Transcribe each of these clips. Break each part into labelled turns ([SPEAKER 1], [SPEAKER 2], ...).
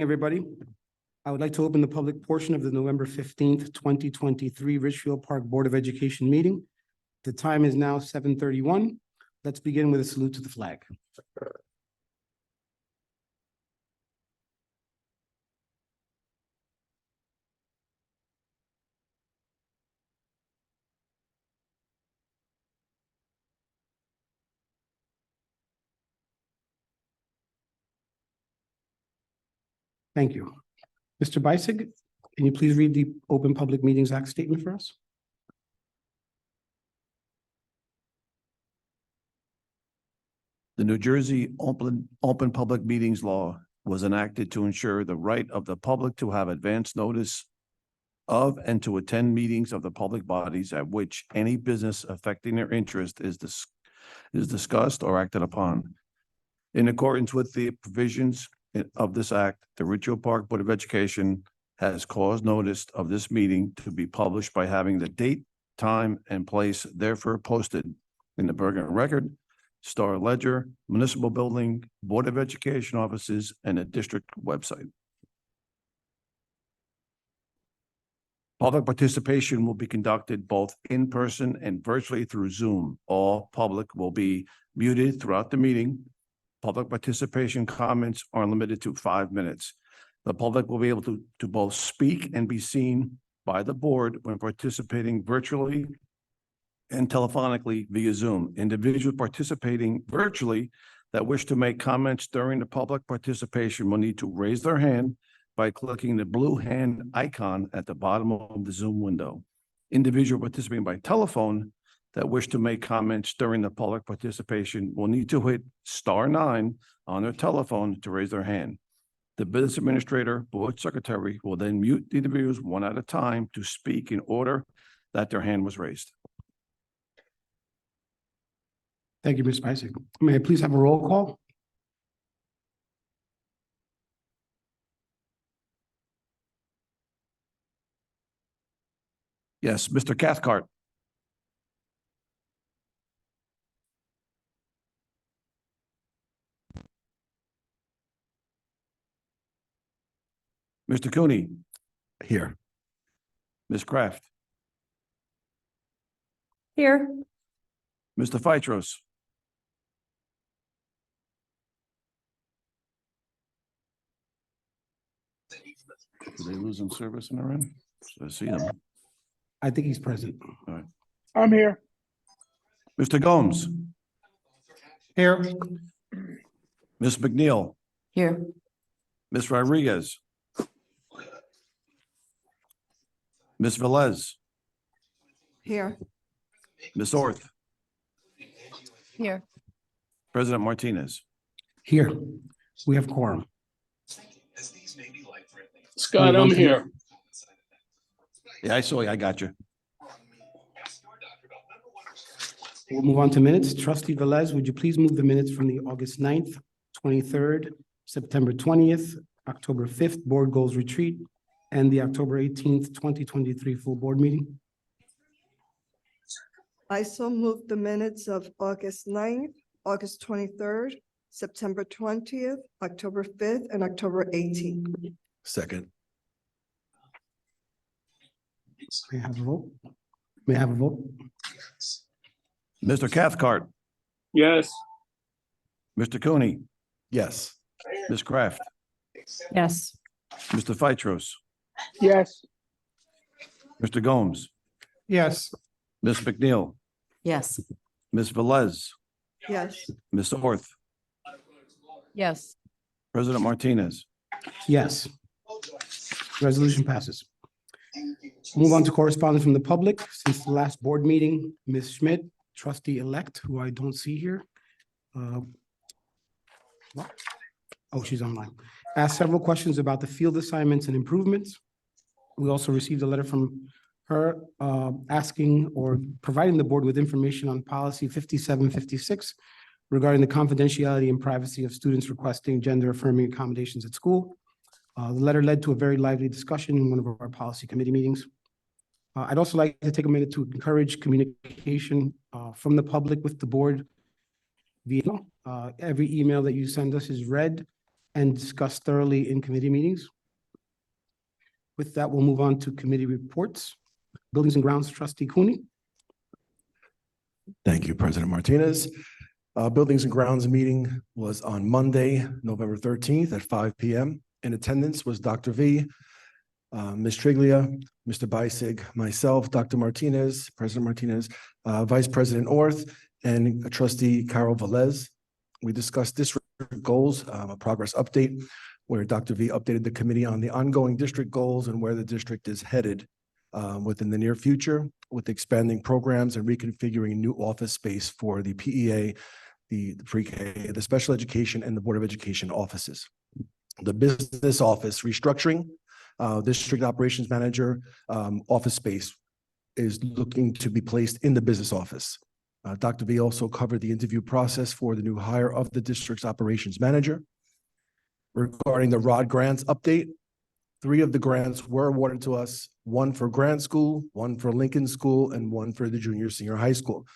[SPEAKER 1] Everybody, I would like to open the public portion of the November 15th, 2023 Richfield Park Board of Education meeting. The time is now 7:31. Let's begin with a salute to the flag. Thank you. Mr. Beisig, can you please read the Open Public Meetings Act statement for us?
[SPEAKER 2] The New Jersey Open Public Meetings Law was enacted to ensure the right of the public to have advance notice of and to attend meetings of the public bodies at which any business affecting their interest is discussed or acted upon. In accordance with the provisions of this act, the Richfield Park Board of Education has caused notice of this meeting to be published by having the date, time, and place therefore posted in the Bergen Record, Star Ledger, Municipal Building, Board of Education offices, and a district website. Public participation will be conducted both in person and virtually through Zoom. All public will be muted throughout the meeting. Public participation comments are limited to 5 minutes. The public will be able to both speak and be seen by the board when participating virtually and telephonically via Zoom. Individuals participating virtually that wish to make comments during the public participation will need to raise their hand by clicking the blue hand icon at the bottom of the Zoom window. Individuals participating by telephone that wish to make comments during the public participation will need to hit *9 on their telephone to raise their hand. The business administrator, board secretary, will then mute the individuals one at a time to speak in order that their hand was raised.
[SPEAKER 1] Thank you, Ms. Beisig. May I please have a roll call?
[SPEAKER 2] Yes, Mr. Cathcart. Mr. Cooney. Here. Ms. Kraft.
[SPEAKER 3] Here.
[SPEAKER 2] Mr. Feitros. Did they lose in service in their end? I see them.
[SPEAKER 1] I think he's present.
[SPEAKER 2] All right.
[SPEAKER 4] I'm here.
[SPEAKER 2] Mr. Gomes.
[SPEAKER 1] Here.
[SPEAKER 2] Ms. McNeil.
[SPEAKER 3] Here.
[SPEAKER 2] Ms. Rodriguez. Ms. Velez.
[SPEAKER 3] Here.
[SPEAKER 2] Ms. Orth.
[SPEAKER 3] Here.
[SPEAKER 2] President Martinez.
[SPEAKER 1] Here. We have quorum.
[SPEAKER 4] Scott, I'm here.
[SPEAKER 2] Yeah, I saw you. I got you.
[SPEAKER 1] We'll move on to minutes. Trustee Velez, would you please move the minutes from the August 9th, 23rd, September 20th, October 5th Board Goals Retreat, and the October 18th, 2023 full board meeting?
[SPEAKER 5] I so moved the minutes of August 9th, August 23rd, September 20th, October 5th, and October 18th.
[SPEAKER 2] Second.
[SPEAKER 1] May I have a vote? May I have a vote?
[SPEAKER 2] Mr. Cathcart.
[SPEAKER 4] Yes.
[SPEAKER 2] Mr. Cooney.
[SPEAKER 4] Yes.
[SPEAKER 2] Ms. Kraft.
[SPEAKER 3] Yes.
[SPEAKER 2] Mr. Feitros.
[SPEAKER 4] Yes.
[SPEAKER 2] Mr. Gomes.
[SPEAKER 1] Yes.
[SPEAKER 2] Ms. McNeil.
[SPEAKER 3] Yes.
[SPEAKER 2] Ms. Velez.
[SPEAKER 5] Yes,
[SPEAKER 2] Ms. Orth.
[SPEAKER 3] Yes.
[SPEAKER 2] President Martinez.
[SPEAKER 1] Yes. Resolution passes. Move on to correspondence from the public. Since the last board meeting, Ms. Schmidt, trustee-elect, who I don't see here. Oh, she's online. Asked several questions about the field assignments and improvements. We also received a letter from her asking or providing the board with information on policy 5756 regarding the confidentiality and privacy of students requesting gender-affirming accommodations at school. The letter led to a very lively discussion in one of our policy committee meetings. I'd also like to take a minute to encourage communication from the public with the board via email. Every email that you send us is read and discussed thoroughly in committee meetings. With that, we'll move on to committee reports. Buildings and Grounds, Trustee Cooney.
[SPEAKER 6] Thank you, President Martinez. Buildings and Grounds meeting was on Monday, November 13th at 5 p.m. In attendance was Dr. V, Ms. Triglia, Mr. Beisig, myself, Dr. Martinez, President Martinez, Vice President Orth, and Trustee Carol Velez. We discussed district goals, a progress update, where Dr. V updated the committee on the ongoing district goals and where the district is headed within the near future, with expanding programs and reconfiguring new office space for the PEA, the pre-K, the special education, and the Board of Education offices. The business office restructuring, district operations manager office space is looking to be placed in the business office. Dr. V also covered the interview process for the new hire of the district's operations manager. Regarding the ROD grants update, 3 of the grants were awarded to us, 1 for Grant School, 1 for Lincoln School, and 1 for the junior high school.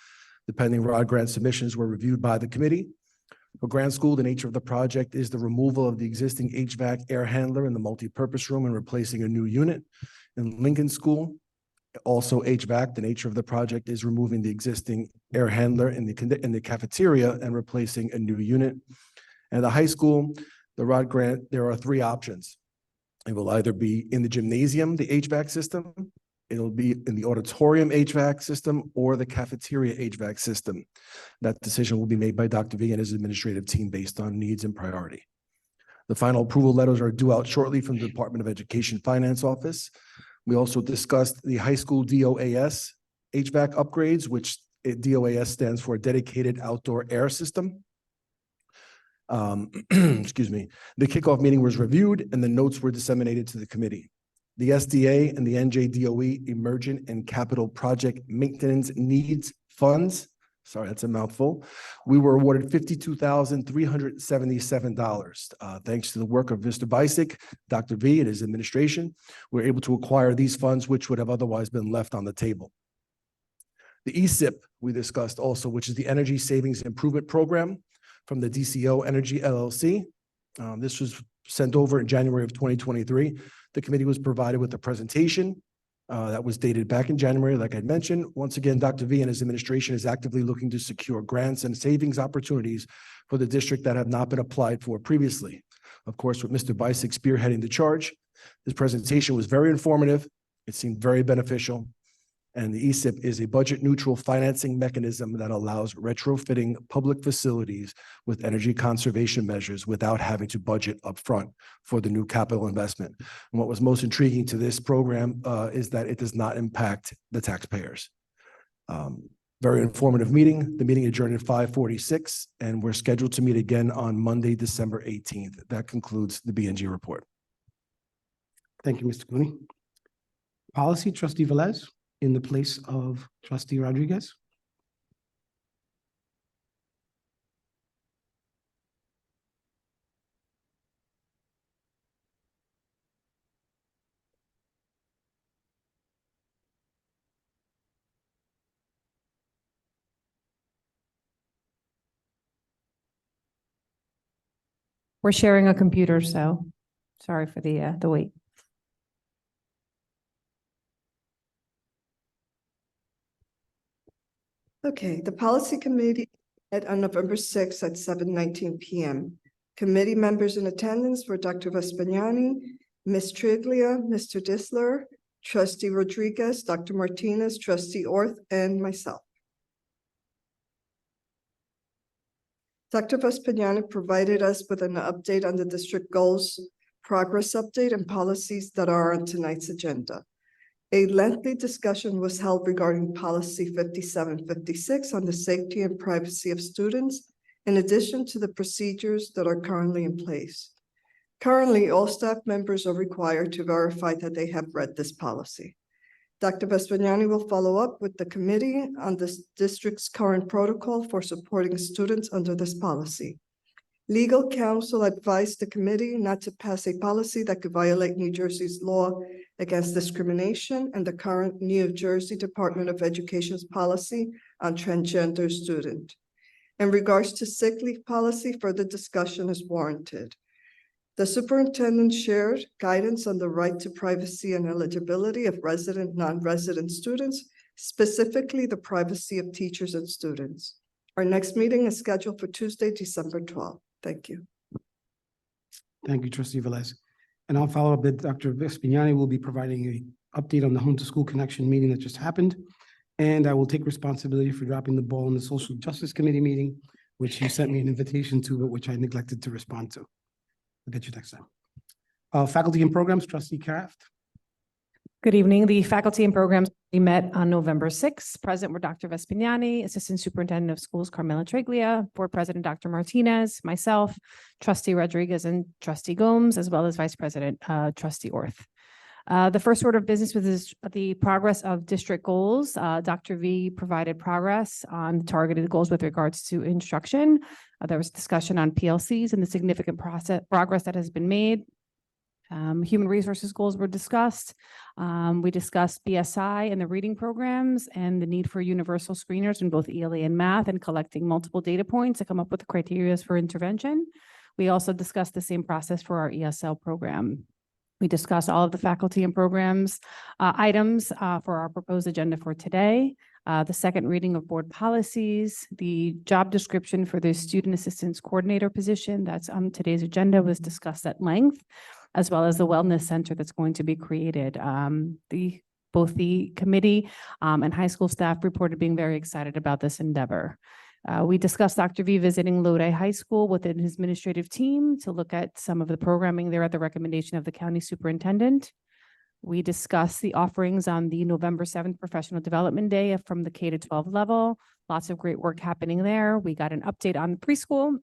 [SPEAKER 6] The pending ROD grant submissions were reviewed by the committee. For Grant School, the nature of the project is the removal of the existing HVAC air handler in the multipurpose room and replacing a new unit. In Lincoln School, also HVAC, the nature of the project is removing the existing air handler in the cafeteria and replacing a new unit. And the high school, the ROD grant, there are 3 options. It will either be in the gymnasium, the HVAC system, it'll be in the auditorium HVAC system, or the cafeteria HVAC system. That decision will be made by Dr. V and his administrative team based on needs and priority. The final approval letters are due out shortly from the Department of Education Finance Office. We also discussed the high school DOAS HVAC upgrades, which DOAS stands for Dedicated Outdoor Air System. Excuse me. The kickoff meeting was reviewed and the notes were disseminated to the committee. The SDA and the NJDOE Emergent and Capital Project Maintenance Needs Funds, sorry, that's a mouthful. We were awarded $52,377. Thanks to the work of Mr. Beisig, Dr. V, and his administration, we were able to acquire these funds, which would have otherwise been left on the table. The ESIP we discussed also, which is the Energy Savings Improvement Program from the DCO Energy LLC. This was sent over in January of 2023. The committee was provided with a presentation that was dated back in January, like I mentioned. Once again, Dr. V and his administration is actively looking to secure grants and savings opportunities for the district that have not been applied for previously. Of course, with Mr. Beisig spearheading the charge, his presentation was very informative. It seemed very beneficial. And the ESIP is a budget neutral financing mechanism that allows retrofitting public facilities with energy conservation measures without having to budget upfront for the new capital investment. And what was most intriguing to this program is that it does not impact the taxpayers. Very informative meeting. The meeting adjourned at 5:46, and we're scheduled to meet again on Monday, December 18th. That concludes the BNG report.
[SPEAKER 1] Thank you, Mr. Cooney. Policy, Trustee Velez, in the place of Trustee Rodriguez.
[SPEAKER 3] We're sharing a computer, so sorry for the wait.
[SPEAKER 5] Okay, the policy committee met on November 6th at 7:19 p.m. Committee members in attendance were Dr. Vespignani, Ms. Triglia, Mr. Disler, Trustee Rodriguez, Dr. Martinez, Trustee Orth, and myself. Dr. Vespignani provided us with an update on the district goals, progress update, and policies that are on tonight's agenda. A lengthy discussion was held regarding policy 5756 on the safety and privacy of students, in addition to the procedures that are currently in place. Currently, all staff members are required to verify that they have read this policy. Dr. Vespignani will follow up with the committee on the district's current protocol for supporting students under this policy. Legal counsel advised the committee not to pass a policy that could violate New Jersey's law against discrimination and the current New Jersey Department of Education's policy on transgender student. In regards to sick leave policy, further discussion is warranted. The superintendent shared guidance on the right to privacy and eligibility of resident, non-resident students, specifically the privacy of teachers and students. Our next meeting is scheduled for Tuesday, December 12th. Thank you.
[SPEAKER 1] Thank you, trustee Velez. And I'll follow up that Dr. Vespignani will be providing an update on the Home to School Connection meeting that just happened. And I will take responsibility for dropping the ball in the Social Justice Committee meeting, which you sent me an invitation to, but which I neglected to respond to. I'll get you next time. Faculty and programs, trustee Kraft.
[SPEAKER 3] Good evening. The faculty and programs we met on November 6th. Present were Dr. Vespignani, Assistant Superintendent of Schools Carmela Triglia, Board President Dr. Martinez, myself, Trustee Rodriguez, and Trustee Gomes, as well as Vice President Trustee Orth. The first order of business was the progress of district goals. Dr. V provided progress on targeted goals with regards to instruction. There was discussion on PLCs and the significant progress that has been made. Human resources goals were discussed. We discussed BSI and the reading programs and the need for universal screeners in both ELA and math and collecting multiple data points to come up with the criteria for intervention. We also discussed the same process for our ESL program. We discussed all of the faculty and programs items for our proposed agenda for today. The second reading of board policies, the job description for the student assistance coordinator position that's on today's agenda was discussed at length, as well as the wellness center that's going to be created. Both the committee and high school staff reported being very excited about this endeavor. We discussed Dr. V visiting Lodi High School within his administrative team to look at some of the programming there at the recommendation of the county superintendent. We discussed the offerings on the November 7th Professional Development Day from the K to 12 level. Lots of great work happening there. We got an update on the preschool,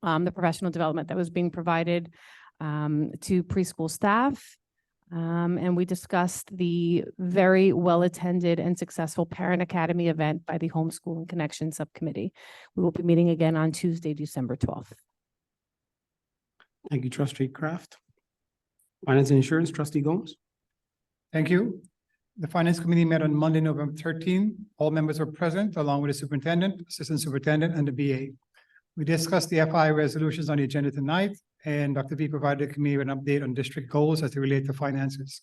[SPEAKER 3] the professional development that was being provided to preschool staff. And we discussed the very well-attended and successful Parent Academy event by the Homeschooling Connection Subcommittee. We will be meeting again on Tuesday, December 12th.
[SPEAKER 1] Thank you, trustee Kraft. Finance and Insurance, trustee Gomes.
[SPEAKER 7] Thank you. The Finance Committee met on Monday, November 13. All members were present, along with the superintendent, assistant superintendent, and the BA. We discussed the FI resolutions on the agenda tonight, and Dr. V provided the committee with an update on district goals as they relate to finances.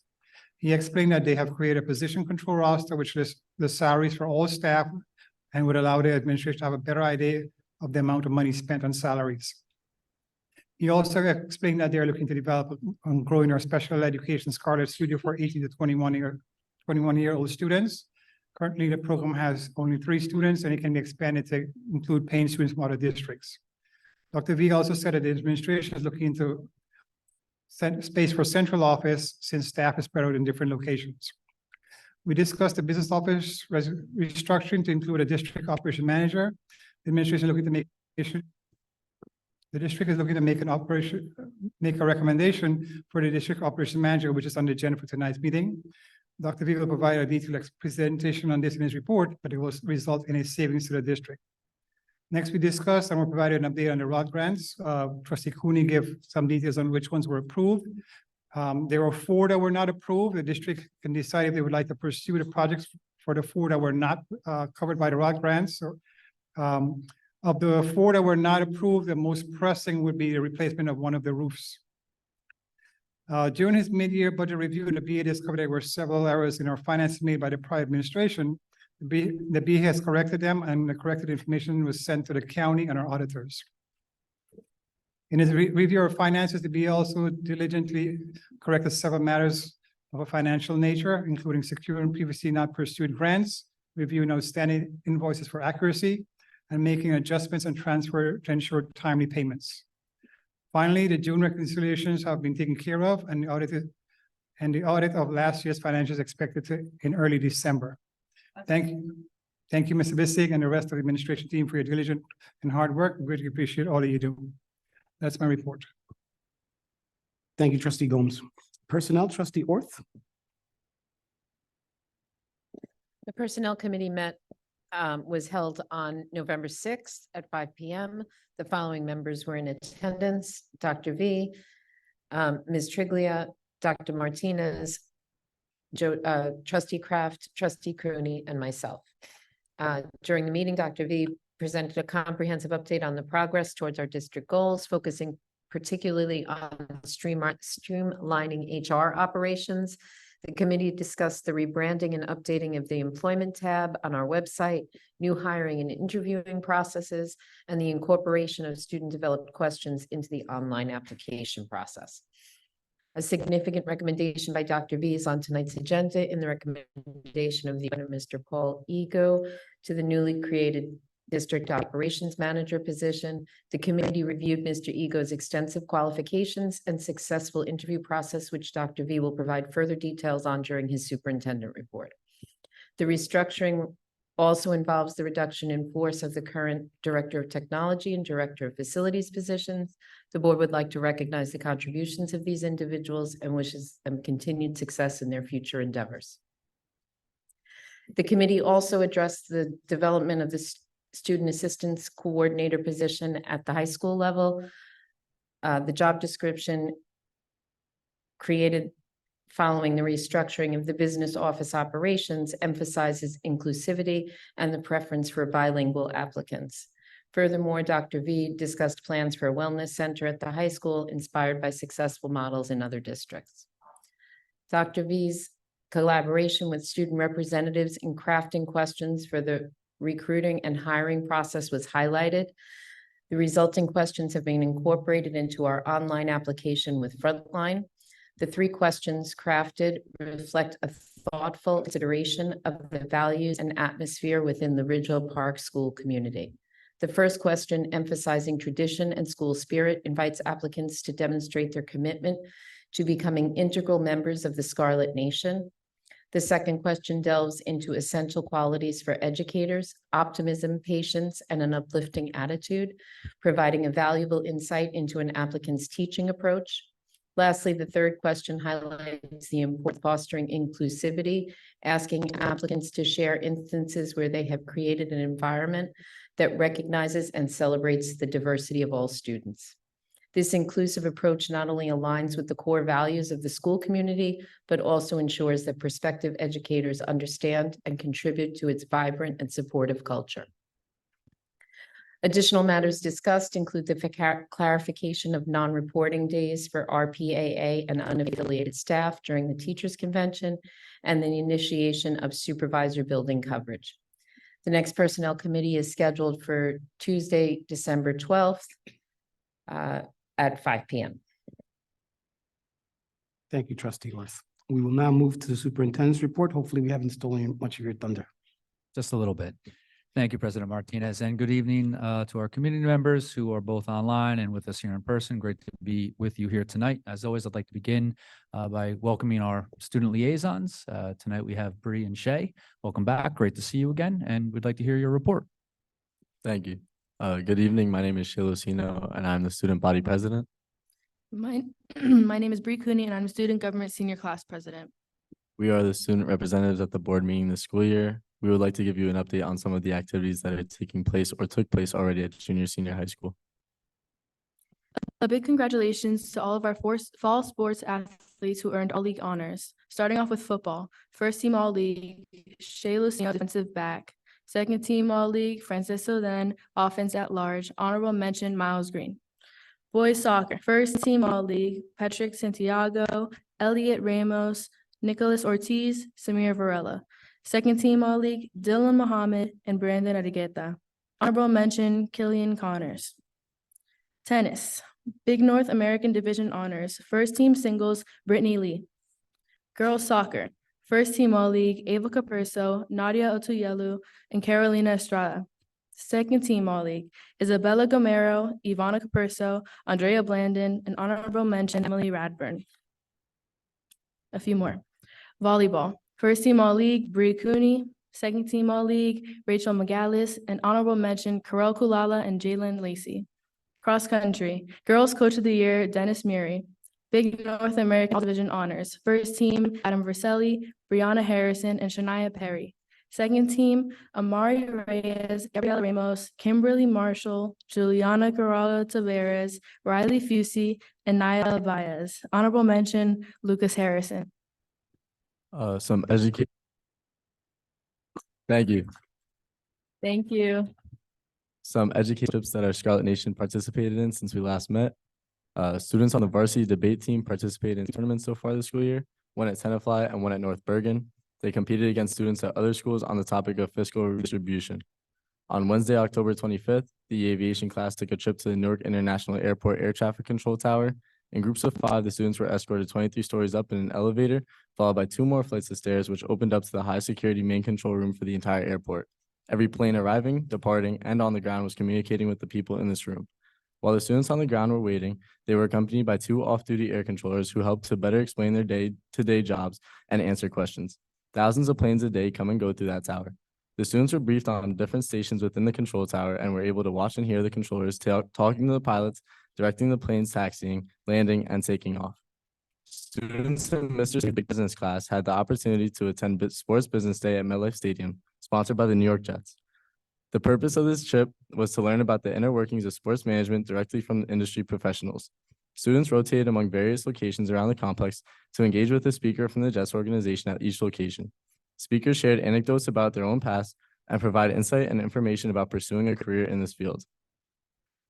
[SPEAKER 7] He explained that they have created a position control roster, which lists the salaries for all staff and would allow the administration to have a better idea of the amount of money spent on salaries. He also explained that they're looking to develop on growing our special education Scarlet Studio for 18 to 21-year-old students. Currently, the program has only 3 students, and it can be expanded to include paying students from other districts. Dr. V also said that the administration is looking into space for central office since staff is spread out in different locations. We discussed the business office restructuring to include a district operation manager. The administration is looking to make a recommendation for the district operation manager, which is on the agenda for tonight's meeting. Dr. V will provide a detailed presentation on this in his report, but it will result in a savings to the district. Next, we discussed and we'll provide an update on the ROD grants. Trustee Cooney gave some details on which ones were approved. There were 4 that were not approved. The district can decide if they would like to pursue the projects for the 4 that were not covered by the ROD grants. Of the 4 that were not approved, the most pressing would be the replacement of one of the roofs. During his mid-year budget review, the BA discovered there were several errors in our finances made by the prior administration. The BA has corrected them, and the corrected information was sent to the county and our auditors. In his review of finances, the BA also diligently corrected several matters of a financial nature, including securing previously not pursued grants, reviewing outstanding invoices for accuracy, and making adjustments and transfer to ensure timely payments. Finally, the June reconciliations have been taken care of, and the audit of last year's financials expected in early December. Thank you, Mr. Bissig and the rest of the administration team for your diligent and hard work. We greatly appreciate all that you do. That's my report.
[SPEAKER 1] Thank you, trustee Gomes. Personnel, trustee Orth.
[SPEAKER 8] The Personnel Committee was held on November 6th at 5 p.m. The following members were in attendance: Dr. V, Ms. Triglia, Dr. Martinez, Trustee Kraft, Trustee Cooney, and myself. During the meeting, Dr. V presented a comprehensive update on the progress towards our district goals, focusing particularly on streamlining HR operations. The committee discussed the rebranding and updating of the employment tab on our website, new hiring and interviewing processes, and the incorporation of student-developed questions into the online application process. A significant recommendation by Dr. V is on tonight's agenda in the recommendation of Mr. Paul Ego to the newly created District Operations Manager position. The committee reviewed Mr. Ego's extensive qualifications and successful interview process, which Dr. V will provide further details on during his superintendent report. The restructuring also involves the reduction in force of the current Director of Technology and Director of Facilities positions. The board would like to recognize the contributions of these individuals and wishes them continued success in their future endeavors. The committee also addressed the development of the Student Assistance Coordinator position at the high school level. The job description created following the restructuring of the business office operations emphasizes inclusivity and the preference for bilingual applicants. Furthermore, Dr. V discussed plans for a wellness center at the high school inspired by successful models in other districts. Dr. V's collaboration with student representatives in crafting questions for the recruiting and hiring process was highlighted. The resulting questions have been incorporated into our online application with Frontline. The 3 questions crafted reflect a thoughtful consideration of the values and atmosphere within the Ridgeville Park school community. The first question, emphasizing tradition and school spirit, invites applicants to demonstrate their commitment to becoming integral members of the Scarlet Nation. The second question delves into essential qualities for educators: optimism, patience, and an uplifting attitude, providing a valuable insight into an applicant's teaching approach. Lastly, the third question highlights the importance of fostering inclusivity, asking applicants to share instances where they have created an environment that recognizes and celebrates the diversity of all students. This inclusive approach not only aligns with the core values of the school community, but also ensures that prospective educators understand and contribute to its vibrant and supportive culture. Additional matters discussed include the clarification of non-reporting days for RPAA and unaffiliated staff during the teachers' convention, and the initiation of supervisor building coverage. The next personnel committee is scheduled for Tuesday, December 12th at 5 p.m.
[SPEAKER 1] Thank you, Trustee Orth. We will now move to the superintendent's report. Hopefully, we haven't stolen much of your thunder.
[SPEAKER 9] Just a little bit. Thank you, President Martinez, and good evening to our community members who are both online and with us here in person. Great to be with you here tonight. As always, I'd like to begin by welcoming our student liaisons. Tonight we have Bree and Shay. Welcome back. Great to see you again, and we'd like to hear your report.
[SPEAKER 10] Thank you. Good evening. My name is Shay Lucino, and I'm the student body president.
[SPEAKER 11] My name is Bree Cooney, and I'm student government senior class president.
[SPEAKER 10] We are the student representatives at the board meeting this school year. We would like to give you an update on some of the activities that are taking place or took place already at senior high school.
[SPEAKER 11] A big congratulations to all of our fall sports athletes who earned all-league honors. Starting off with football, first team all-league, Shay Lucino, defensive back. Second team all-league, Francisco Then, offense at large. Honorable mention, Miles Green. Boys soccer, first team all-league, Patrick Santiago, Elliot Ramos, Nicholas Ortiz, Samir Varela. Second team all-league, Dylan Muhammad and Brandon Adigueta. Honorable mention, Killian Connors. Tennis, Big North American Division honors. First team singles, Brittany Lee. Girls soccer, first team all-league, Ava Capurso, Nadia Otuyelu, and Carolina Estrada. Second team all-league, Isabella Gomero, Ivana Capurso, Andrea Blandon, and honorable mention, Emily Radburn. A few more. Volleyball, first team all-league, Bree Cooney. Second team all-league, Rachel McGallis, and honorable mention, Karel Kulala and Jalen Lacey. Cross country, girls coach of the year, Dennis Murray. Big North American Division honors. First team, Adam Verselli, Brianna Harrison, and Shania Perry. Second team, Amari Reyes, Gabriela Ramos, Kimberly Marshall, Juliana Carrallo Taveras, Riley Fusey, and Naya Baez. Honorable mention, Lucas Harrison.
[SPEAKER 10] Thank you.
[SPEAKER 11] Thank you.
[SPEAKER 10] Some education trips that our Scarlet Nation participated in since we last met. Students on the varsity debate team participated in tournaments so far this school year, one at Tenafly and one at North Bergen. They competed against students at other schools on the topic of fiscal redistribution. On Wednesday, October 25th, the aviation class took a trip to the Newark International Airport Air Traffic Control Tower. In groups of 5, the students were escorted 23 stories up in an elevator, followed by 2 more flights of stairs, which opened up to the high security main control room for the entire airport. Every plane arriving, departing, and on the ground was communicating with the people in this room. While the students on the ground were waiting, they were accompanied by 2 off-duty air controllers who helped to better explain their day-to-day jobs and answer questions. Thousands of planes a day come and go through that tower. The students were briefed on different stations within the control tower and were able to watch and hear the controllers talking to the pilots, directing the planes taxiing, landing, and taking off. Students in Mr. Big Business class had the opportunity to attend Sports Business Day at MetLife Stadium, sponsored by the New York Jets. The purpose of this trip was to learn about the inner workings of sports management directly from industry professionals. Students rotated among various locations around the complex to engage with a speaker from the Jets organization at each location. Speakers shared anecdotes about their own past and provided insight and information about pursuing a career in this field.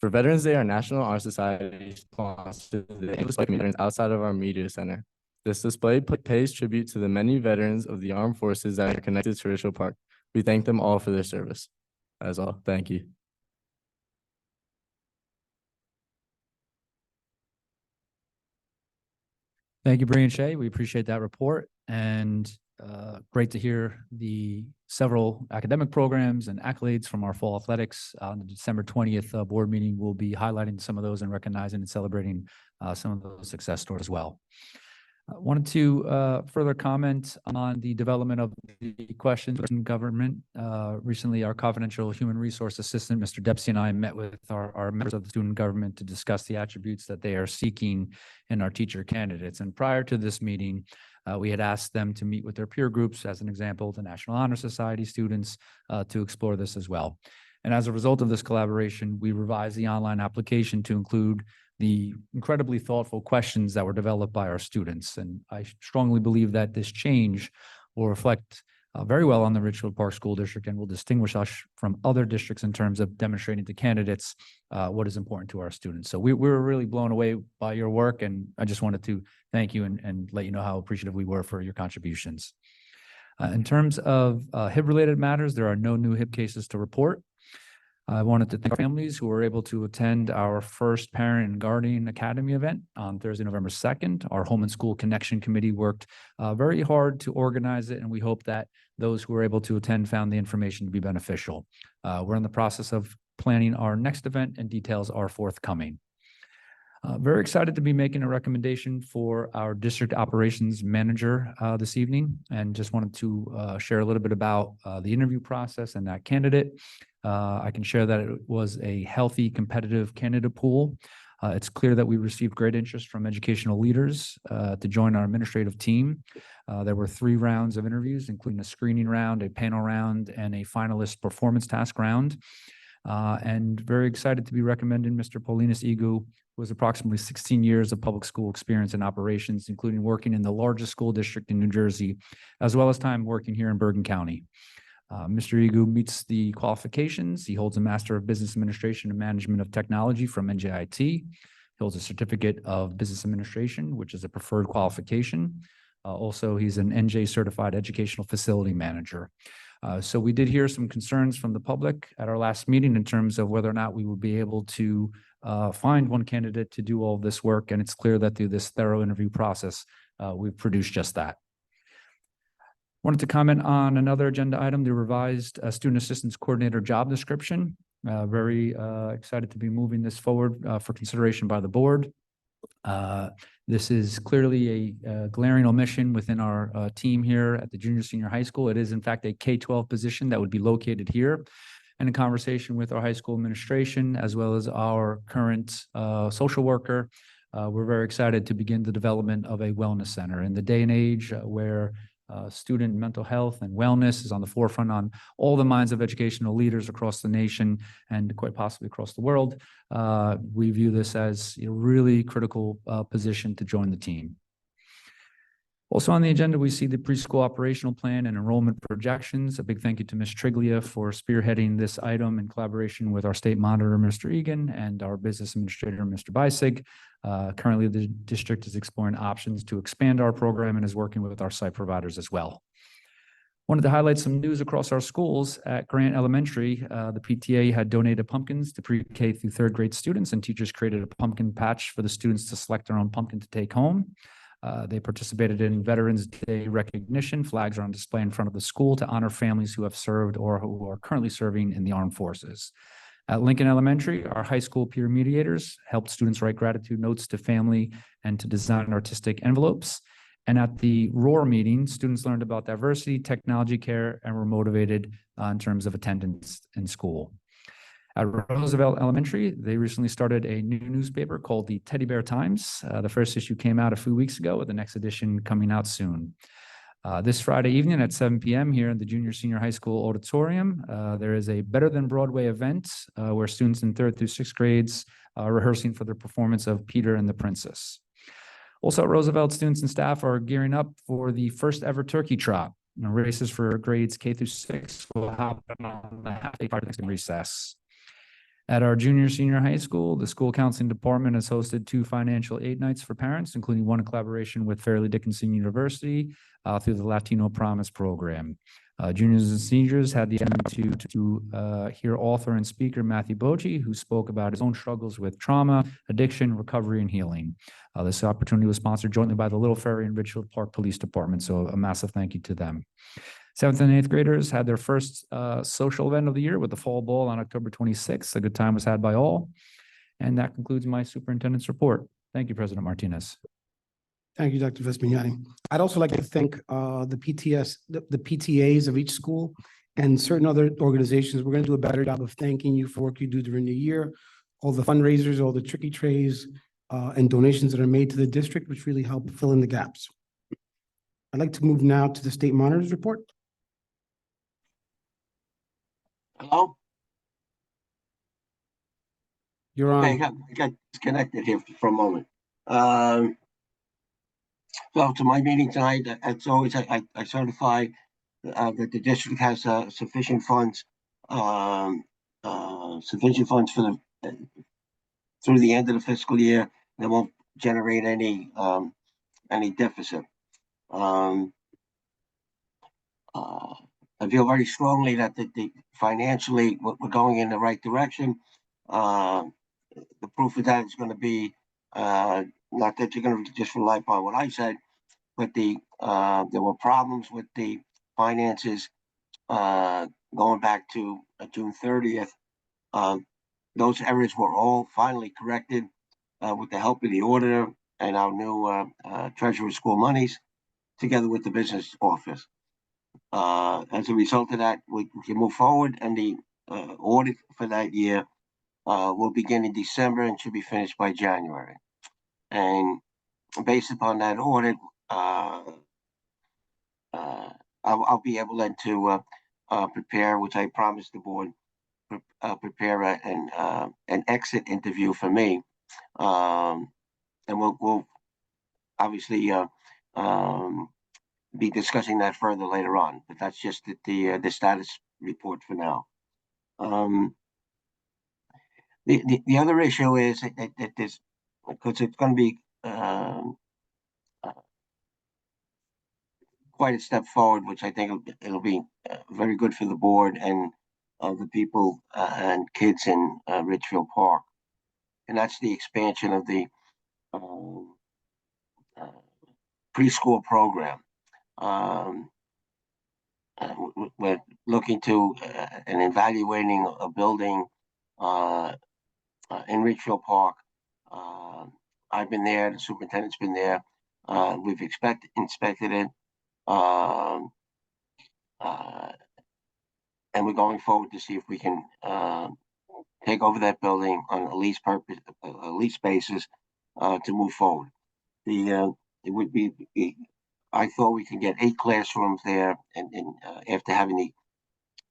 [SPEAKER 10] For Veterans Day, our National Honor Society sponsored the annual display of veterans outside of our media center. This display pays tribute to the many veterans of the armed forces that are connected to Richfield Park. We thank them all for their service. That is all. Thank you.
[SPEAKER 9] Thank you, Bree and Shay. We appreciate that report, and great to hear the several academic programs and accolades from our fall athletics. On the December 20th board meeting, we'll be highlighting some of those and recognizing and celebrating some of those success stories as well. I wanted to further comment on the development of the questions in government. Recently, our confidential human resource assistant, Mr. Dempsey, and I met with our members of the student government to discuss the attributes that they are seeking in our teacher candidates. And prior to this meeting, we had asked them to meet with their peer groups, as an example, the National Honor Society students, to explore this as well. And as a result of this collaboration, we revised the online application to include the incredibly thoughtful questions that were developed by our students. And I strongly believe that this change will reflect very well on the Richfield Park School District and will distinguish us from other districts in terms of demonstrating to candidates what is important to our students. So we were really blown away by your work, and I just wanted to thank you and let you know how appreciative we were for your contributions. In terms of HIB-related matters, there are no new HIB cases to report. I wanted to thank families who were able to attend our first Parent and Guardian Academy event on Thursday, November 2nd. Our Home and School Connection Committee worked very hard to organize it, and we hope that those who were able to attend found the information to be beneficial. We're in the process of planning our next event, and details are forthcoming. Very excited to be making a recommendation for our district operations manager this evening, and just wanted to share a little bit about the interview process and that candidate. I can share that it was a healthy, competitive candidate pool. It's clear that we received great interest from educational leaders to join our administrative team. There were 3 rounds of interviews, including a screening round, a panel round, and a finalist performance task round. And very excited to be recommending Mr. Paulinus Igu, who has approximately 16 years of public school experience in operations, including working in the largest school district in New Jersey, as well as time working here in Bergen County. Mr. Igu meets the qualifications. He holds a Master of Business Administration and Management of Technology from NJIT. He holds a Certificate of Business Administration, which is a preferred qualification. Also, he's an NJ Certified Educational Facility Manager. So we did hear some concerns from the public at our last meeting in terms of whether or not we would be able to find one candidate to do all this work. And it's clear that through this thorough interview process, we've produced just that. Wanted to comment on another agenda item, the revised Student Assistance Coordinator job description. Very excited to be moving this forward for consideration by the board. This is clearly a glaring omission within our team here at the junior senior high school. It is in fact a K-12 position that would be located here. And in conversation with our high school administration, as well as our current social worker, we're very excited to begin the development of a wellness center. In the day and age where student mental health and wellness is on the forefront on all the minds of educational leaders across the nation and quite possibly across the world, we view this as a really critical position to join the team. Also on the agenda, we see the preschool operational plan and enrollment projections. A big thank you to Ms. Triglia for spearheading this item in collaboration with our state monitor, Mr. Egan, and our business administrator, Mr. Bisig. Currently, the district is exploring options to expand our program and is working with our site providers as well. Wanted to highlight some news across our schools. At Grant Elementary, the PTA had donated pumpkins to pre-K through third grade students, and teachers created a pumpkin patch for the students to select their own pumpkin to take home. They participated in Veterans Day recognition. Flags are on display in front of the school to honor families who have served or who are currently serving in the armed forces. At Lincoln Elementary, our high school peer mediators helped students write gratitude notes to family and to design artistic envelopes. And at the ROAR meeting, students learned about diversity, technology care, and were motivated in terms of attendance in school. At Roosevelt Elementary, they recently started a new newspaper called the Teddy Bear Times. The first issue came out a few weeks ago, with the next edition coming out soon. This Friday evening at 7 p.m. here in the Junior Senior High School auditorium, there is a Better Than Broadway event where students in 3rd through 6th grades are rehearsing for their performance of Peter and the Princess. Also at Roosevelt, students and staff are gearing up for the first ever turkey trot. Races for grades K through 6 will happen on the half-day part of Thanksgiving recess. At our junior senior high school, the school counseling department has hosted 2 financial aid nights for parents, including one in collaboration with Fairleigh Dickinson University through the Latino Promise program. Juniors and seniors had the opportunity to hear author and speaker Matthew Bochi, who spoke about his own struggles with trauma, addiction, recovery, and healing. This opportunity was sponsored jointly by the Little Ferry and Richfield Park Police Department, so a massive thank you to them. 7th and 8th graders had their first social event of the year with the fall ball on October 26th. A good time was had by all. And that concludes my superintendent's report. Thank you, President Martinez.
[SPEAKER 1] Thank you, Dr. Vespignani. I'd also like to thank the PTAs of each school and certain other organizations. We're going to do a better job of thanking you for work you do during the year, all the fundraisers, all the tricky trays, and donations that are made to the district, which really help fill in the gaps. I'd like to move now to the state monitor's report.
[SPEAKER 12] Hello?
[SPEAKER 1] You're on.
[SPEAKER 12] Okay, I got disconnected here for a moment. So to my meeting tonight, as always, I certify that the district has sufficient funds for through the end of the fiscal year. That won't generate any deficit. I feel very strongly that the financially we're going in the right direction. The proof of that is going to be not that you're going to just rely upon what I said, but there were problems with the finances going back to June 30th. Those errors were all finally corrected with the help of the auditor and our new treasurer of school monies, together with the business office. As a result of that, we can move forward, and the audit for that year will begin in December and should be finished by January. And based upon that audit, I'll be able then to prepare, which I promised the board, prepare an exit interview for me, and we'll obviously be discussing that further later on. But that's just the status report for now. The other issue is that this, because it's going to be quite a step forward, which I think it'll be very good for the board and the people and kids in Richfield Park. And that's the expansion of the preschool program. We're looking to and evaluating a building in Richfield Park. I've been there, the superintendent's been there. We've inspected it. And we're going forward to see if we can take over that building on a lease basis to move forward. It would be, I thought we could get 8 classrooms there, and after having the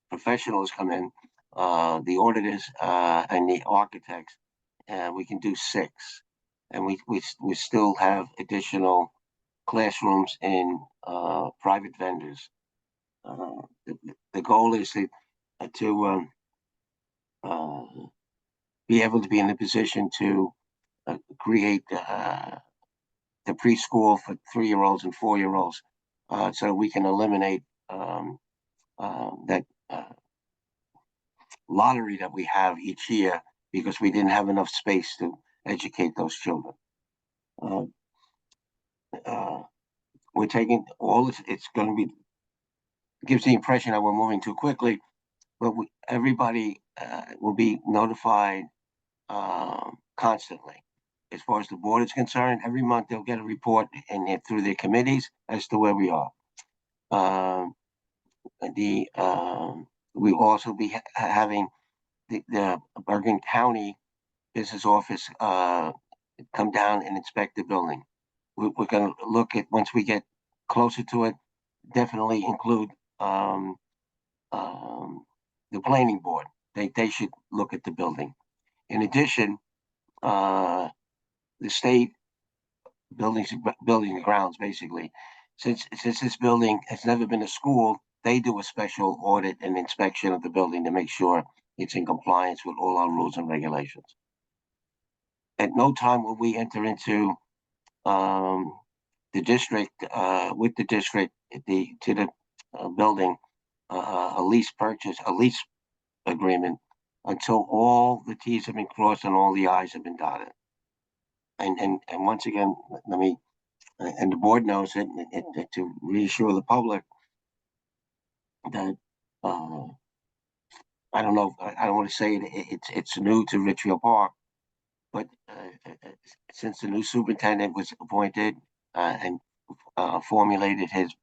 [SPEAKER 12] professionals come in, the auditors and the architects, we can do 6, and we still have additional classrooms in private vendors. The goal is to be able to be in a position to create the preschool for 3-year-olds and 4-year-olds, so we can eliminate that lottery that we have each year because we didn't have enough space to educate those children. We're taking all this, it's going to be, gives the impression that we're moving too quickly, but everybody will be notified constantly. As far as the board is concerned, every month they'll get a report and through their committees as to where we are. We also be having the Bergen County Business Office come down and inspect the building. We're going to look at, once we get closer to it, definitely include the planning board. They should look at the building. In addition, the state building and grounds, basically, since this building has never been a school, they do a special audit and inspection of the building to make sure it's in compliance with all our rules and regulations. At no time will we enter into the district with the district to the building a lease agreement until all the T's have been crossed and all the I's have been dotted. And once again, let me, and the board knows it, to reassure the public that I don't know, I don't want to say it's new to Richfield Park, but since the new superintendent was appointed and formulated his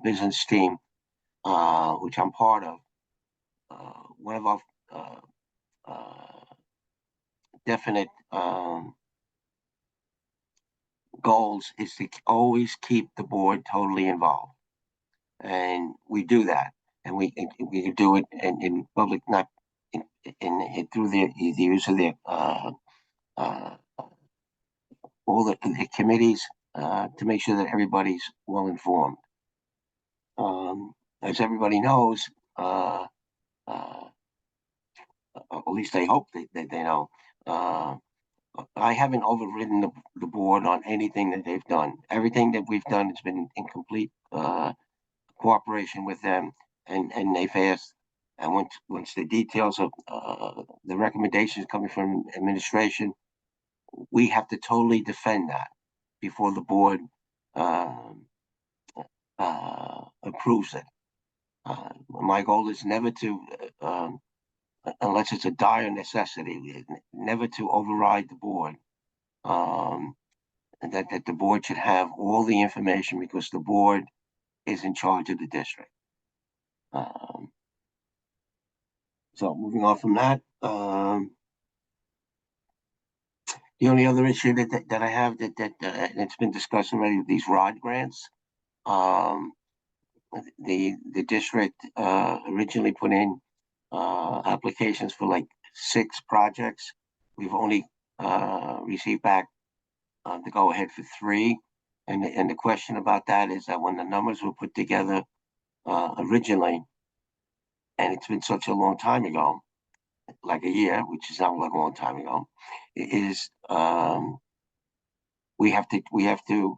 [SPEAKER 12] business team, which I'm part of, one of our definite goals is to always keep the board totally involved, and we do that, and we do it in public, not in through the use of their all the committees to make sure that everybody's well informed. As everybody knows, at least I hope that they know, I haven't overridden the board on anything that they've done. Everything that we've done has been in complete cooperation with them, and they've asked, and once the details of the recommendations coming from administration, we have to totally defend that before the board approves it. My goal is never to, unless it's a dire necessity, never to override the board. And that the board should have all the information because the board is in charge of the district. So moving on from that, the only other issue that I have that it's been discussed already, these ROD grants. The district originally put in applications for like 6 projects. We've only received back the go ahead for 3, and the question about that is that when the numbers were put together originally, and it's been such a long time ago, like a year, which is not like a long time ago, is we have to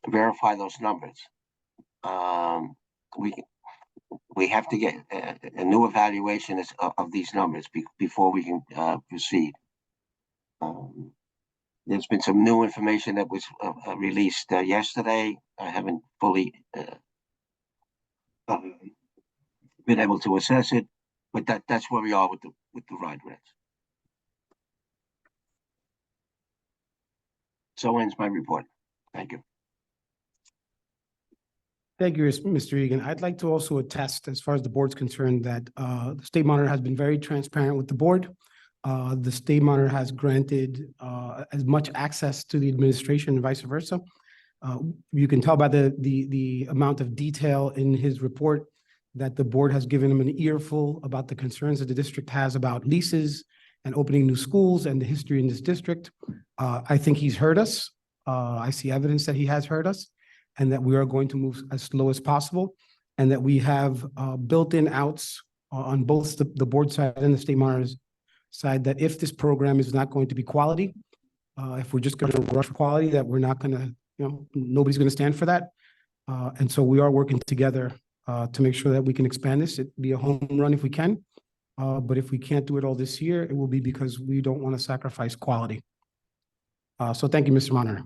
[SPEAKER 12] verify those numbers. We have to get a new evaluation of these numbers before we can proceed. There's been some new information that was released yesterday. I haven't fully been able to assess it, but that's where we are with the ROD grants. So ends my report. Thank you.
[SPEAKER 1] Thank you, Mr. Egan. I'd like to also attest, as far as the board's concerned, that the state monitor has been very transparent with the board. The state monitor has granted as much access to the administration and vice versa. You can tell by the amount of detail in his report that the board has given him an earful about the concerns that the district has about leases and opening new schools and the history in this district. I think he's heard us. I see evidence that he has heard us and that we are going to move as slow as possible and that we have built-in outs on both the board side and the state monitor's side, that if this program is not going to be quality, if we're just going to rush quality, that we're not going to, nobody's going to stand for that. And so we are working together to make sure that we can expand this. It'd be a home run if we can. But if we can't do it all this year, it will be because we don't want to sacrifice quality. So thank you, Mr. Monitor.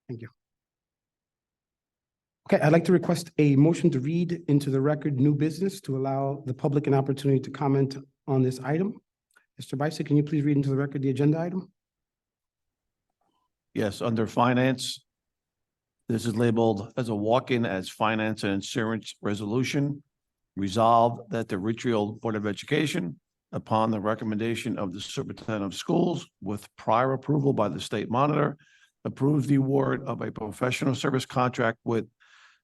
[SPEAKER 1] Thank you. Okay, I'd like to request a motion to read into the record new business to allow the public an opportunity to comment on this item. Mr. Bison, can you please read into the record the agenda item?
[SPEAKER 2] Yes, under finance. This is labeled as a walk-in as finance and insurance resolution. Resolved that the Richfield Board of Education, upon the recommendation of the superintendent of schools with prior approval by the state monitor, approves the award of a professional service contract with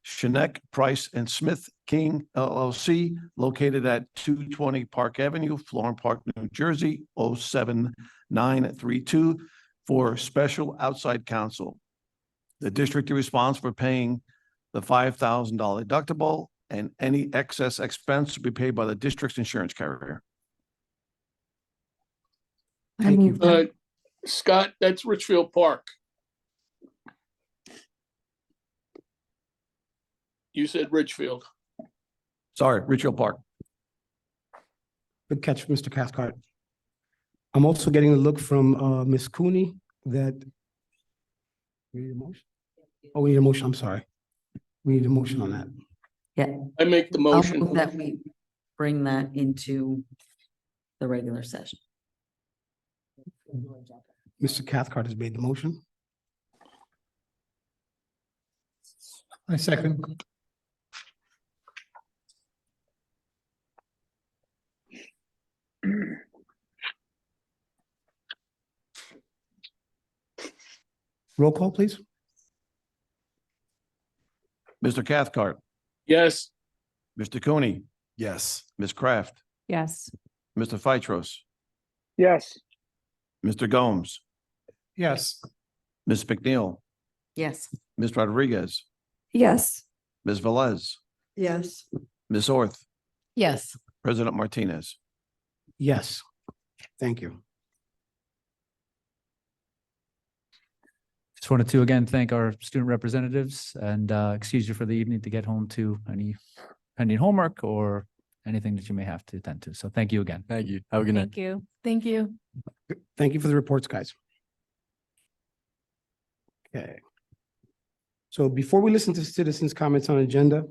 [SPEAKER 2] Shinek Price and Smith King LLC located at 220 Park Avenue, Florham Park, New Jersey, 07932 for special outside counsel. The district is responsible for paying the $5,000 deductible and any excess expense to be paid by the district's insurance carrier.
[SPEAKER 1] Thank you.
[SPEAKER 4] Scott, that's Richfield Park. You said Richfield.
[SPEAKER 2] Sorry, Richfield Park.
[SPEAKER 1] Good catch, Mr. Cathcart. I'm also getting a look from Ms. Cooney that. We need a motion? Oh, we need a motion, I'm sorry. We need a motion on that.
[SPEAKER 13] Yeah,
[SPEAKER 4] I make the
[SPEAKER 13] I'll
[SPEAKER 4] motion.
[SPEAKER 13] move that we bring that into the regular session.
[SPEAKER 1] Mr. Cathcart has made the motion.
[SPEAKER 7] I second.
[SPEAKER 1] Roll call, please.
[SPEAKER 2] Mr. Cathcart,
[SPEAKER 4] Yes.
[SPEAKER 2] Mr. Cooney,
[SPEAKER 6] Yes.
[SPEAKER 2] Ms. Kraft,
[SPEAKER 3] Yes.
[SPEAKER 2] Mr. Phytros,
[SPEAKER 4] Yes.
[SPEAKER 2] Mr. Gomes,
[SPEAKER 7] Yes.
[SPEAKER 2] Ms. McNeil,
[SPEAKER 13] Yes.
[SPEAKER 2] Ms. Rodriguez,
[SPEAKER 5] Yes.
[SPEAKER 2] Ms. Velez,
[SPEAKER 5] Yes.
[SPEAKER 2] Ms. Orth,
[SPEAKER 8] Yes.
[SPEAKER 2] President Martinez.
[SPEAKER 1] Yes. Thank you.
[SPEAKER 9] Just wanted to again thank our student representatives and excuse you for the evening to get home to any pending homework or anything that you may have to attend to. So thank you again.
[SPEAKER 10] Thank you. Have a good night.
[SPEAKER 3] Thank you.
[SPEAKER 11] Thank you.
[SPEAKER 1] Thank you for the reports, guys. Okay. So before we listen to citizens' comments on agenda,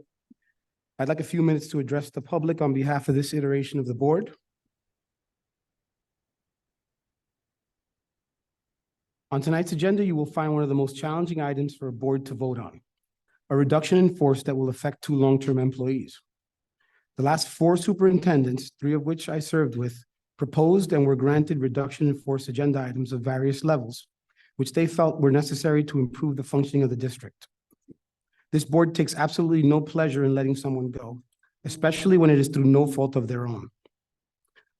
[SPEAKER 1] I'd like a few minutes to address the public on behalf of this iteration of the board. On tonight's agenda, you will find one of the most challenging items for a board to vote on, a reduction in force that will affect 2 long-term employees. The last 4 superintendents, 3 of which I served with, proposed and were granted reduction in force agenda items of various levels, which they felt were necessary to improve the functioning of the district. This board takes absolutely no pleasure in letting someone go, especially when it is through no fault of their own.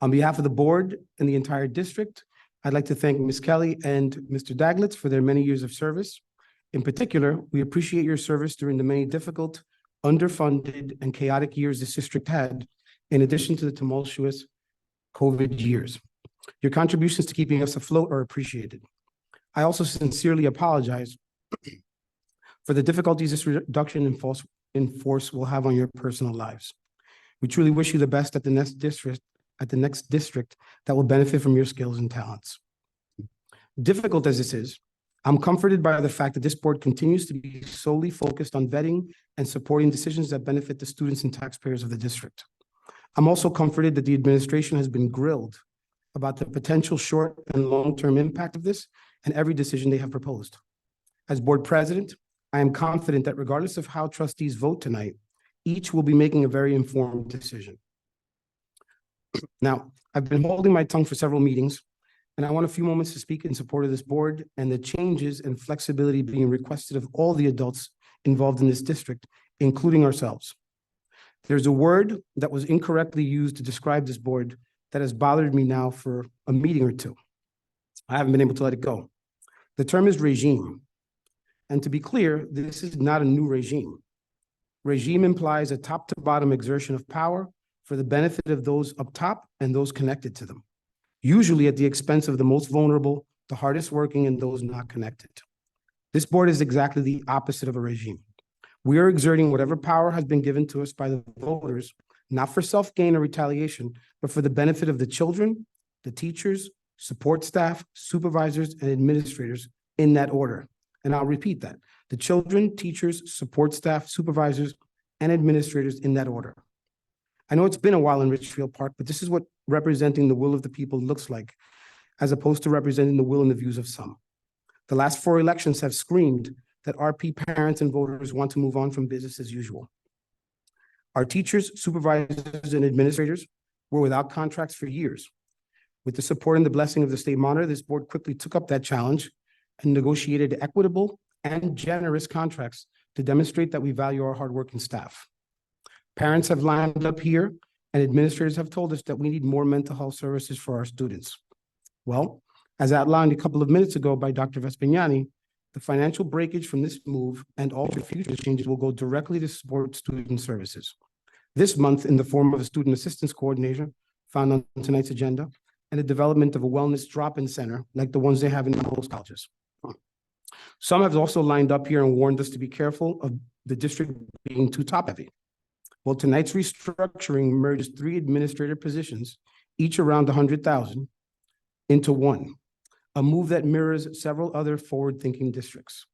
[SPEAKER 1] On behalf of the board and the entire district, I'd like to thank Ms. Kelly and Mr. Daglitz for their many years of service. In particular, we appreciate your service during the many difficult, underfunded, and chaotic years this district had, in addition to the tumultuous COVID years. Your contributions to keeping us afloat are appreciated. I also sincerely apologize for the difficulties this reduction in force will have on your personal lives. We truly wish you the best at the next district that will benefit from your skills and talents. Difficult as this is, I'm comforted by the fact that this board continues to be solely focused on vetting and supporting decisions that benefit the students and taxpayers of the district. I'm also comforted that the administration has been grilled about the potential short and long-term impact of this and every decision they have proposed. As board president, I am confident that regardless of how trustees vote tonight, each will be making a very informed decision. Now, I've been holding my tongue for several meetings, And I want a few moments to speak in support of this board and the changes and flexibility being requested of all the adults involved in this district, including ourselves. There's a word that was incorrectly used to describe this board that has bothered me now for a meeting or two. I haven't been able to let it go. The term is regime. And to be clear, this is not a new regime. Regime implies a top to bottom exertion of power for the benefit of those up top and those connected to them, usually at the expense of the most vulnerable, the hardest working, and those not connected. This board is exactly the opposite of a regime. We are exerting whatever power has been given to us by the voters, not for self-gain or retaliation, but for the benefit of the children, the teachers, support staff, supervisors, and administrators in that order. And I'll repeat that: the children, teachers, support staff, supervisors, and administrators in that order. I know it's been a while in Richfield Park, but this is what representing the will of the people looks like, as opposed to representing the will and the views of some. The last 4 elections have screamed that RP parents and voters want to move on from business as usual. Our teachers, supervisors, and administrators were without contracts for years. With the support and the blessing of the state monitor, this board quickly took up that challenge and negotiated equitable and generous contracts to demonstrate that we value our hardworking staff. Parents have lined up here, and administrators have told us that we need more mental health services for our students. Well, as outlined a couple of minutes ago by Dr. Vespignani, the financial breakage from this move and all future changes will go directly to support student services. This month, in the form of a student assistance coordinator found on tonight's agenda, and the development of a wellness drop-in center like the ones they have in most colleges. Some have also lined up here and warned us to be careful of the district being too top-heavy. Well, tonight's restructuring merges 3 administrative positions, each around 100,000, into one, a move that mirrors several other forward-thinking districts.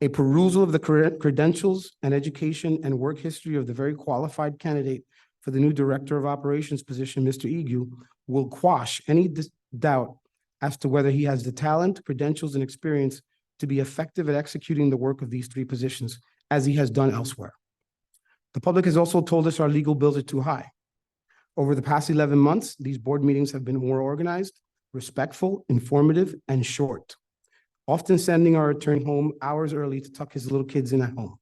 [SPEAKER 1] A perusal of the credentials and education and work history of the very qualified candidate for the new Director of Operations position, Mr. Egu, will quash any doubt as to whether he has the talent, credentials, and experience to be effective at executing the work of these 3 positions, as he has done elsewhere. The public has also told us our legal bills are too high. Over the past 11 months, these board meetings have been more organized, respectful, informative, and short, often sending our attorney home hours early to tuck his little kids in at home.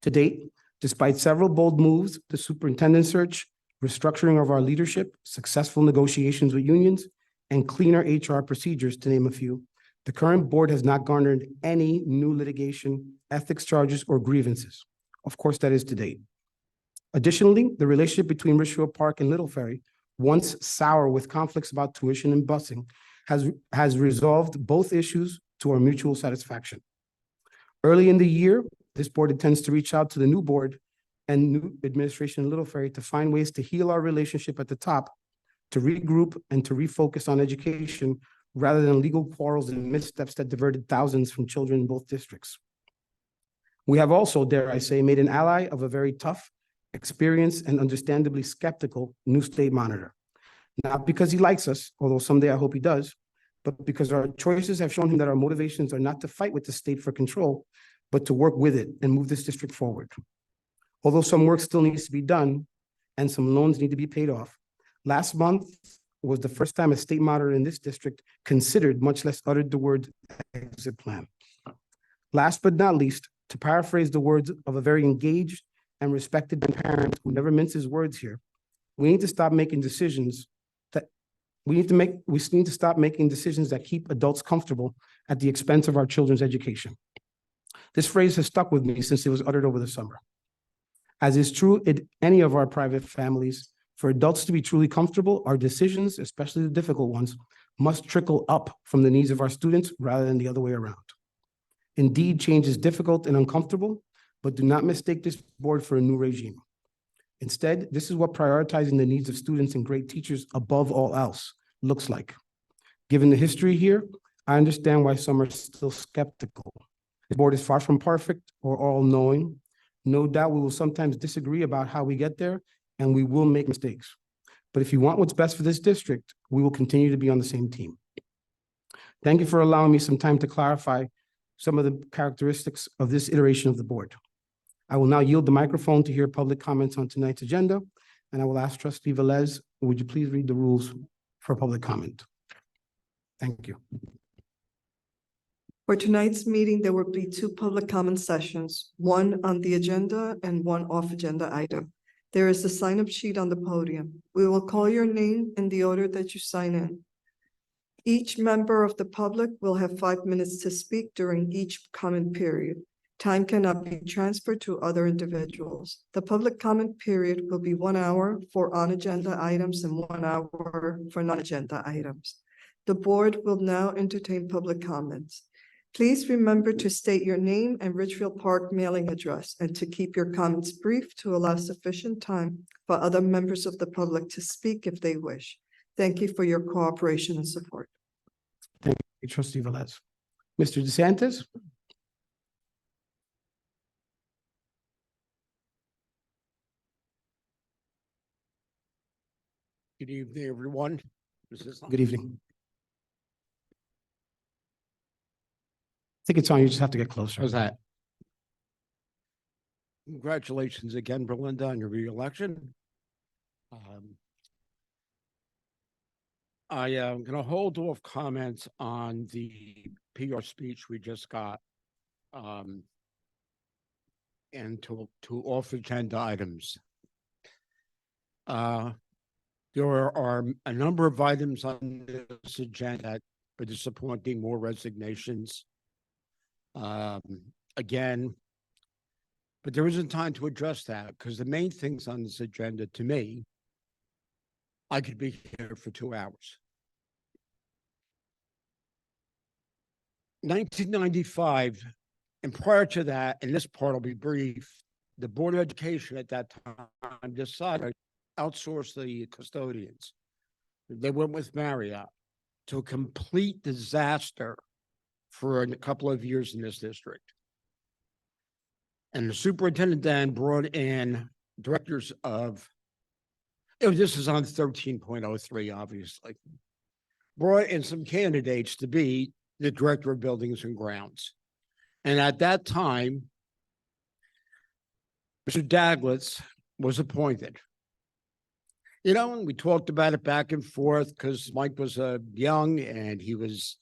[SPEAKER 1] To date, despite several bold moves, the superintendent search, restructuring of our leadership, successful negotiations with unions, and cleaner HR procedures, to name a few, the current board has not garnered any new litigation, ethics charges, or grievances. Of course, that is to date. Additionally, the relationship between Richfield Park and Little Ferry, once sour with conflicts about tuition and busing, has resolved both issues to our mutual satisfaction. Early in the year, this board intends to reach out to the new board and new administration in Little Ferry to find ways to heal our relationship at the top, to regroup and to refocus on education rather than legal quarrels and missteps that diverted thousands from children in both districts. We have also, dare I say, made an ally of a very tough, experienced, and understandably skeptical new state monitor. Not because he likes us, although someday I hope he does, but because our choices have shown him that our motivations are not to fight with the state for control, but to work with it and move this district forward. Although some work still needs to be done and some loans need to be paid off, last month was the first time a state monitor in this district considered, much less uttered, the word exit plan. Last but not least, to paraphrase the words of a very engaged and respected parent who never minces words here, we need to stop making decisions that we need to stop making decisions that keep adults comfortable at the expense of our children's education. This phrase has stuck with me since it was uttered over the summer. As is true in any of our private families, for adults to be truly comfortable, our decisions, especially the difficult ones, must trickle up from the needs of our students rather than the other way around. Indeed, change is difficult and uncomfortable, but do not mistake this board for a new regime. Instead, this is what prioritizing the needs of students and great teachers above all else looks like. Given the history here, I understand why some are still skeptical. The board is far from perfect or all-knowing. No doubt we will sometimes disagree about how we get there, and we will make mistakes. But if you want what's best for this district, we will continue to be on the same team. Thank you for allowing me some time to clarify some of the characteristics of this iteration of the board. I will now yield the microphone to hear public comments on tonight's agenda, and I will ask Trustee Velez, would you please read the rules for public comment? Thank you.
[SPEAKER 5] For tonight's meeting, there will be two public comment sessions, one on the agenda and one off-agenda item. There is a sign-up sheet on the podium. We will call your name in the order that you sign in. Each member of the public will have 5 minutes to speak during each comment period. Time cannot be transferred to other individuals. The public comment period will be 1 hour for on-agenda items and 1 hour for non-agenda items. The board will now entertain public comments. Please remember to state your name and Ridgefield Park mailing address and to keep your comments brief to allow sufficient time for other members of the public to speak if they wish. Thank you for your cooperation and support.
[SPEAKER 1] Thank you, Trustee Velez. Mr. DeSantis?
[SPEAKER 14] Good evening, everyone.
[SPEAKER 1] Good evening. I think it's on, you just have to get closer.
[SPEAKER 14] How's that? Congratulations again, Belinda, on your reelection. I am going to hold off comments on the PR speech we just got and to off agenda items. There are a number of items on this agenda that are disappointing, more resignations. Again, but there isn't time to address that because the main things on this agenda, to me, I could be here for 2 hours. 1995, and prior to that, and this part will be brief, the Board of Education at that time decided to outsource the custodians. They went with Marriott to a complete disaster for a couple of years in this district. And the superintendent then brought in directors of, this is on 13.03, obviously, brought in some candidates to be the director of buildings and grounds. And at that time, Mr. Daglitz was appointed. You know, and we talked about it back and forth because Mike was young and he was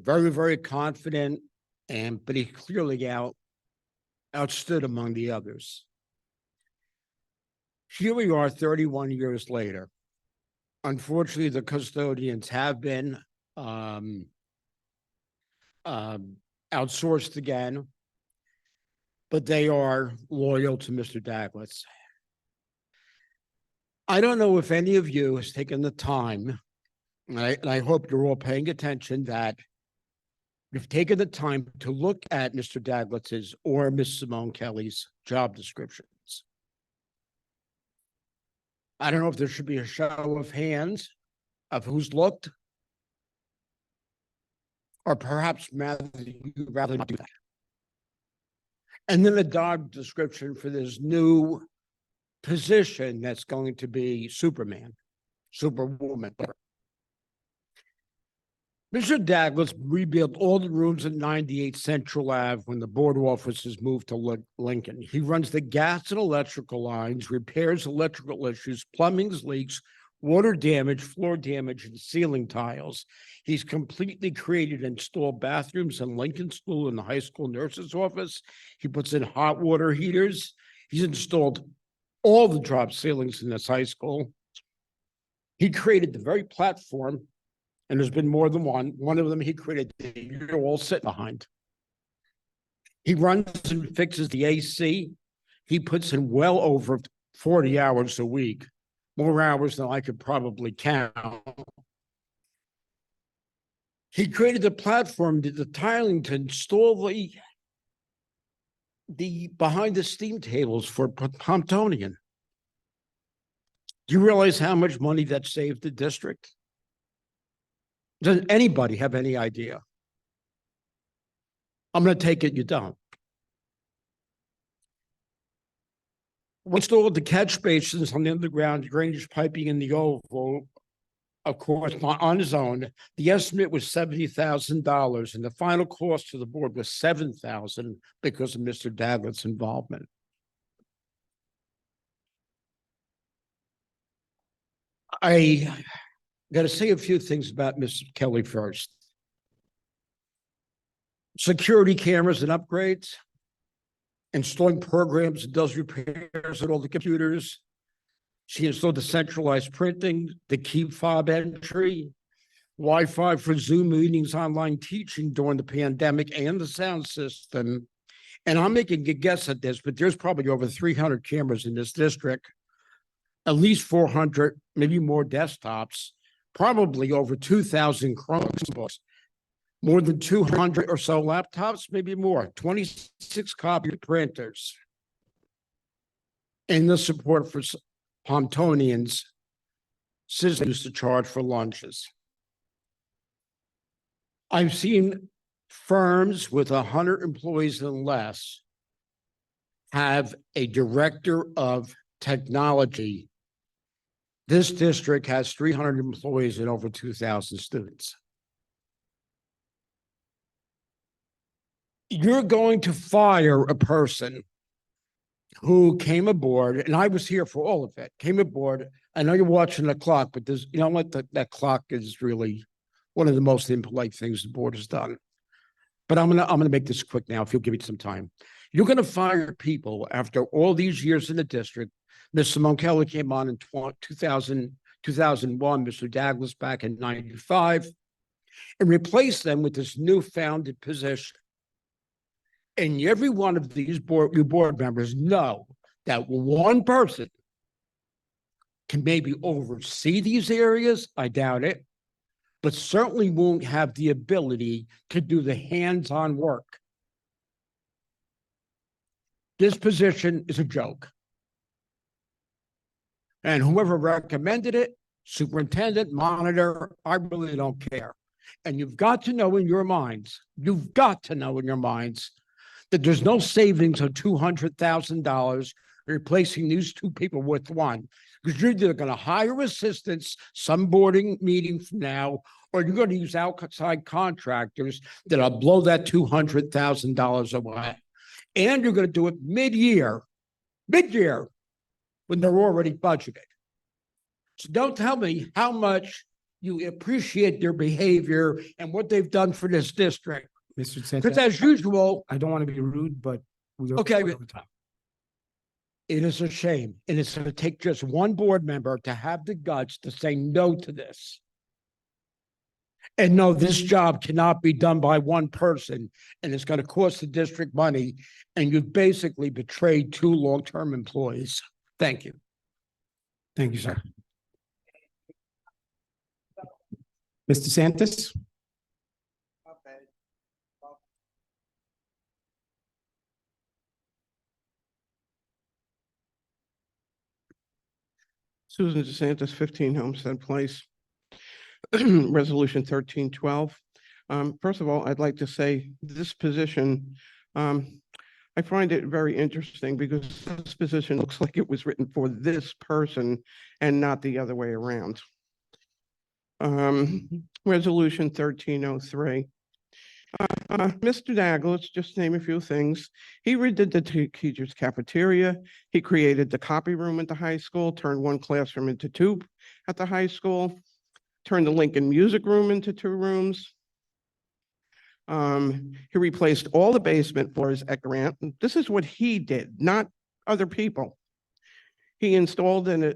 [SPEAKER 14] very, very confident, but he clearly outstood among the others. Here we are 31 years later. Unfortunately, the custodians have been outsourced again, but they are loyal to Mr. Daglitz. I don't know if any of you has taken the time, and I hope you're all paying attention, that you've taken the time to look at Mr. Daglitz's or Ms. Simone Kelly's job descriptions. I don't know if there should be a show of hands of who's looked, or perhaps you'd rather not do that. And then a job description for this new position that's going to be Superman, Superwoman. Mr. Daglitz rebuilt all the rooms at 98 Central Ave when the board offices moved to Lincoln. He runs the gas and electrical lines, repairs electrical issues, plumbing leaks, water damage, floor damage, and ceiling tiles. He's completely created and installed bathrooms in Lincoln School and the high school nurse's office. He puts in hot water heaters. He's installed all the drop ceilings in this high school. He created the very platform, and there's been more than one. One of them he created that you're all sitting behind. He runs and fixes the AC. He puts in well over 40 hours a week, more hours than I could probably count. He created the platform, did the tiling to install the behind the steam tables for Pomptonian. Do you realize how much money that saved the district? Does anybody have any idea? I'm going to take it you don't. We installed the catch basins on the underground drainage piping in the oval, of course, on his own. The estimate was $70,000, and the final cost to the board was $7,000 because of Mr. Daglitz's involvement. Got to say a few things about Ms. Kelly first. Security cameras and upgrades, installing programs that does repairs on all the computers. She installed the centralized printing, the key fob entry, Wi-Fi for Zoom meetings, online teaching during the pandemic, and the sound system. And I'm making a guess at this, but there's probably over 300 cameras in this district, at least 400, maybe more desktops, probably over 2,000 Chromebooks, more than 200 or so laptops, maybe more, 26 copy printers. And the support for Pontonians, citizens used to charge for lunches. I've seen firms with 100 employees and less have a director of technology. This district has 300 employees and over 2,000 students. You're going to fire a person who came aboard, and I was here for all of it, came aboard. I know you're watching the clock, but there's, you know what, that clock is really one of the most impolite things the board has done. But I'm gonna make this quick now, if you'll give me some time. You're gonna fire people after all these years in the district. Ms. Simone Kelly came on in 2001, Mr. Douglas back in 95, and replace them with this new founded position. And every one of these board members know that one person can maybe oversee these areas. I doubt it, but certainly won't have the ability to do the hands-on work. This position is a joke. And whoever recommended it, superintendent, monitor, I really don't care. And you've got to know in your minds, that there's no savings of $200,000 replacing these two people with one. Because you're either going to hire assistants some boarding meeting from now, or you're going to use outside contractors that'll blow that $200,000 away. And you're going to do it mid-year, when they're already budgeted. So don't tell me how much you appreciate their behavior and what they've done for this district.
[SPEAKER 1] Mr.
[SPEAKER 14] Because
[SPEAKER 1] Sanchez,
[SPEAKER 14] as usual,
[SPEAKER 1] I don't want to be rude, but we are
[SPEAKER 14] Okay,
[SPEAKER 1] over time.
[SPEAKER 14] it is a shame. And it's going to take just one board member to have the guts to say no to this. And no, this job cannot be done by one person, and it's going to cost the district money. And you've basically betrayed two long-term employees. Thank you.
[SPEAKER 1] Thank you, sir. Mr. Santos?
[SPEAKER 15] Susan DeSantis, 15 Homestead Place. Resolution 1312. First of all, I'd like to say this position, I find it very interesting because this position looks like it was written for this person and not the other way around. Resolution 1303. Mr. Douglas, just name a few things. He redid the teacher's cafeteria. He created the copy room at the high school, turned one classroom into two at the high school, turned the Lincoln music room into 2 rooms. He replaced all the basement floors at Grant. This is what he did, not other people. He installed an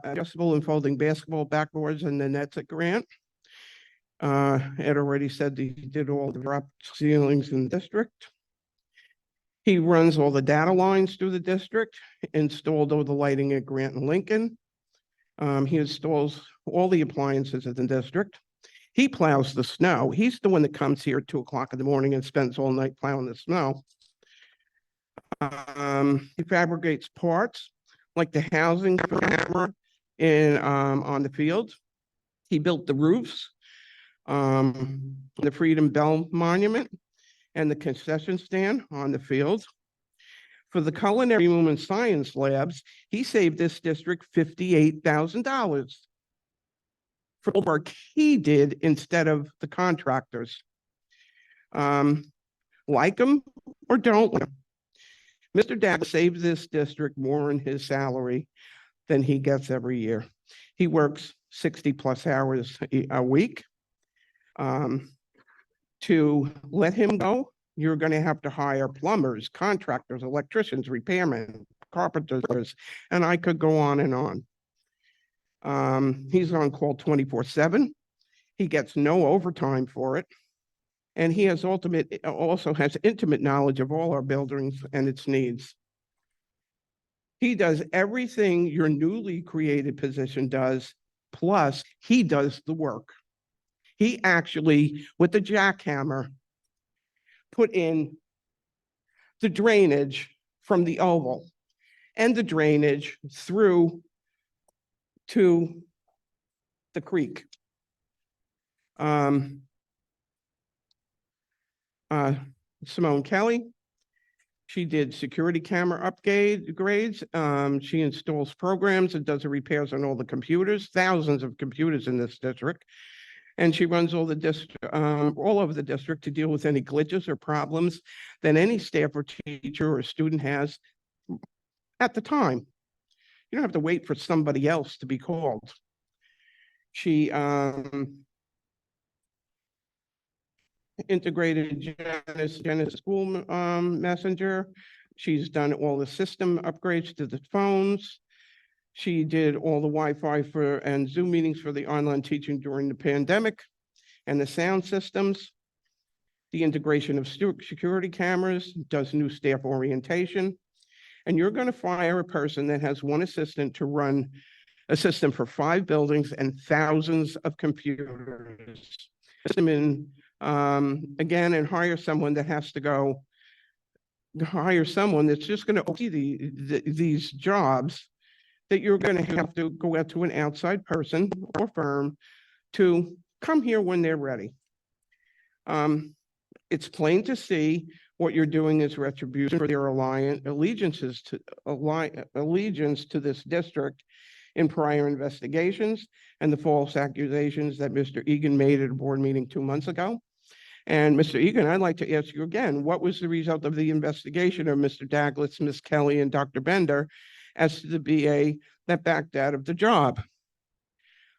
[SPEAKER 15] adjustable and folding basketball backboards and the nets at Grant. Ed already said he did all the drop ceilings in the district. He runs all the data lines through the district, installed all the lighting at Grant and Lincoln. He installs all the appliances at the district. He plows the snow. He's the one that comes here at 2 o'clock in the morning and spends all night plowing the snow. He fabricates parts like the housing for the camera on the field. He built the roofs, the Freedom Bell Monument and the concession stand on the field. For the culinary room and science labs, he saved this district $58,000 for the work he did instead of the contractors. Like him or don't like him, Mr. Dax saved this district more in his salary than he gets every year. He works 60+ hours a week. To let him go, you're going to have to hire plumbers, contractors, electricians, repairmen, carpenters, and I could go on and on. He's on call 24/7. He gets no overtime for it. And he has also has intimate knowledge of all our buildings and its needs. He does everything your newly created position does, plus he does the work. He actually, with the jackhammer, put in the drainage from the oval and the drainage through to the creek. Simone Kelly, she did security camera upgrades. She installs programs and does the repairs on all the computers, thousands of computers in this district. And she runs all over the district to deal with any glitches or problems that any staff or teacher or student has at the time. You don't have to wait for somebody else to be called. She integrated Janice School Messenger. She's done all the system upgrades to the phones. She did all the Wi-Fi and Zoom meetings for the online teaching during the pandemic and the sound systems, the integration of security cameras, does new staff orientation. And you're going to fire a person that has one assistant to run a system for 5 buildings and thousands of computers. Again, and hire someone that has to go, hire someone that's just going to oversee these jobs, that you're going to have to go out to an outside person or firm to come here when they're ready. It's plain to see what you're doing is retribution for their allegiance to this district in prior investigations and the false accusations that Mr. Egan made at a board meeting 2 months ago. And Mr. Egan, I'd like to ask you again, what was the result of the investigation of Mr. Douglas, Ms. Kelly, and Dr. Bender as to the BA that backed out of the job?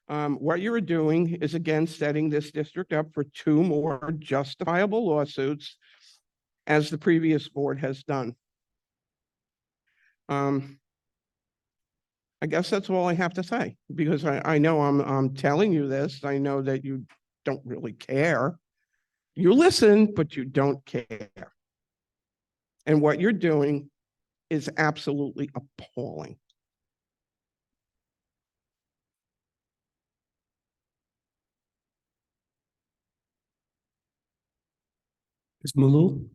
[SPEAKER 15] What you're doing is again setting this district up for 2 more justifiable lawsuits, as the previous board has done. I guess that's all I have to say, because I know I'm telling you this. I know that you don't really care. You listen, but you don't care. And what you're doing is absolutely appalling.
[SPEAKER 1] Ms. Malou?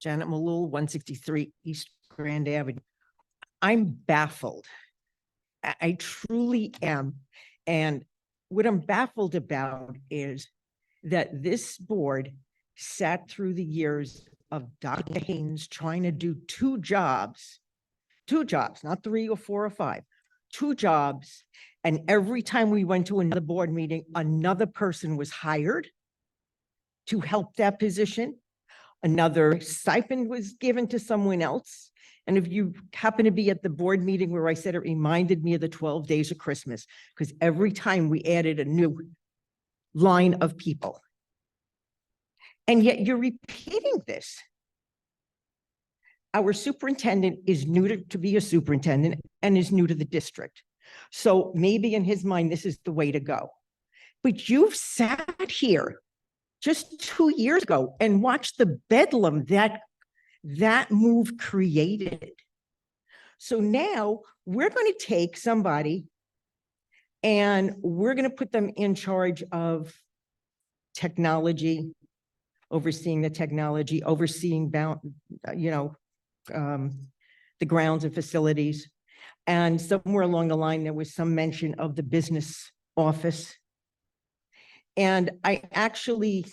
[SPEAKER 16] Janet Malul, 163 East Grand Avenue. I'm baffled. I truly am. And what I'm baffled about is that this board sat through the years of Dr. Haynes trying to do 2 jobs, not 3 or 4 or 5, 2 jobs. And every time we went to another board meeting, another person was hired to help that position. Another stipend was given to someone else. And if you happen to be at the board meeting where I said it reminded me of the 12 days of Christmas, because every time we added a new line of people. And yet you're repeating this. Our superintendent is new to be a superintendent and is new to the district. So maybe in his mind, this is the way to go. But you've sat here just 2 years ago and watched the bedlam that move created. So now we're going to take somebody and we're going to put them in charge of technology, overseeing the technology, overseeing the grounds and facilities. And somewhere along the line, there was some mention of the business office. And I actually,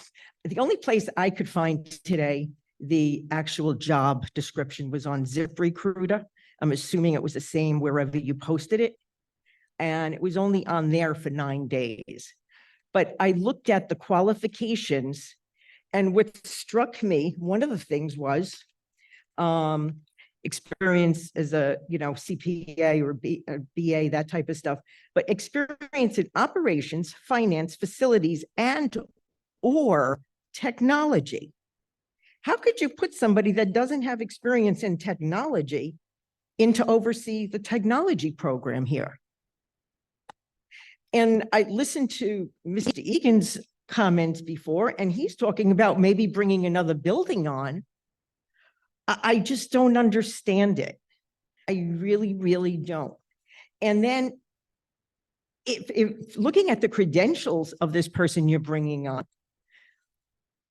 [SPEAKER 16] the only place I could find today, the actual job description was on ZipRecruiter. I'm assuming it was the same wherever you posted it. And it was only on there for 9 days. But I looked at the qualifications And what struck me, one of the things was experience as a, CPA or BA, that type of stuff, but experience in operations, finance, facilities, and or technology. How could you put somebody that doesn't have experience in technology in to oversee the technology program here? And I listened to Mr. Egan's comments before, and he's talking about maybe bringing another building on. I just don't understand it. I really, really don't. And then if looking at the credentials of this person you're bringing on,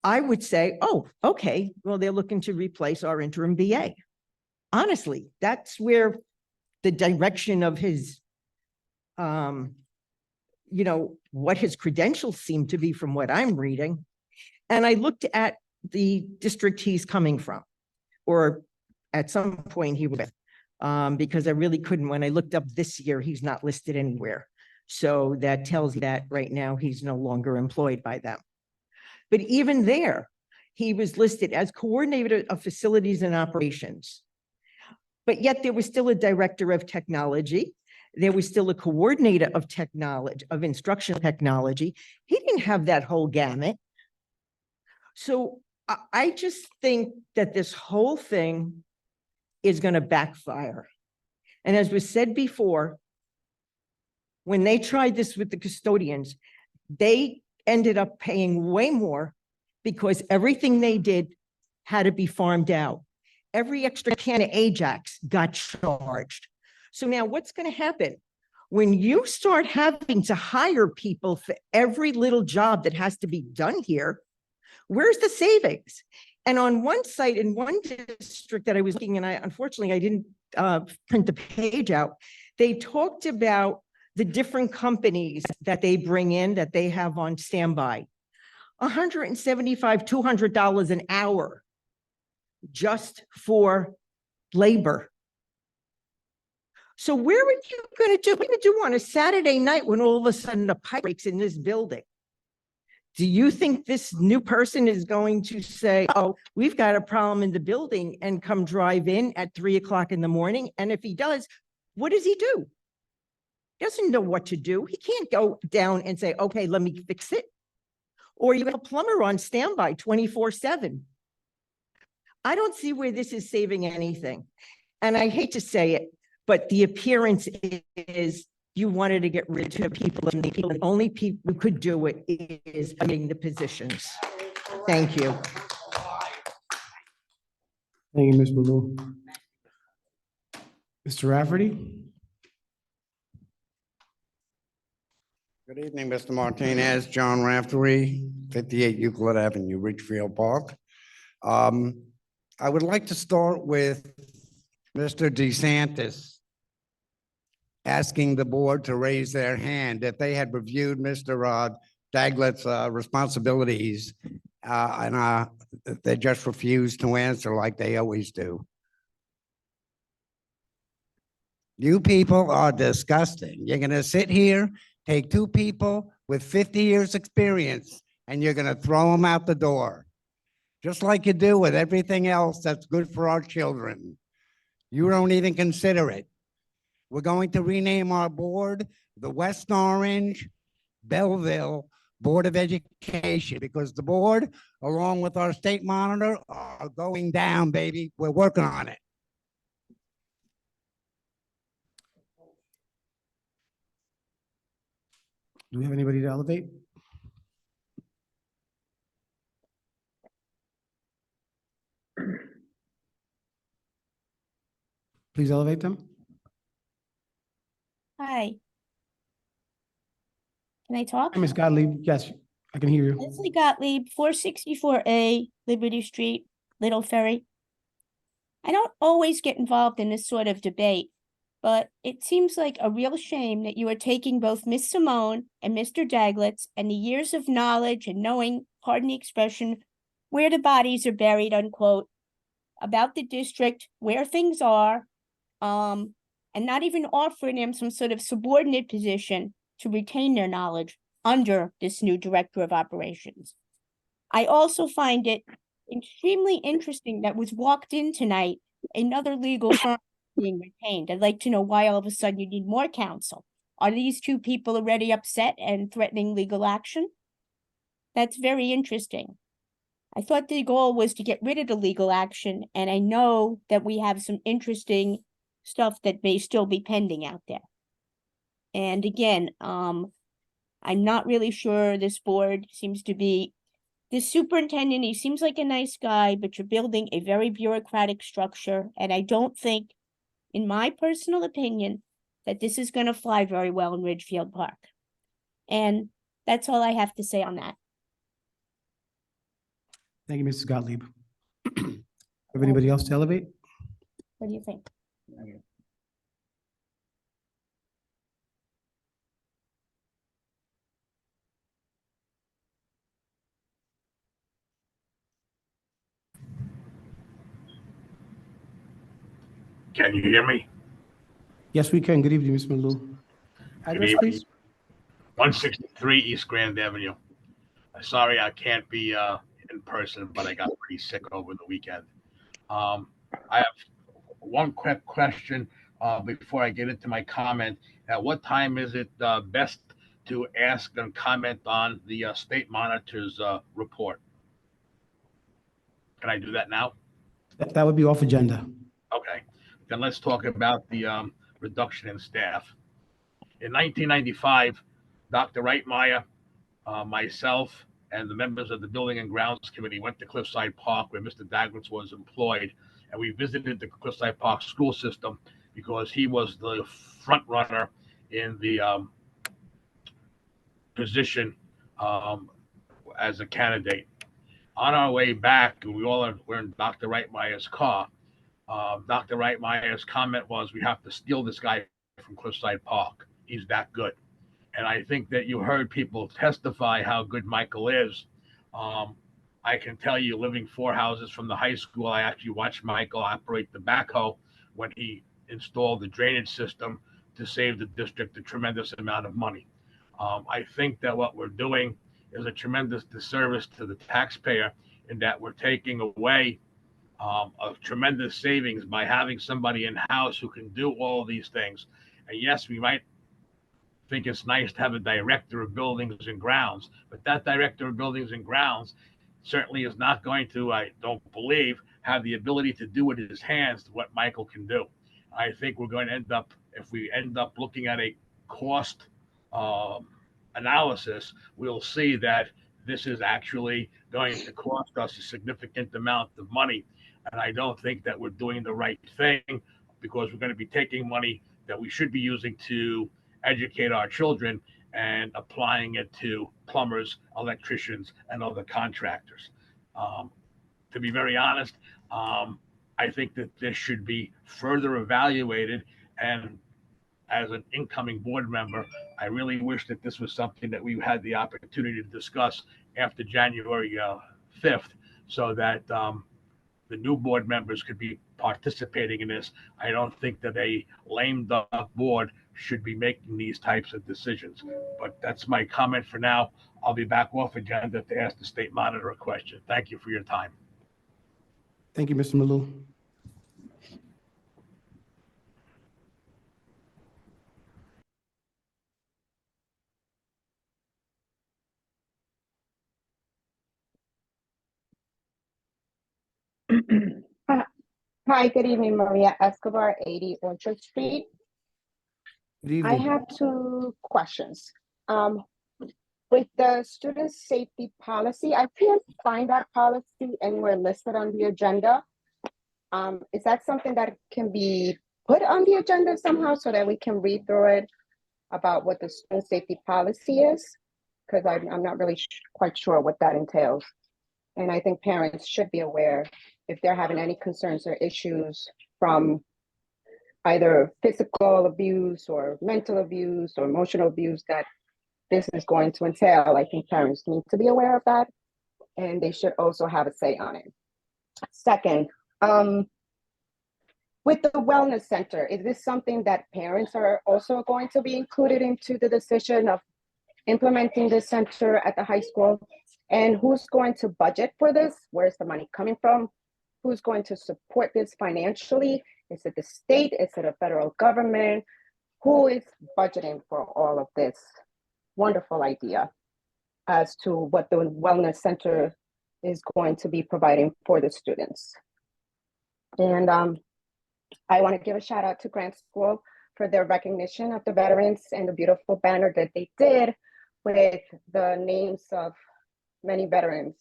[SPEAKER 16] I would say, oh, okay, well, they're looking to replace our interim BA. Honestly, that's where the direction of his, what his credentials seem to be from what I'm reading. And I looked at the district he's coming from, or at some point he was, because I really couldn't, when I looked up this year, he's not listed anywhere. So that tells you that right now he's no longer employed by them. But even there, he was listed as coordinator of facilities and operations. But yet there was still a director of technology. There was still a coordinator of technology, of instructional technology. He didn't have that whole gamut. So I just think that this whole thing is going to backfire. And as was said before, when they tried this with the custodians, they ended up paying way more because everything they did had to be farmed out. Every extra can of Ajax got charged. So now what's going to happen? When you start having to hire people for every little job that has to be done here, where's the savings? And on one site in one district that I was looking, and unfortunately I didn't print the page out, they talked about the different companies that they bring in, that they have on standby. $175, $200 an hour just for labor. So where are you going to do? What are you going to do on a Saturday night when all of a sudden a pipe breaks in this building? Do you think this new person is going to say, oh, we've got a problem in the building, and come drive in at 3 o'clock in the morning? And if he does, what does he do? He doesn't know what to do. He can't go down and say, okay, let me fix it. Or you have a plumber on standby 24/7. I don't see where this is saving anything. And I hate to say it, but the appearance is you wanted to get rid of people, and the only people who could do it is getting the positions. Thank you.
[SPEAKER 1] Thank you, Ms. Baloo. Mr. Rafferty?
[SPEAKER 14] Good evening, Mr. Martinez. John Raftery, 58 Euclid Avenue, Ridgefield Park. I would like to start with Mr. DeSantis asking the board to raise their hand if they had reviewed Mr. Daglett's responsibilities, and they just refused to answer like they always do. You people are disgusting. You're going to sit here, take two people with 50 years experience, and you're going to throw them out the door, just like you do with everything else that's good for our children. You don't even consider it. We're going to rename our board the West Orange Belleville Board of Education, because the board, along with our state monitor, are going down, baby. We're working on it.
[SPEAKER 1] Do we have anybody to elevate? Please elevate them.
[SPEAKER 17] Hi. Can I talk?
[SPEAKER 1] Hi, Ms. Gottlieb. Yes, I can hear you.
[SPEAKER 17] Leslie Gottlieb, 464A, Liberty Street, Little Ferry. I don't always get involved in this sort of debate, but it seems like a real shame that you are taking both Miss Simone and Mr. Daglitz and the years of knowledge and knowing, pardon the expression, where the bodies are buried, unquote, about the district, where things are, and not even offering them some sort of subordinate position to retain their knowledge under this new director of operations. I also find it extremely interesting that was walked in tonight, another legal firm being retained. I'd like to know why all of a sudden you need more counsel. Are these two people already upset and threatening legal action? That's very interesting. I thought the goal was to get rid of the legal action, and I know that we have some interesting stuff that may still be pending out there. And again, I'm not really sure this board seems to be, this superintendent, he seems like a nice guy, but you're building a very bureaucratic structure, and I don't think, in my personal opinion, that this is gonna fly very well in Ridgefield Park. And that's all I have to say on that.
[SPEAKER 1] Thank you, Mrs. Gottlieb. Have anybody else to elevate?
[SPEAKER 17] What do you think?
[SPEAKER 18] Can you hear me?
[SPEAKER 1] Yes, we can. Good evening, Ms. Malou. Address,
[SPEAKER 18] evening.
[SPEAKER 1] please.
[SPEAKER 18] 163 East Grand Avenue. Sorry, I can't be in person, but I got pretty sick over the weekend. I have one quick question before I get into my comment. At what time is it best to ask and comment on the state monitor's report? Can I do that now?
[SPEAKER 1] That would be off agenda.
[SPEAKER 18] Okay, then let's talk about the reduction in staff. In 1995, Dr. Reitmeyer, myself, and the members of the Building and Grounds Committee went to Cliffside Park where Mr. Daglitz was employed, and we visited the Cliffside Park school system because he was the front runner in the position as a candidate. On our way back, we all were in Dr. Reitmeyer's car. Dr. Reitmeyer's comment was, we have to steal this guy from Cliffside Park. He's that good. And I think that you heard people testify how good Michael is. I can tell you, living 4 houses from the high school, I actually watched Michael operate the backhoe when he installed the drainage system to save the district a tremendous amount of money. I think that what we're doing is a tremendous disservice to the taxpayer in that we're taking away a tremendous savings by having somebody in-house who can do all of these things. And yes, we might think it's nice to have a director of buildings and grounds, but that director of buildings and grounds certainly is not going to, I don't believe, have the ability to do with his hands what Michael can do. I think we're going to end up, if we end up looking at a cost analysis, we'll see that this is actually going to cost us a significant amount of money. And I don't think that we're doing the right thing, because we're going to be taking money that we should be using to educate our children and applying it to plumbers, electricians, and other contractors. To be very honest, I think that this should be further evaluated. And as an incoming board member, I really wish that this was something that we had the opportunity to discuss after January 5th, so that the new board members could be participating in this. I don't think that a lame duck board should be making these types of decisions. But that's my comment for now. I'll be back off agenda to ask the state monitor a question. Thank you for your time.
[SPEAKER 1] Thank you, Mr. Malou.
[SPEAKER 19] Hi, good evening, Maria Escobar, 80 Orchard Street.
[SPEAKER 1] Good
[SPEAKER 19] I
[SPEAKER 1] evening.
[SPEAKER 19] have 2 questions. With the student safety policy, I can't find that policy anywhere listed on the agenda. Is that something that can be put on the agenda somehow so that we can read through it about what the student safety policy is? Because I'm not really quite sure what that entails. And I think parents should be aware if they're having any concerns or issues from either physical abuse or mental abuse or emotional abuse that this is going to entail. I think parents need to be aware of that, and they should also have a say on it. Second, with the wellness center, is this something that parents are also going to be included into the decision of implementing the center at the high school? And who's going to budget for this? Where's the money coming from? Who's going to support this financially? Is it the state? Is it a federal government? Who is budgeting for all of this? Wonderful idea as to what the wellness center is going to be providing for the students. And I want to give a shout out to Grant School for their recognition of the veterans and the beautiful banner that they did with the names of many veterans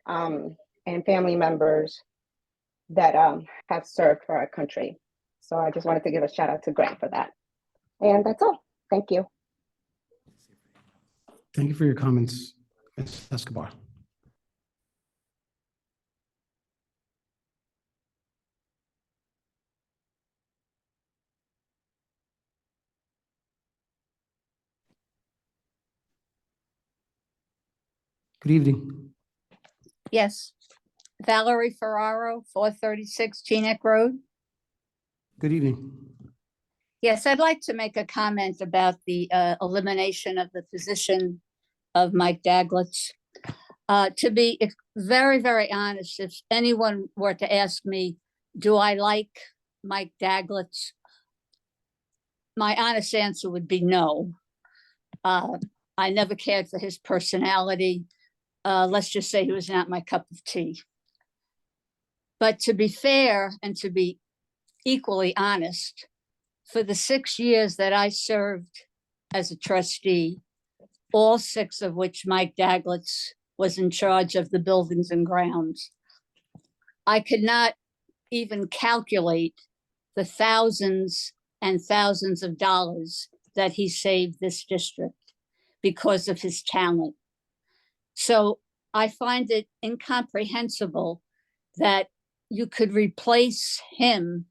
[SPEAKER 19] and family members that have served for our country. So I just wanted to give a shout out to Grant for that. And that's all. Thank you.
[SPEAKER 1] Thank you for your comments, Ms. Escobar. Good evening.
[SPEAKER 20] Yes. Valerie Ferraro, 436 Teaneck Road.
[SPEAKER 1] Good evening.
[SPEAKER 20] Yes, I'd like to make a comment about the elimination of the position of Mike Daglitz. To be very, very honest, if anyone were to ask me, do I like Mike Daglitz? My honest answer would be no. I never cared for his personality. Let's just say he was not my cup of tea. But to be fair and to be equally honest, for the 6 years that I served as a trustee, all 6 of which Mike Daglitz was in charge of the buildings and grounds, I could not even calculate the thousands and thousands of dollars that he saved this district because of his talent. So I find it incomprehensible that you could replace him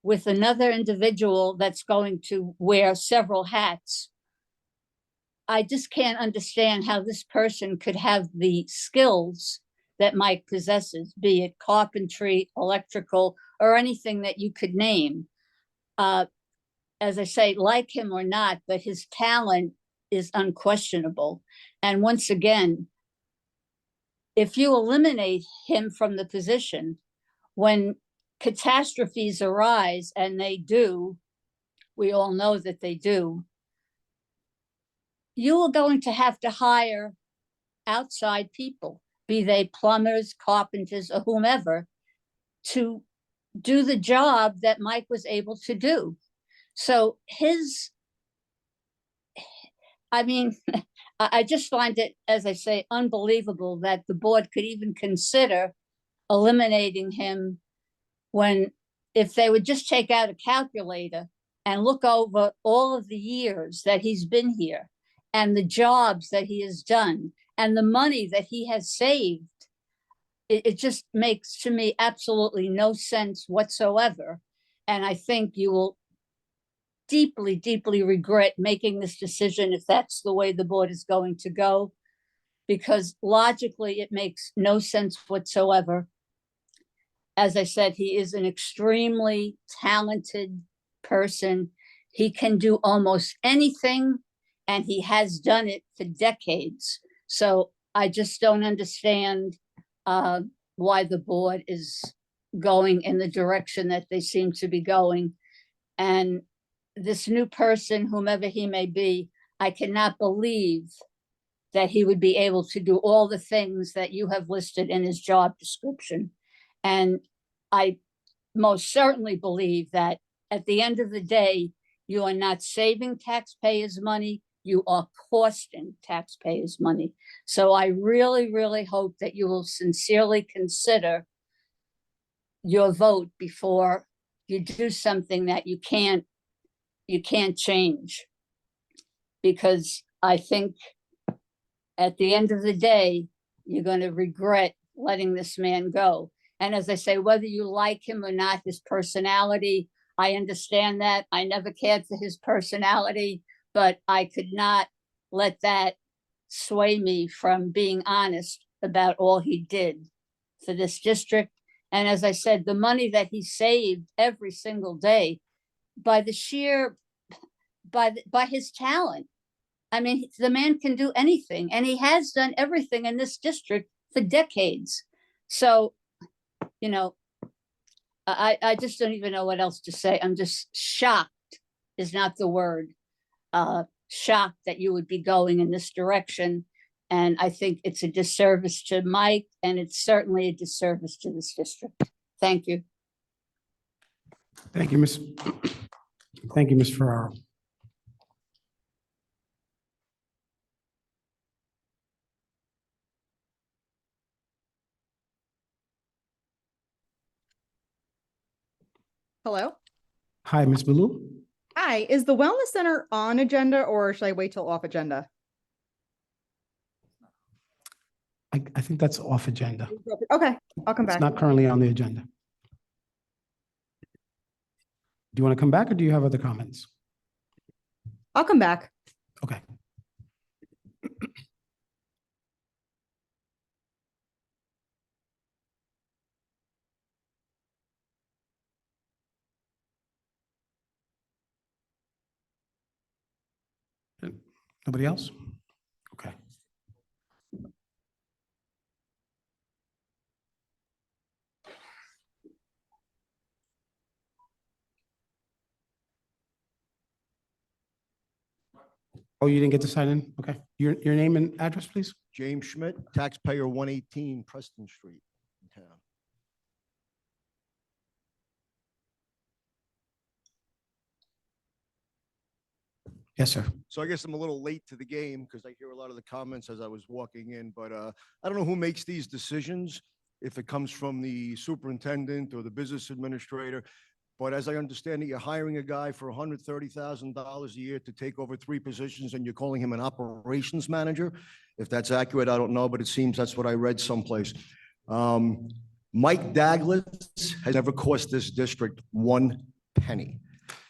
[SPEAKER 20] with another individual that's going to wear several hats. I just can't understand how this person could have the skills that Mike possesses, be it carpentry, electrical, or anything that you could name. As I say, like him or not, but his talent is unquestionable. And once again, if you eliminate him from the position, when catastrophes arise, and they do, we all know that they do, you are going to have to hire outside people, be they plumbers, carpenters, or whomever, to do the job that Mike was able to do. So I just find it, as I say, unbelievable that the board could even consider eliminating him when, if they would just take out a calculator and look over all of the years that he's been here and the jobs that he has done and the money that he has saved, it just makes to me absolutely no sense whatsoever. And I think you will deeply, deeply regret making this decision if that's the way the board is going to go, because logically it makes no sense whatsoever. As I said, he is an extremely talented person. He can do almost anything, and he has done it for decades. So I just don't understand why the board is going in the direction that they seem to be going. And this new person, whomever he may be, I cannot believe that he would be able to do all the things that you have listed in his job description. And I most certainly believe that at the end of the day, you are not saving taxpayers' money, you are costing taxpayers' money. So I really, really hope that you will sincerely consider your vote before you do something that you can't change. Because I think at the end of the day, you're going to regret letting this man go. And as I say, whether you like him or not, his personality, I understand that. I never cared for his personality, but I could not let that sway me from being honest about all he did for this district. And as I said, the money that he saved every single day by the sheer, by his talent. I mean, the man can do anything, and he has done everything in this district for decades. So, you know, I just don't even know what else to say. I'm just shocked is not the word. Shocked that you would be going in this direction. And I think it's a disservice to Mike, and it's certainly a disservice to this district. Thank you.
[SPEAKER 1] Thank you, Ms. Thank you, Ms. Ferraro.
[SPEAKER 21] Hello.
[SPEAKER 1] Hi, Ms. Baloo.
[SPEAKER 21] Hi, is the Wellness Center on agenda or should I wait till off agenda?
[SPEAKER 1] I think that's off agenda.
[SPEAKER 21] Okay, I'll come
[SPEAKER 1] It's
[SPEAKER 21] back.
[SPEAKER 1] not currently on the agenda. Do you want to come back or do you have other comments?
[SPEAKER 21] I'll come back.
[SPEAKER 1] Okay. Nobody else? Okay. Oh, you didn't get to sign in? Okay. Your name and address, please?
[SPEAKER 22] James Schmidt, taxpayer 118 Preston Street in town.
[SPEAKER 1] Yes, sir.
[SPEAKER 22] So I guess I'm a little late to the game because I hear a lot of the comments as I was walking in, but I don't know who makes these decisions, if it comes from the superintendent or the business administrator. But as I understand it, you're hiring a guy for $130,000 a year to take over 3 positions and you're calling him an operations manager. If that's accurate, I don't know, but it seems that's what I read someplace. Mike Daglitz has never cost this district 1 penny.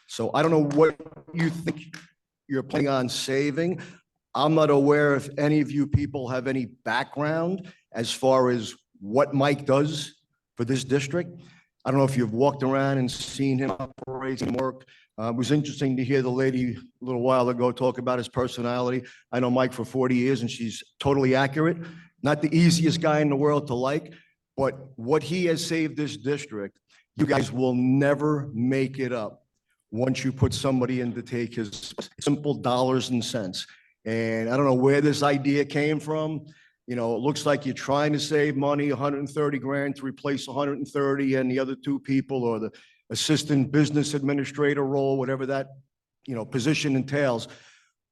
[SPEAKER 22] So I don't know what you think you're planning on saving. I'm not aware if any of you people have any background as far as what Mike does for this district. I don't know if you've walked around and seen him operate and work. It was interesting to hear the lady a little while ago talk about his personality. I know Mike for 40 years and she's totally accurate. Not the easiest guy in the world to like, but what he has saved this district, you guys will never make it up once you put somebody in to take his simple dollars and cents. And I don't know where this idea came from. You know, it looks like you're trying to save money, 130 grand to replace 130 and the other 2 people, or the assistant business administrator role, whatever that, you know, position entails.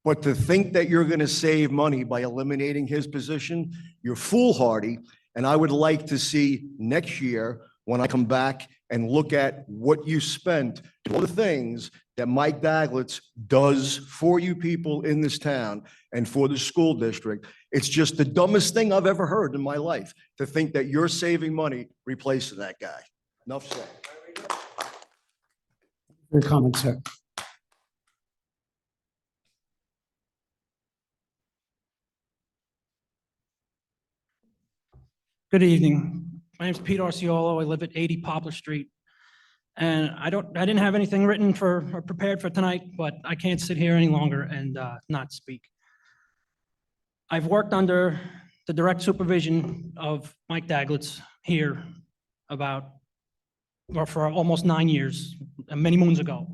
[SPEAKER 22] But to think that you're going to save money by eliminating his position, you're foolhardy. And I would like to see next year when I come back and look at what you spent, all the things that Mike Daglitz does for you people in this town and for the school district. It's just the dumbest thing I've ever heard in my life to think that you're saving money replacing that guy. Enough said.
[SPEAKER 1] Your comment, sir.
[SPEAKER 23] Good evening. My name is Pete Arciolo. I live at 80 Poplar Street. And I didn't have anything written or prepared for tonight, but I can't sit here any longer and not speak. I've worked under the direct supervision of Mike Daglitz here for almost 9 years, many moons ago.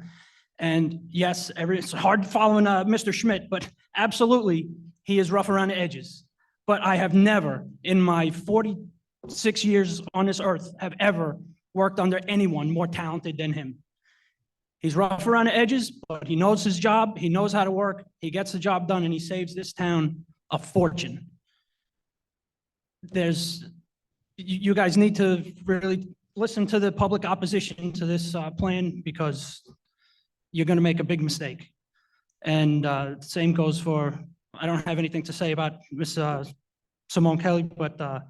[SPEAKER 23] And yes, it's hard following Mr. Schmidt, but absolutely, he is rough around the edges. But I have never, in my 46 years on this earth, have ever worked under anyone more talented than him. He's rough around the edges, but he knows his job. He knows how to work. He gets the job done, and he saves this town a fortune. You guys need to really listen to the public opposition to this plan, because you're going to make a big mistake. And same goes for, I don't have anything to say about Miss Simone Kelly, but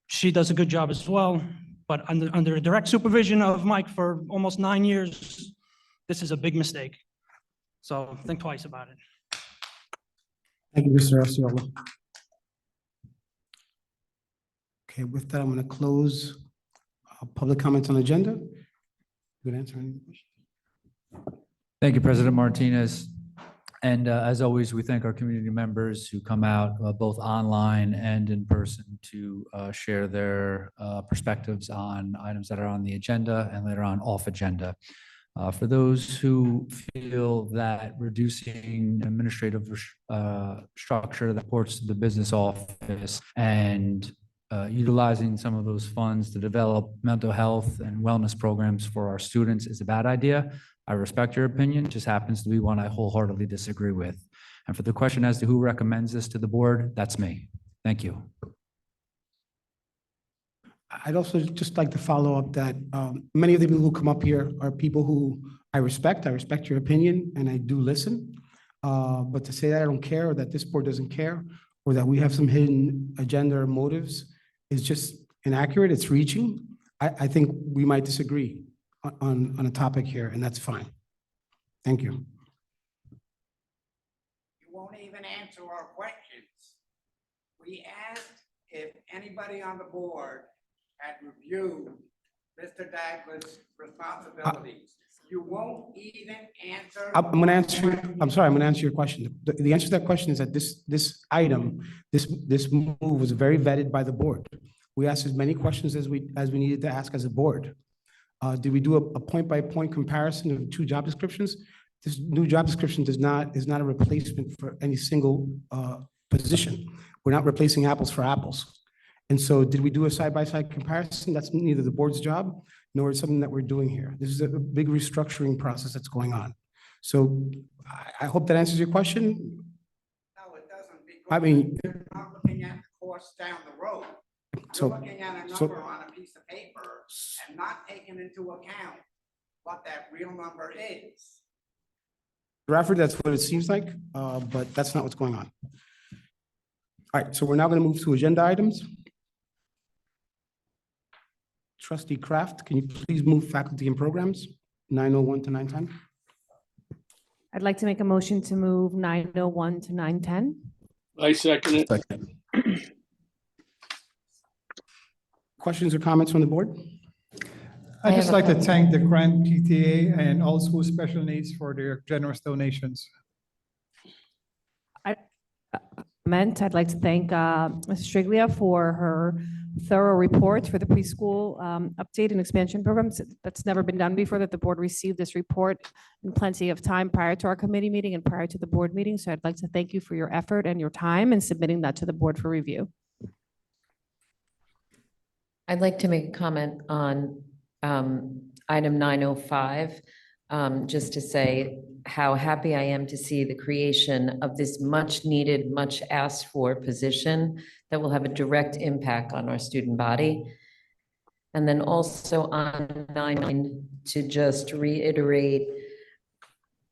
[SPEAKER 23] she does a good job as well. But under direct supervision of Mike for almost 9 years, this is a big mistake. So think twice about it.
[SPEAKER 1] Thank you, Mr. Arciolo. Okay, with that, I'm going to close public comments on the agenda. Good answer any questions?
[SPEAKER 9] Thank you, President Martinez. And as always, we thank our community members who come out both online and in person to share their perspectives on items that are on the agenda and later on off agenda. For those who feel that reducing administrative structure that reports to the business office and utilizing some of those funds to develop mental health and wellness programs for our students is a bad idea, I respect your opinion. It just happens to be one I wholeheartedly disagree with. And for the question as to who recommends this to the board, that's me. Thank you.
[SPEAKER 1] I'd also just like to follow up that many of the people who come up here are people who I respect. I respect your opinion and I do listen. But to say that I don't care or that this board doesn't care or that we have some hidden agenda or motives is just inaccurate. It's reaching. I think we might disagree on a topic here, and that's fine. Thank you.
[SPEAKER 4] You won't even answer our questions. We asked if anybody on the board had reviewed Mr. Dagler's responsibilities. You won't even answer.
[SPEAKER 1] I'm going to answer. I'm sorry. I'm going to answer your question. The answer to that question is that this item, this move was very vetted by the board. We asked as many questions as we needed to ask as a board. Did we do a point-by-point comparison of two job descriptions? This new job description is not a replacement for any single position. We're not replacing apples for apples. And so did we do a side-by-side comparison? That's neither the board's job nor is something that we're doing here. This is a big restructuring process that's going on. So I hope that answers your question.
[SPEAKER 4] No, it doesn't. Because
[SPEAKER 1] I mean,
[SPEAKER 4] you're not looking at the costs down the road.
[SPEAKER 1] So-
[SPEAKER 4] You're looking at a
[SPEAKER 1] so-
[SPEAKER 4] number on a piece of paper and not taking into account what that real number is.
[SPEAKER 1] Bradford, that's what it seems like, but that's not what's going on. All right, so we're now going to move to agenda items. Trustee Kraft, can you please move faculty and programs, 901 to 910?
[SPEAKER 3] I'd like to make a motion to move 901 to 910.
[SPEAKER 4] I second it.
[SPEAKER 1] Questions or comments from the board?
[SPEAKER 7] I'd just like to thank the Grant PTA and all school special needs for their generous donations.
[SPEAKER 3] I'd like to thank Ms. Striglia for her thorough report for the preschool update and expansion programs. That's never been done before, that the board received this report in plenty of time prior to our committee meeting and prior to the board meeting. So I'd like to thank you for your effort and your time in submitting that to the board for review.
[SPEAKER 8] I'd like to make a comment on item 905, just to say how happy I am to see the creation of this much needed, much asked for position that will have a direct impact on our student body. And then also on 9, to just reiterate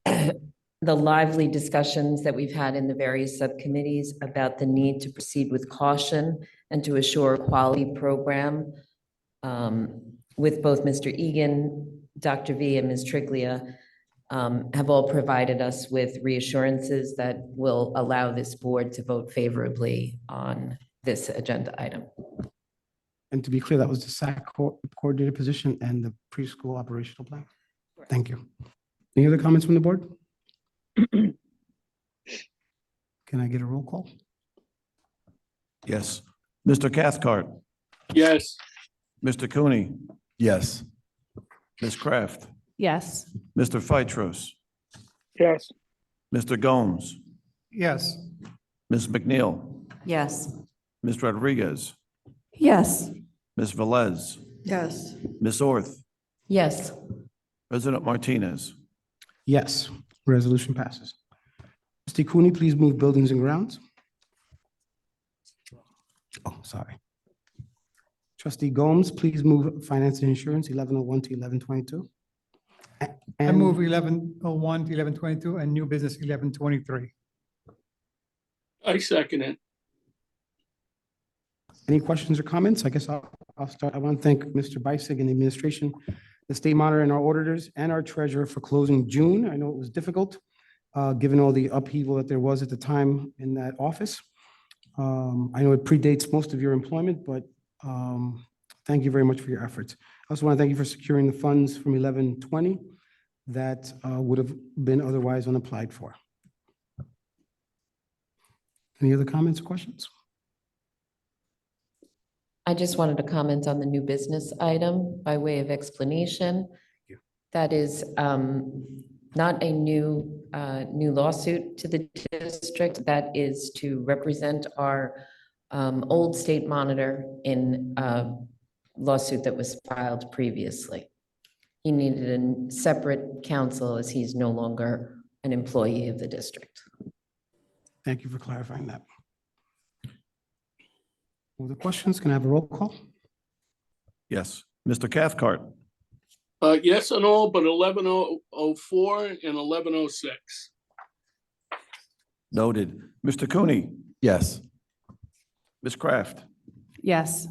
[SPEAKER 8] the lively discussions that we've had in the various subcommittees about the need to proceed with caution and to assure a quality program with both Mr. Egan, Dr. V, and Ms. Triglia have all provided us with reassurances that will allow this board to vote favorably on this agenda item.
[SPEAKER 1] And to be clear, that was the SAC coordinator position and the preschool operational plan. Thank you. Any other comments from the board? Can I get a roll call?
[SPEAKER 2] Yes. Mr. Cathcart,
[SPEAKER 4] Yes.
[SPEAKER 2] Mr. Cooney,
[SPEAKER 10] Yes.
[SPEAKER 2] Ms. Kraft,
[SPEAKER 3] Yes.
[SPEAKER 2] Mr. Phytros,
[SPEAKER 4] Yes.
[SPEAKER 2] Mr. Gomes,
[SPEAKER 7] Yes.
[SPEAKER 2] Ms. McNeil,
[SPEAKER 13] Yes.
[SPEAKER 2] Ms. Rodriguez,
[SPEAKER 3] Yes.
[SPEAKER 2] Ms. Velez,
[SPEAKER 5] Yes.
[SPEAKER 2] Ms. Orth,
[SPEAKER 8] Yes.
[SPEAKER 2] President Martinez.
[SPEAKER 1] Yes, resolution passes. Trustee Cooney, please move buildings and grounds. Oh, sorry. Trustee Gomes, please move finance and insurance, 1101 to 1122.
[SPEAKER 7] I move 1101 to 1122 and new business 1123.
[SPEAKER 4] I second it.
[SPEAKER 1] Any questions or comments? I guess I'll start. I want to thank Mr. Beisig and the administration, the state monitor and our auditors and our treasurer for closing June. I know it was difficult, given all the upheaval that there was at the time in that office. I know it predates most of your employment, but thank you very much for your efforts. I also want to thank you for securing the funds from 1120 that would have been otherwise unapplied for. Any other comments or questions?
[SPEAKER 8] I just wanted to comment on the new business item by way of explanation. That is not a new lawsuit to the district. That is to represent our old state monitor in a lawsuit that was filed previously. He needed a separate counsel as he's no longer an employee of the district.
[SPEAKER 1] Thank you for clarifying that. Other questions? Can I have a roll call?
[SPEAKER 2] Yes. Mr. Cathcart,
[SPEAKER 6] Yes and all, but 1104 and 1106.
[SPEAKER 2] noted. Mr. Cooney,
[SPEAKER 10] Yes.
[SPEAKER 2] Ms. Kraft,
[SPEAKER 3] Yes.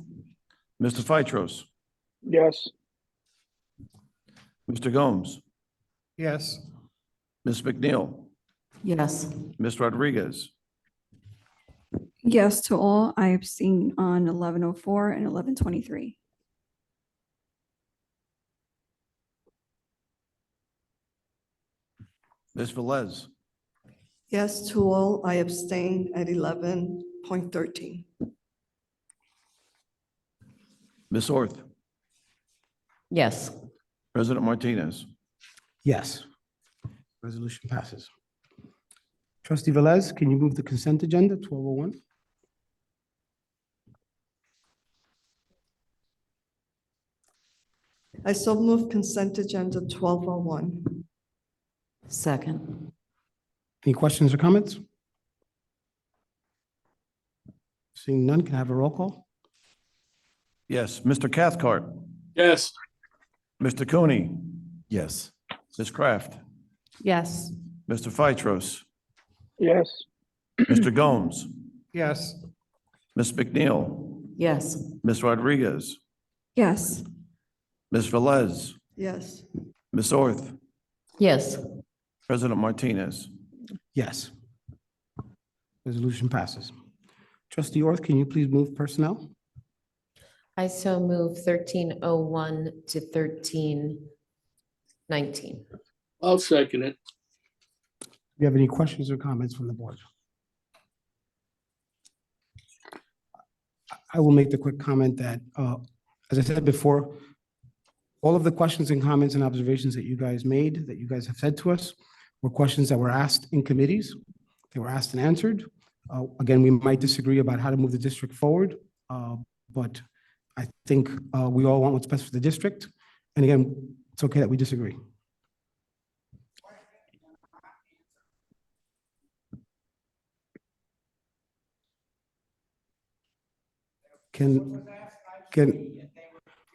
[SPEAKER 2] Mr. Phytros,
[SPEAKER 6] Yes.
[SPEAKER 2] Mr. Gomes,
[SPEAKER 7] Yes.
[SPEAKER 2] Ms. McNeil,
[SPEAKER 13] Yes.
[SPEAKER 2] Ms. Rodriguez,
[SPEAKER 21] Yes to all. I abstain on 1104 and 1123.
[SPEAKER 2] Ms. Velez,
[SPEAKER 5] Yes to all. I abstain at 11.13.
[SPEAKER 2] Ms. Orth,
[SPEAKER 8] Yes.
[SPEAKER 2] President Martinez.
[SPEAKER 1] Yes. Resolution passes. Trustee Velez, can you move the consent agenda 1201?
[SPEAKER 5] I so move consent agenda 1201.
[SPEAKER 13] Second.
[SPEAKER 1] Any questions or comments? Seeing none, can I have a roll call?
[SPEAKER 2] Yes. Mr. Cathcart,
[SPEAKER 6] Yes.
[SPEAKER 2] Mr. Cooney,
[SPEAKER 10] Yes.
[SPEAKER 2] Ms. Kraft,
[SPEAKER 3] Yes.
[SPEAKER 2] Mr. Phytros,
[SPEAKER 6] Yes.
[SPEAKER 2] Mr. Gomes,
[SPEAKER 7] Yes.
[SPEAKER 2] Ms. McNeil,
[SPEAKER 13] Yes.
[SPEAKER 2] Ms. Rodriguez,
[SPEAKER 21] Yes.
[SPEAKER 2] Ms. Velez,
[SPEAKER 5] Yes.
[SPEAKER 2] Ms. Orth,
[SPEAKER 8] Yes.
[SPEAKER 2] President Martinez.
[SPEAKER 1] Yes. Resolution passes. Trustee Orth, can you please move personnel?
[SPEAKER 8] I so move 1301 to 1319.
[SPEAKER 6] I'll second it.
[SPEAKER 1] Do you have any questions or comments from the board? I will make the quick comment that, as I said before, all of the questions and comments and observations that you guys made, that you guys have said to us, were questions that were asked in committees. They were asked and answered. Again, we might disagree about how to move the district forward, but I think we all want what's best for the district. And again, it's okay that we disagree.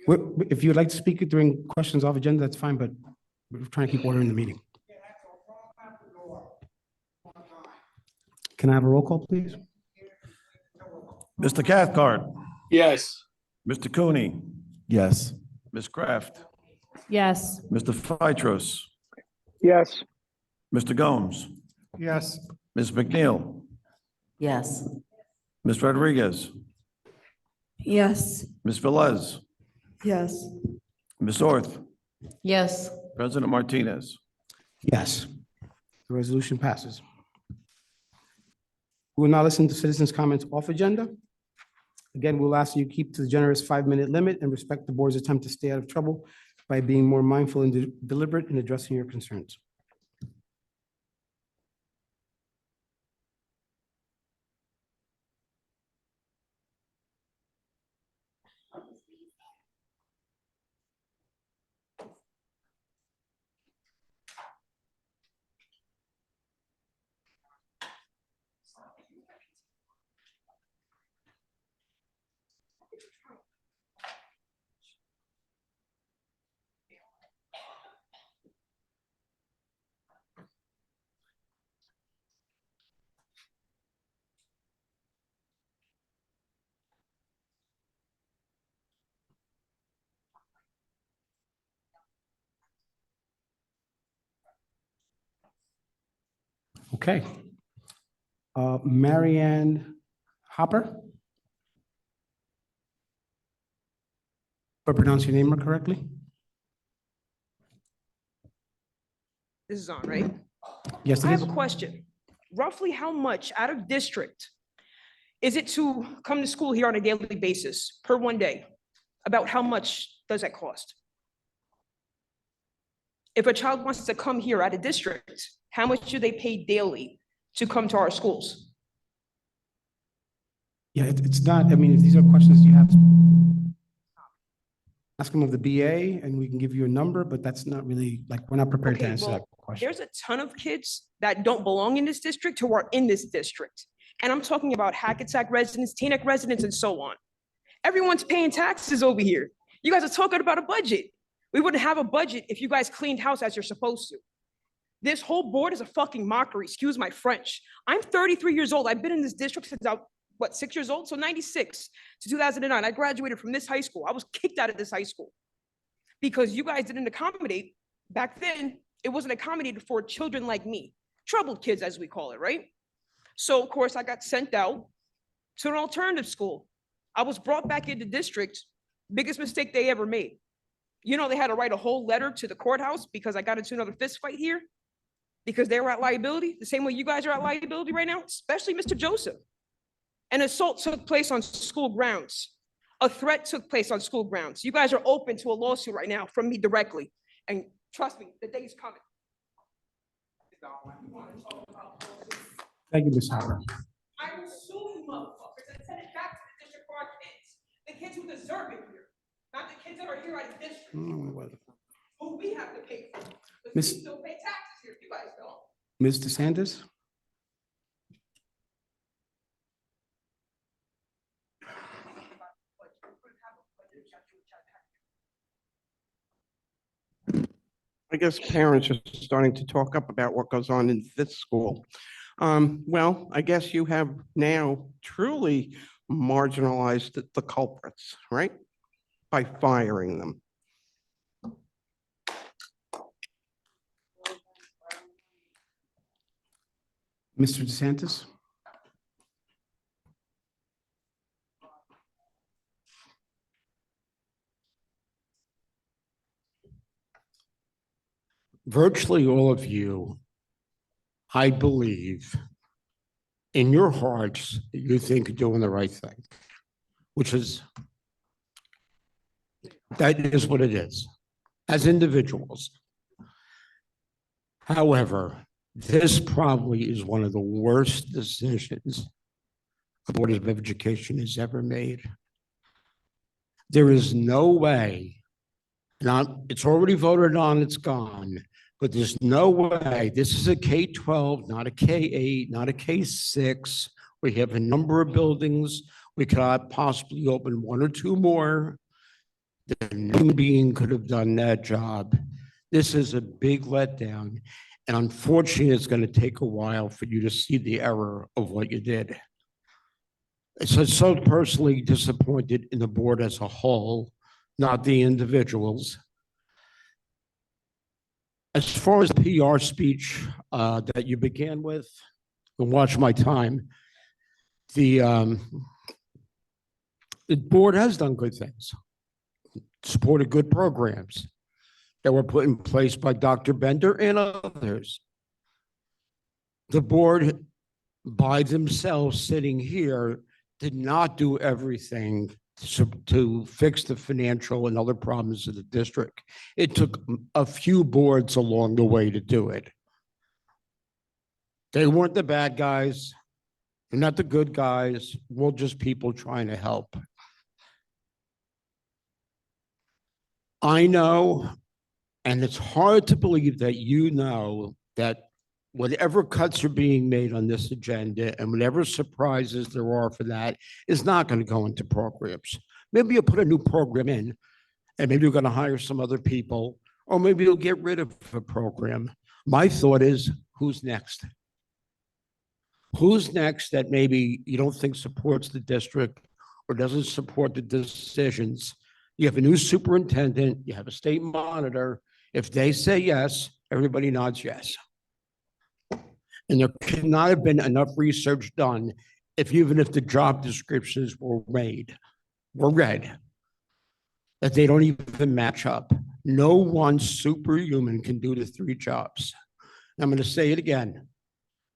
[SPEAKER 1] If you'd like to speak during questions off agenda, that's fine, but we're trying to keep order in the meeting. Can I have a roll call, please?
[SPEAKER 2] Mr. Cathcart,
[SPEAKER 6] Yes.
[SPEAKER 2] Mr. Cooney,
[SPEAKER 10] Yes.
[SPEAKER 2] Ms. Kraft,
[SPEAKER 3] Yes.
[SPEAKER 2] Mr. Phytros,
[SPEAKER 6] Yes.
[SPEAKER 2] Mr. Gomes,
[SPEAKER 7] Yes.
[SPEAKER 2] Ms. McNeil,
[SPEAKER 13] Yes.
[SPEAKER 2] Ms. Rodriguez,
[SPEAKER 21] Yes.
[SPEAKER 2] Ms. Velez,
[SPEAKER 5] Yes.
[SPEAKER 2] Ms. Orth,
[SPEAKER 8] Yes.
[SPEAKER 2] President Martinez.
[SPEAKER 1] Yes. The resolution passes. We will now listen to citizens' comments off agenda. Again, we'll ask you keep to the generous 5-minute limit and respect the board's attempt to stay out of trouble by being more mindful and deliberate in addressing your concerns. Okay. Marianne Hopper? If I pronounce your name correctly?
[SPEAKER 11] This is on, right?
[SPEAKER 1] Yes,
[SPEAKER 11] I
[SPEAKER 1] it
[SPEAKER 11] have
[SPEAKER 1] is.
[SPEAKER 11] a question. Roughly how much out of district Is it to come to school here on a daily basis per one day? About how much does that cost? If a child wants to come here at a district, how much do they pay daily to come to our schools?
[SPEAKER 1] Yeah, it's not, I mean, if these are questions you have, ask them of the BA and we can give you a number, but that's not really, like, we're not prepared to
[SPEAKER 11] Okay,
[SPEAKER 1] answer that
[SPEAKER 11] well,
[SPEAKER 1] question.
[SPEAKER 11] there's a ton of kids that don't belong in this district who are in this district. And I'm talking about Hackensack residents, Teaneck residents, and so on. Everyone's paying taxes over here. You guys are talking about a budget. We wouldn't have a budget if you guys cleaned house as you're supposed to. This whole board is a fucking mockery, excuse my French. I'm 33 years old. I've been in this district since I was, 6 years old? So 96 to 2009, I graduated from this high school. I was kicked out of this high school because you guys didn't accommodate. Back then, it wasn't accommodated for children like me, troubled kids, as we call it, right? So of course, I got sent out to an alternative school. I was brought back into district, biggest mistake they ever made. You know, they had to write a whole letter to the courthouse because I got into another fist fight here because they were at liability, the same way you guys are at liability right now, especially Mr. Joseph. An assault took place on school grounds. A threat took place on school grounds. You guys are open to a lawsuit right now from me directly. And trust me, the day is coming.
[SPEAKER 1] Thank you, Ms. Howard.
[SPEAKER 11] I will sue you motherfuckers and send it back to the district for our kids. The kids who deserve it here, not the kids that are here at the district, who we have to pay for. Because we
[SPEAKER 1] Miss-
[SPEAKER 11] still pay taxes here, you guys don't.
[SPEAKER 1] Ms. DeSantis?
[SPEAKER 12] I guess parents are starting to talk up about what goes on in this school. Well, I guess you have now truly marginalized the culprits, right? By firing them.
[SPEAKER 1] Mr. DeSantis?
[SPEAKER 14] Virtually all of you, I believe, in your hearts, you think you're doing the right thing, which is, that is what it is, as individuals. However, this probably is one of the worst decisions the Board of Education has ever made. There is no way, it's already voted on, it's gone, but there's no way, this is a K-12, not a K-8, not a K-6. We have a number of buildings. We could possibly open one or two more. The human being could have done that job. This is a big letdown. And unfortunately, it's going to take a while for you to see the error of what you did. So personally disappointed in the board as a whole, not the individuals. As far as the PR speech that you began with, and watch my time, the board has done good things, supported good programs that were put in place by Dr. Bender and others. The board, by themselves sitting here, did not do everything to fix the financial and other problems of the district. It took a few boards along the way to do it. They weren't the bad guys. They're not the good guys. We're just people trying to help. I know, and it's hard to believe that you know that whatever cuts are being made on this agenda and whatever surprises there are for that is not going to go into programs. Maybe you'll put a new program in and maybe you're going to hire some other people, or maybe you'll get rid of a program. My thought is, who's next? Who's next that maybe you don't think supports the district or doesn't support the decisions? You have a new superintendent, you have a state monitor. If they say yes, everybody nods yes. And there cannot have been enough research done even if the job descriptions were read, that they don't even match up. No one superhuman can do the three jobs. And I'm going to say it again.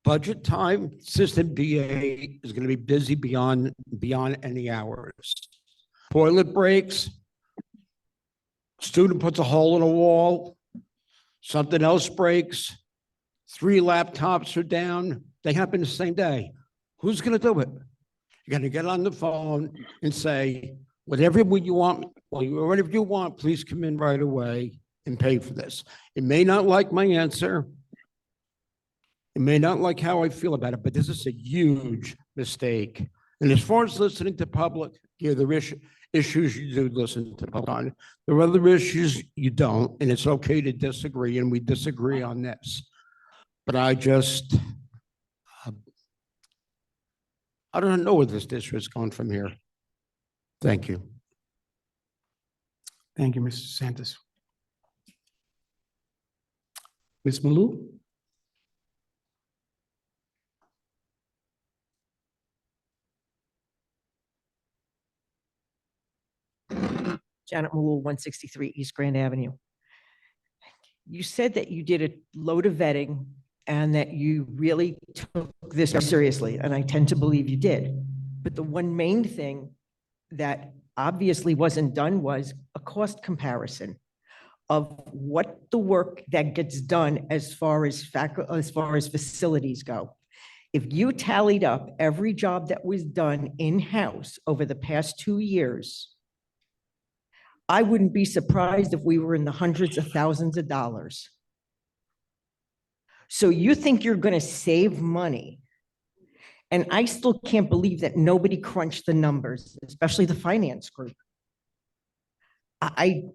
[SPEAKER 14] Budget time, assistant BA is going to be busy beyond any hours. Toilet breaks, student puts a hole in a wall, something else breaks, 3 laptops are down, they happen the same day. Who's going to do it? You're going to get on the phone and say, whatever you want, whatever you want, please come in right away and pay for this. It may not like my answer. It may not like how I feel about it, but this is a huge mistake. And as far as listening to public, yeah, there are issues you do listen to public on. There are other issues you don't, and it's okay to disagree, and we disagree on this. But I don't know where this district's going from here. Thank you.
[SPEAKER 1] Thank you, Mr. Santos. Ms. Malou?
[SPEAKER 15] Janet Malul, 163 East Grand Avenue. You said that you did a load of vetting and that you really took this seriously, and I tend to believe you did. But the one main thing that obviously wasn't done was a cost comparison of what the work that gets done as far as facilities go. If you tallied up every job that was done in-house over the past 2 years, I wouldn't be surprised if we were in the hundreds of thousands of dollars. So you think you're going to save money. And I still can't believe that nobody crunched the numbers, especially the finance group. I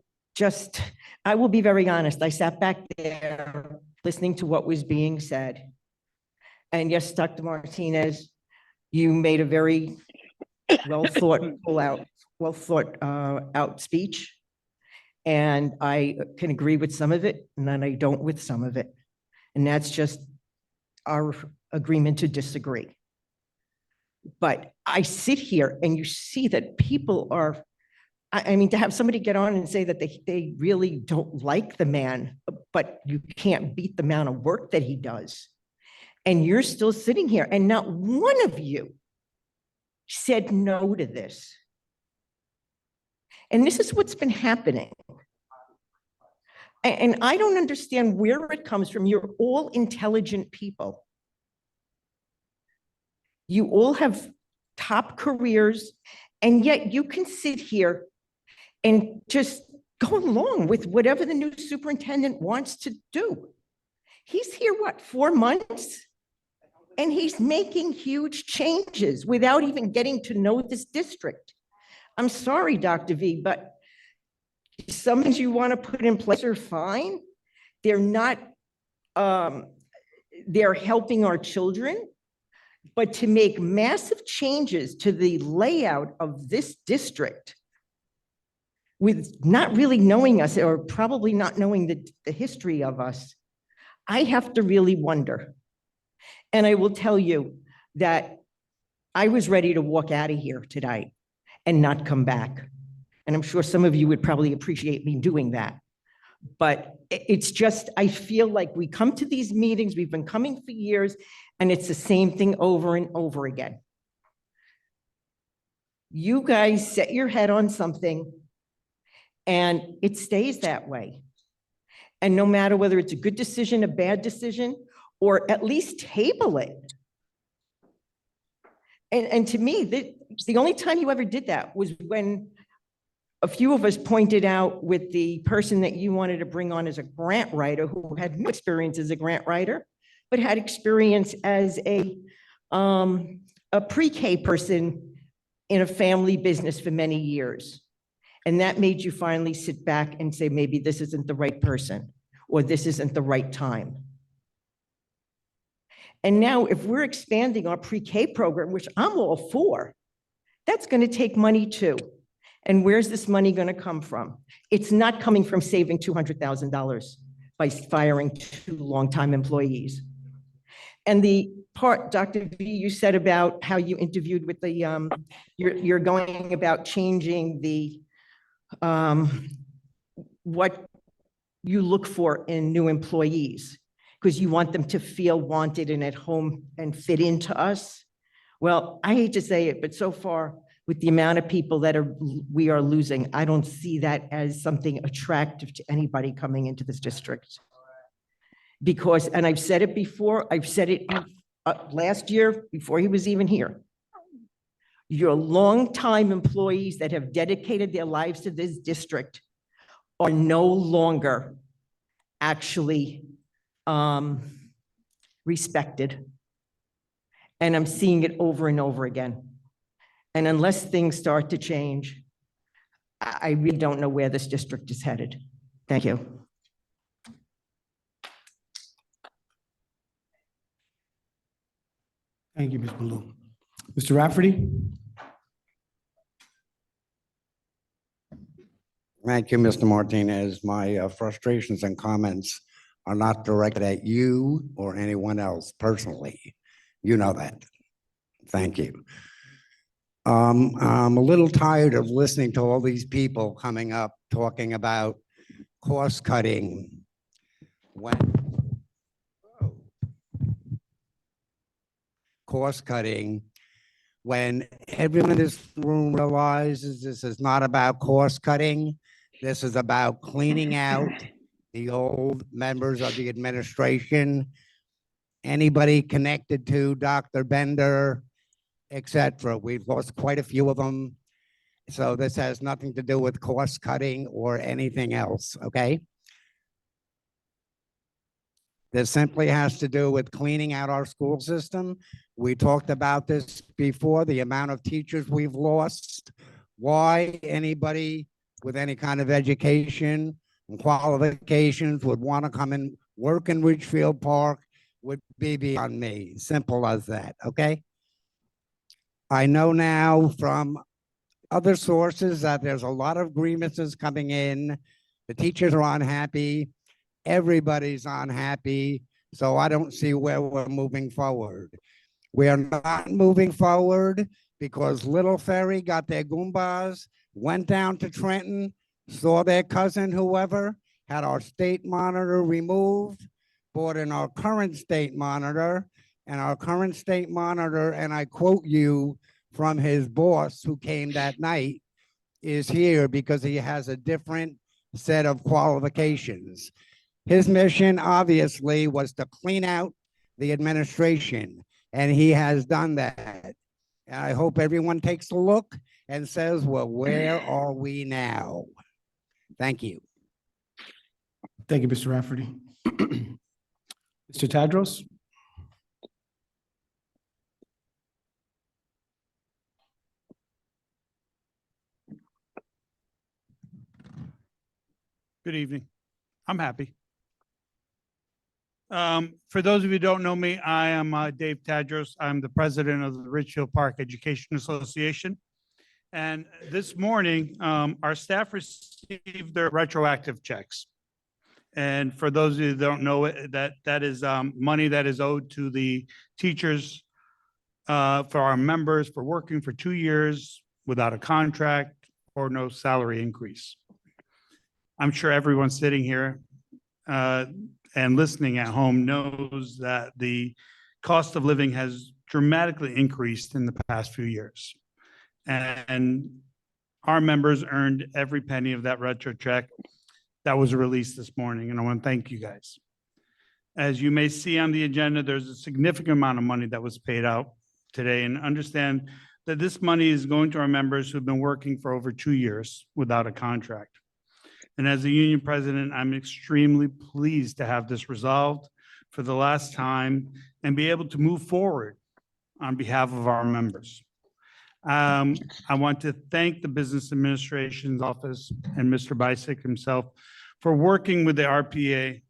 [SPEAKER 15] will be very honest. I sat back there listening to what was being said. And yes, Dr. Martinez, you made a very well thought out speech. And I can agree with some of it, and then I don't with some of it. And that's just our agreement to disagree. But I sit here and you see that people are, I mean, to have somebody get on and say that they really don't like the man, but you can't beat the amount of work that he does. And you're still sitting here and not one of you said no to this. And this is what's been happening. And I don't understand where it comes from. You're all intelligent people. You all have top careers, and yet you can sit here and just go along with whatever the new superintendent wants to do. He's here, what, 4 months? And he's making huge changes without even getting to know this district. I'm sorry, Dr. V, but some things you want to put in place are fine. They're not, they're helping our children, but to make massive changes to the layout of this district with not really knowing us or probably not knowing the history of us, I have to really wonder. And I will tell you that I was ready to walk out of here tonight and not come back. And I'm sure some of you would probably appreciate me doing that. But it's just, I feel like we come to these meetings, we've been coming for years, and it's the same thing over and over again. You guys set your head on something and it stays that way. And no matter whether it's a good decision, a bad decision, or at least table it. And to me, the only time you ever did that was when a few of us pointed out with the person that you wanted to bring on as a grant writer who had no experience as a grant writer, but had experience as a pre-K person in a family business for many years. And that made you finally sit back and say, maybe this isn't the right person, or this isn't the right time. And now if we're expanding our pre-K program, which I'm all for, that's going to take money too. And where's this money going to come from? It's not coming from saving $200,000 by firing 2 longtime employees. And the part, Dr. V, you said about how you interviewed with the, you're going about changing the, what you look for in new employees. because you want them to feel wanted and at home and fit into us. Well, I hate to say it, but so far with the amount of people that we are losing, I don't see that as something attractive to anybody coming into this district. Because, and I've said it before, I've said it last year before he was even here. Your longtime employees that have dedicated their lives to this district are no longer actually respected. And I'm seeing it over and over again. And unless things start to change, I really don't know where this district is headed. Thank you.
[SPEAKER 1] Thank you, Ms. Baloo. Mr. Rafferty?
[SPEAKER 4] Thank you, Mr. Martinez. My frustrations and comments are not directed at you or anyone else personally. You know that. Thank you. I'm a little tired of listening to all these people coming up talking about cost cutting when everyone in this room realizes this is not about cost cutting. This is about cleaning out the old members of the administration, anybody connected to Dr. Bender, etc. We've lost quite a few of them. So this has nothing to do with cost cutting or anything else, okay? This simply has to do with cleaning out our school system. We talked about this before, the amount of teachers we've lost, why anybody with any kind of education and qualifications would want to come and work in Ridgefield Park would be beyond me. Simple as that, okay? I know now from other sources that there's a lot of grievances coming in. The teachers are unhappy. Everybody's unhappy. So I don't see where we're moving forward. We are not moving forward because Little Ferry got their Goombas, went down to Trenton, saw their cousin, whoever, had our state monitor removed, brought in our current state monitor, and our current state monitor, and I quote you from his boss who came that night, is here because he has a different set of qualifications. His mission obviously was to clean out the administration, and he has done that. And I hope everyone takes a look and says, well, where are we now? Thank you.
[SPEAKER 1] Thank you, Mr. Rafferty. Mr. Tadros?
[SPEAKER 16] Good evening. I'm happy. For those of you who don't know me, I am Dave Tadros. I'm the president of the Ridgefield Park Education Association. And this morning, our staff received their retroactive checks. And for those of you who don't know it, that is money that is owed to the teachers for our members for working for 2 years without a contract or no salary increase. I'm sure everyone sitting here and listening at home knows that the cost of living has dramatically increased in the past few years. And our members earned every penny of that retro check that was released this morning, and I want to thank you guys. As you may see on the agenda, there's a significant amount of money that was paid out today, and understand that this money is going to our members who've been working for over 2 years without a contract. And as a union president, I'm extremely pleased to have this resolved for the last time and be able to move forward on behalf of our members. I want to thank the Business Administration's office and Mr. Bisick himself for working with the RPA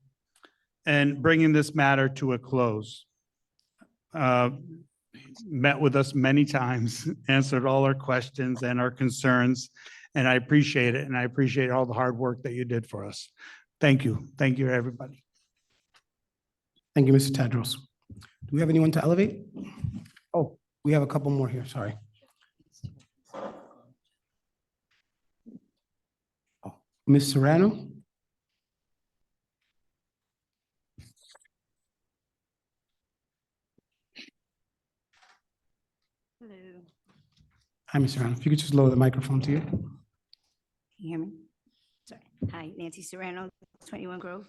[SPEAKER 16] and bringing this matter to a close. Met with us many times, answered all our questions and our concerns, and I appreciate it. And I appreciate all the hard work that you did for us. Thank you. Thank you, everybody.
[SPEAKER 1] Thank you, Mr. Tadros. Do we have anyone to elevate? Oh, we have a couple more here, sorry. Ms. Serrano?
[SPEAKER 17] Hello,
[SPEAKER 1] Hi, Ms. Serrano. If you could just lower the microphone to you.
[SPEAKER 17] can you hear me? Sorry. Hi, Nancy Serrano, 21 Grove.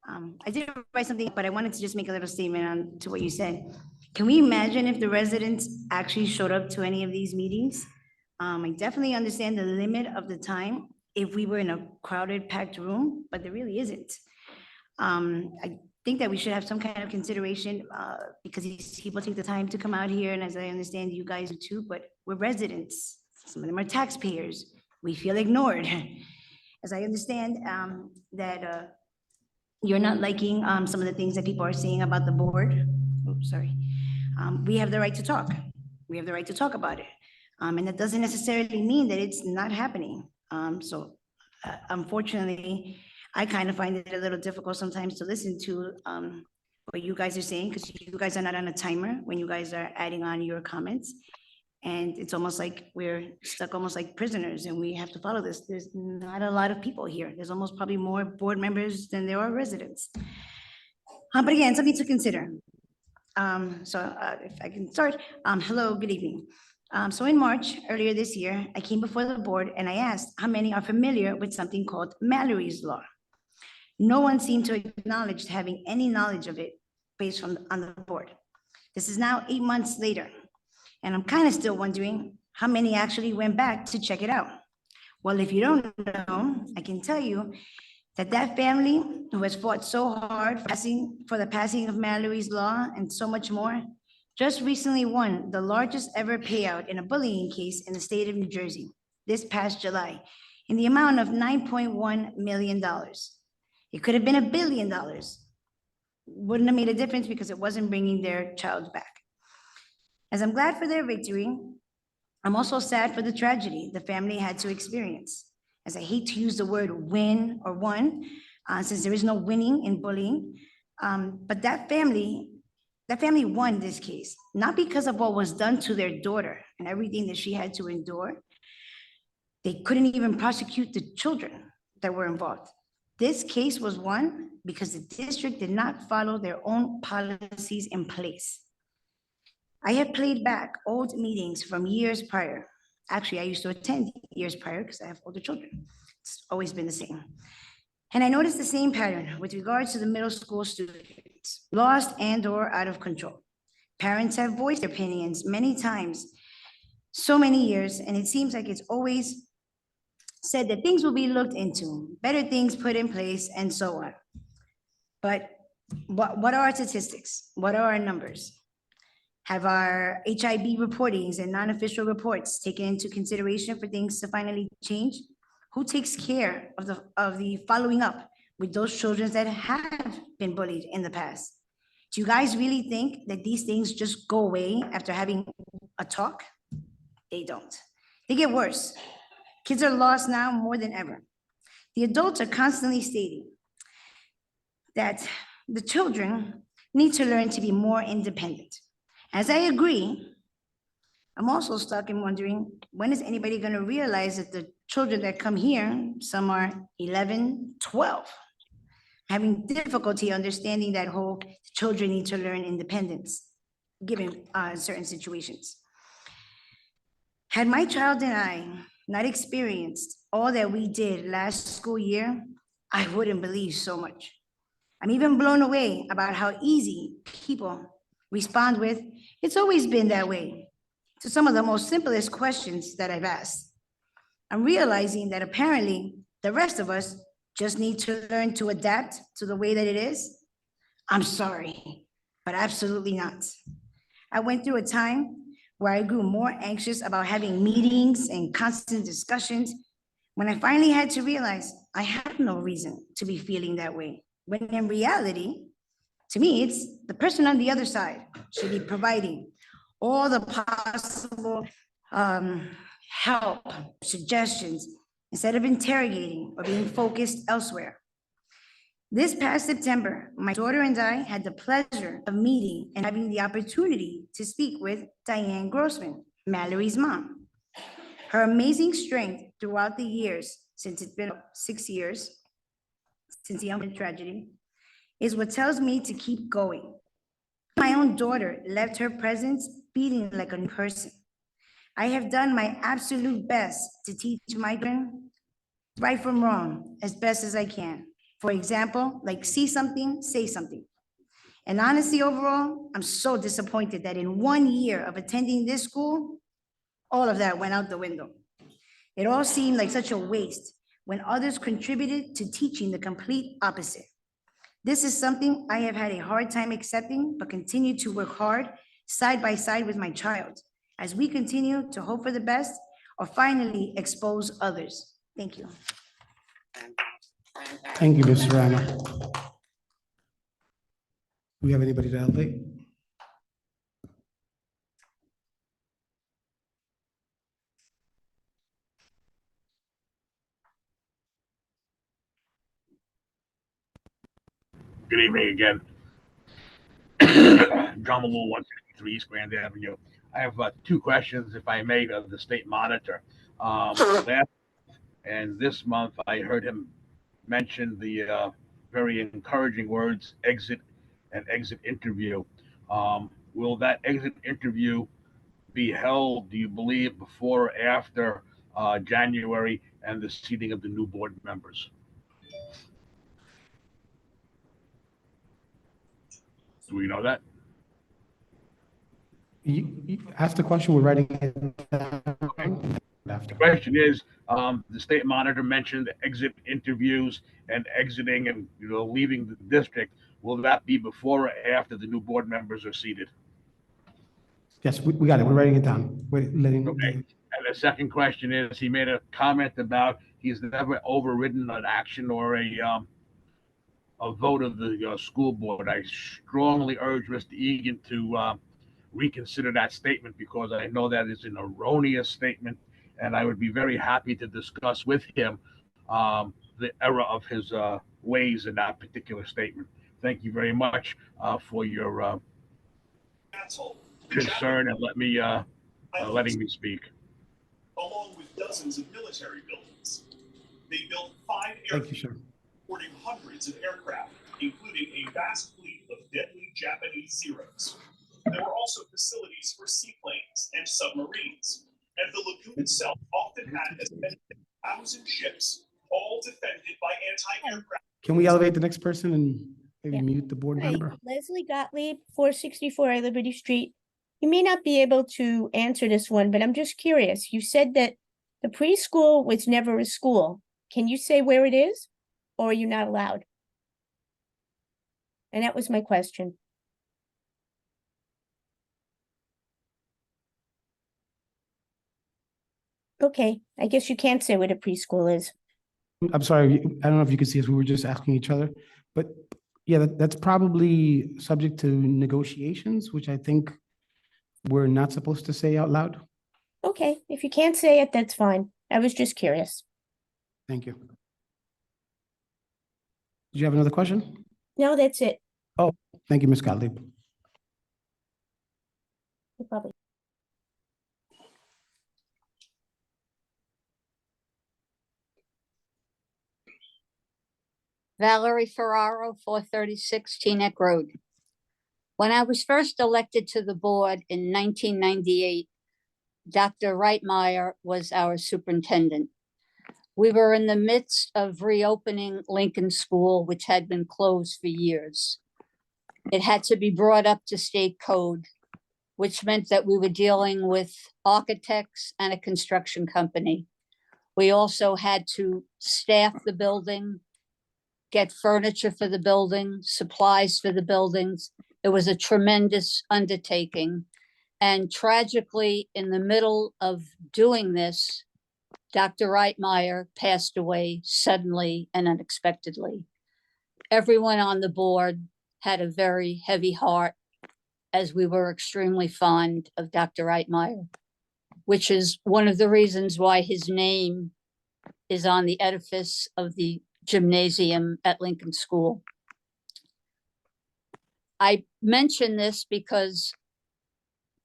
[SPEAKER 17] I did write something, but I wanted to just make a little statement on to what you said. Can we imagine if the residents actually showed up to any of these meetings? I definitely understand the limit of the time if we were in a crowded, packed room, but there really isn't. I think that we should have some kind of consideration, because these people take the time to come out here, and as I understand, you guys do too, but we're residents. Some of them are taxpayers. We feel ignored. As I understand, that, you're not liking, some of the things that people are saying about the board. Oh, sorry. We have the right to talk. We have the right to talk about it. And that doesn't necessarily mean that it's not happening. Unfortunately, I kind of find it a little difficult sometimes to listen to what you guys are saying, because you guys are not on a timer when you guys are adding on your comments. And it's almost like we're stuck almost like prisoners and we have to follow this. There's not a lot of people here. There's almost probably more board members than there are residents. But again, something to consider. If I can start, hello, good evening. So in March, earlier this year, I came before the board and I asked how many are familiar with something called Mallory's Law. No one seemed to acknowledge having any knowledge of it based on the board. This is now 8 months later, and I'm kind of still wondering how many actually went back to check it out. Well, if you don't know, I can tell you that that family who has fought so hard for the passing of Mallory's Law and so much more, just recently won the largest ever payout in a bullying case in the state of New Jersey this past July in the amount of $9.1 million. It could have been $1 billion. Wouldn't have made a difference because it wasn't bringing their child back. As I'm glad for their victory, I'm also sad for the tragedy the family had to experience. As I hate to use the word win or won, since there is no winning in bullying, but that family won this case, not because of what was done to their daughter and everything that she had to endure. They couldn't even prosecute the children that were involved. This case was won because the district did not follow their own policies in place. I have played back old meetings from years prior. Actually, I used to attend years prior because I have older children. It's always been the same. And I noticed the same pattern with regards to the middle school students, lost and/or out of control. Parents have voiced their opinions many times, so many years, and it seems like it's always said that things will be looked into, better things put in place, and so on. But what are our statistics? What are our numbers? Have our HIB reportings and non-official reports taken into consideration for things to finally change? Who takes care of the following up with those children that have been bullied in the past? Do you guys really think that these things just go away after having a talk? They don't. They get worse. Kids are lost now more than ever. The adults are constantly stating that the children need to learn to be more independent. As I agree, I'm also stuck in wondering, when is anybody going to realize that the children that come here, some are 11, 12, having difficulty understanding that whole children need to learn independence, given certain situations. Had my child and I not experienced all that we did last school year, I wouldn't believe so much. I'm even blown away about how easy people respond with, "It's always been that way," to some of the most simplest questions that I've asked. I'm realizing that apparently the rest of us just need to learn to adapt to the way that it is. I'm sorry, but absolutely not. I went through a time where I grew more anxious about having meetings and constant discussions when I finally had to realize I have no reason to be feeling that way. When in reality, to me, it's the person on the other side should be providing all the possible help, suggestions, instead of interrogating or being focused elsewhere. This past September, my daughter and I had the pleasure of meeting and having the opportunity to speak with Diane Grossman, Mallory's mom. Her amazing strength throughout the years, since it's been 6 years since the unfortunate tragedy, is what tells me to keep going. My own daughter left her presence feeling like a new person. I have done my absolute best to teach my children right from wrong as best as I can. For example, like see something, say something. And honestly, overall, I'm so disappointed that in 1 year of attending this school, all of that went out the window. It all seemed like such a waste when others contributed to teaching the complete opposite. This is something I have had a hard time accepting, but continue to work hard side by side with my child as we continue to hope for the best or finally expose others. Thank you.
[SPEAKER 1] Thank you, Ms. Rana. Do we have anybody to elevate?
[SPEAKER 18] Good evening again. John Malou, 163 East Grand Avenue. I have two questions, if I may, of the state monitor. Last and this month, I heard him mention the very encouraging words exit and exit interview. Will that exit interview be held, do you believe, before or after January and the seating of the new board members? Do we know that?
[SPEAKER 1] You asked the question, we're writing it down.
[SPEAKER 18] The question is, the state monitor mentioned exit interviews and exiting and, leaving the district. Will that be before or after the new board members are seated?
[SPEAKER 1] Yes, we got it. We're writing it down. We're letting.
[SPEAKER 18] Okay. And the second question is, he made a comment about he's never overridden an action or a vote of the school board. I strongly urge Mr. Egan to reconsider that statement because I know that is an erroneous statement, and I would be very happy to discuss with him the error of his ways in that particular statement. Thank you very much for your concern and letting me speak.
[SPEAKER 19] Along with dozens of military buildings. They built 5
[SPEAKER 1] Thank you, sir.
[SPEAKER 19] airfields, supporting hundreds of aircraft, including a vast fleet of deadly Japanese Zeros. There were also facilities for seaplanes and submarines, and the lagoon itself often had as many as 1,000 ships, all defended by anti-aircraft.
[SPEAKER 1] Can we elevate the next person and maybe
[SPEAKER 20] Yeah.
[SPEAKER 1] mute the board
[SPEAKER 20] Hi,
[SPEAKER 1] member?
[SPEAKER 20] Leslie Gottlieb, 464 Liberty Street. You may not be able to answer this one, but I'm just curious. You said that the preschool was never a school. Can you say where it is? Or are you not allowed? And that was my question. Okay, I guess you can't say what a preschool is.
[SPEAKER 1] I'm sorry, I don't know if you can see us, we were just asking each other, but yeah, that's probably subject to negotiations, which I think we're not supposed to say out loud.
[SPEAKER 20] Okay, if you can't say it, that's fine. I was just curious.
[SPEAKER 1] Thank you. Did you have another question?
[SPEAKER 20] No, that's it.
[SPEAKER 1] Oh, thank you, Ms. Gottlieb.
[SPEAKER 20] No problem.
[SPEAKER 24] Valerie Ferraro, 436 Teaneck Road. When I was first elected to the board in 1998, Dr. Reitmeyer was our superintendent. We were in the midst of reopening Lincoln School, which had been closed for years. It had to be brought up to state code, which meant that we were dealing with architects and a construction company. We also had to staff the building, get furniture for the building, supplies for the buildings. It was a tremendous undertaking. And tragically, in the middle of doing this, Dr. Reitmeyer passed away suddenly and unexpectedly. Everyone on the board had a very heavy heart as we were extremely fond of Dr. Reitmeyer, which is one of the reasons why his name is on the edifice of the gymnasium at Lincoln School. I mention this because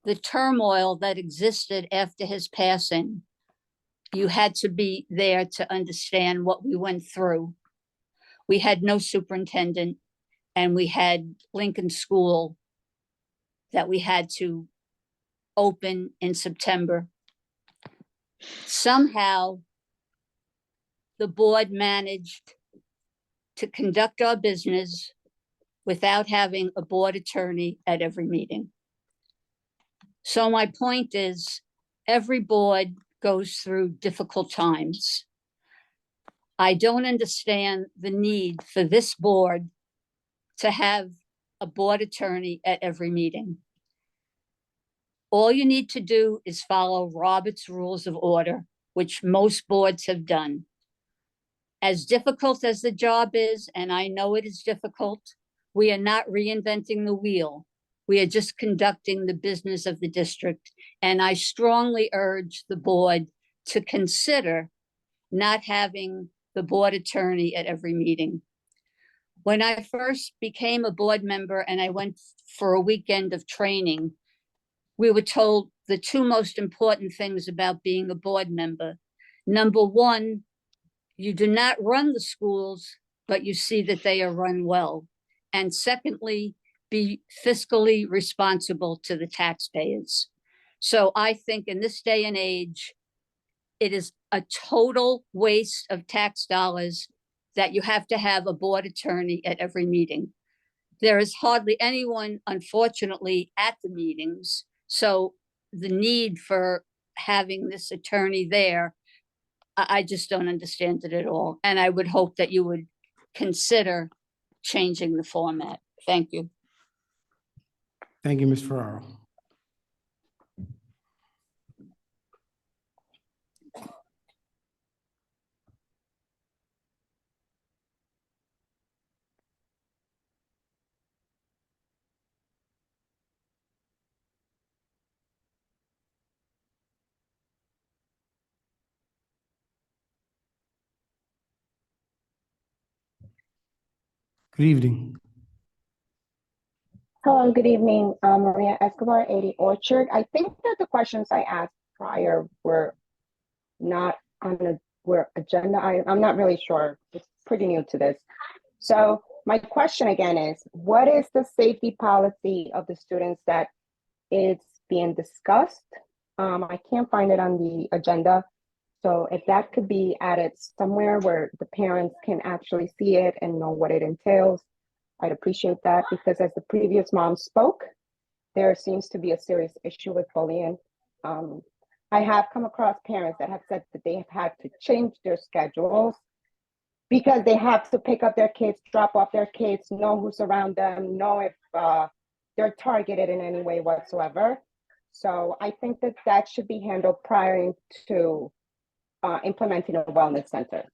[SPEAKER 24] the turmoil that existed after his passing, you had to be there to understand what we went through. We had no superintendent, and we had Lincoln School that we had to open in September. Somehow, the board managed to conduct our business without having a board attorney at every meeting. So my point is, every board goes through difficult times. I don't understand the need for this board to have a board attorney at every meeting. All you need to do is follow Robert's Rules of Order, which most boards have done. As difficult as the job is, and I know it is difficult, we are not reinventing the wheel. We are just conducting the business of the district. And I strongly urge the board to consider not having the board attorney at every meeting. When I first became a board member and I went for a weekend of training, we were told the two most important things about being a board member. Number one, you do not run the schools, but you see that they are run well. And secondly, be fiscally responsible to the taxpayers. So I think in this day and age, it is a total waste of tax dollars that you have to have a board attorney at every meeting. There is hardly anyone, unfortunately, at the meetings. So the need for having this attorney there, I just don't understand it at all. And I would hope that you would consider changing the format. Thank you.
[SPEAKER 1] Thank you, Ms. Ferraro. Good evening.
[SPEAKER 9] Hello, good evening. Maria Escobar, 80 Orchard. I think that the questions I asked prior were not on the agenda. I'm not really sure. It's pretty new to this. So my question again is, what is the safety policy of the students that is being discussed? I can't find it on the agenda. So if that could be added somewhere where the parents can actually see it and know what it entails, I'd appreciate that, because as the previous mom spoke, there seems to be a serious issue with bullying. I have come across parents that have said that they have had to change their schedules because they have to pick up their kids, drop off their kids, know who's around them, know if they're targeted in any way whatsoever. So I think that that should be handled prior to implementing a wellness center.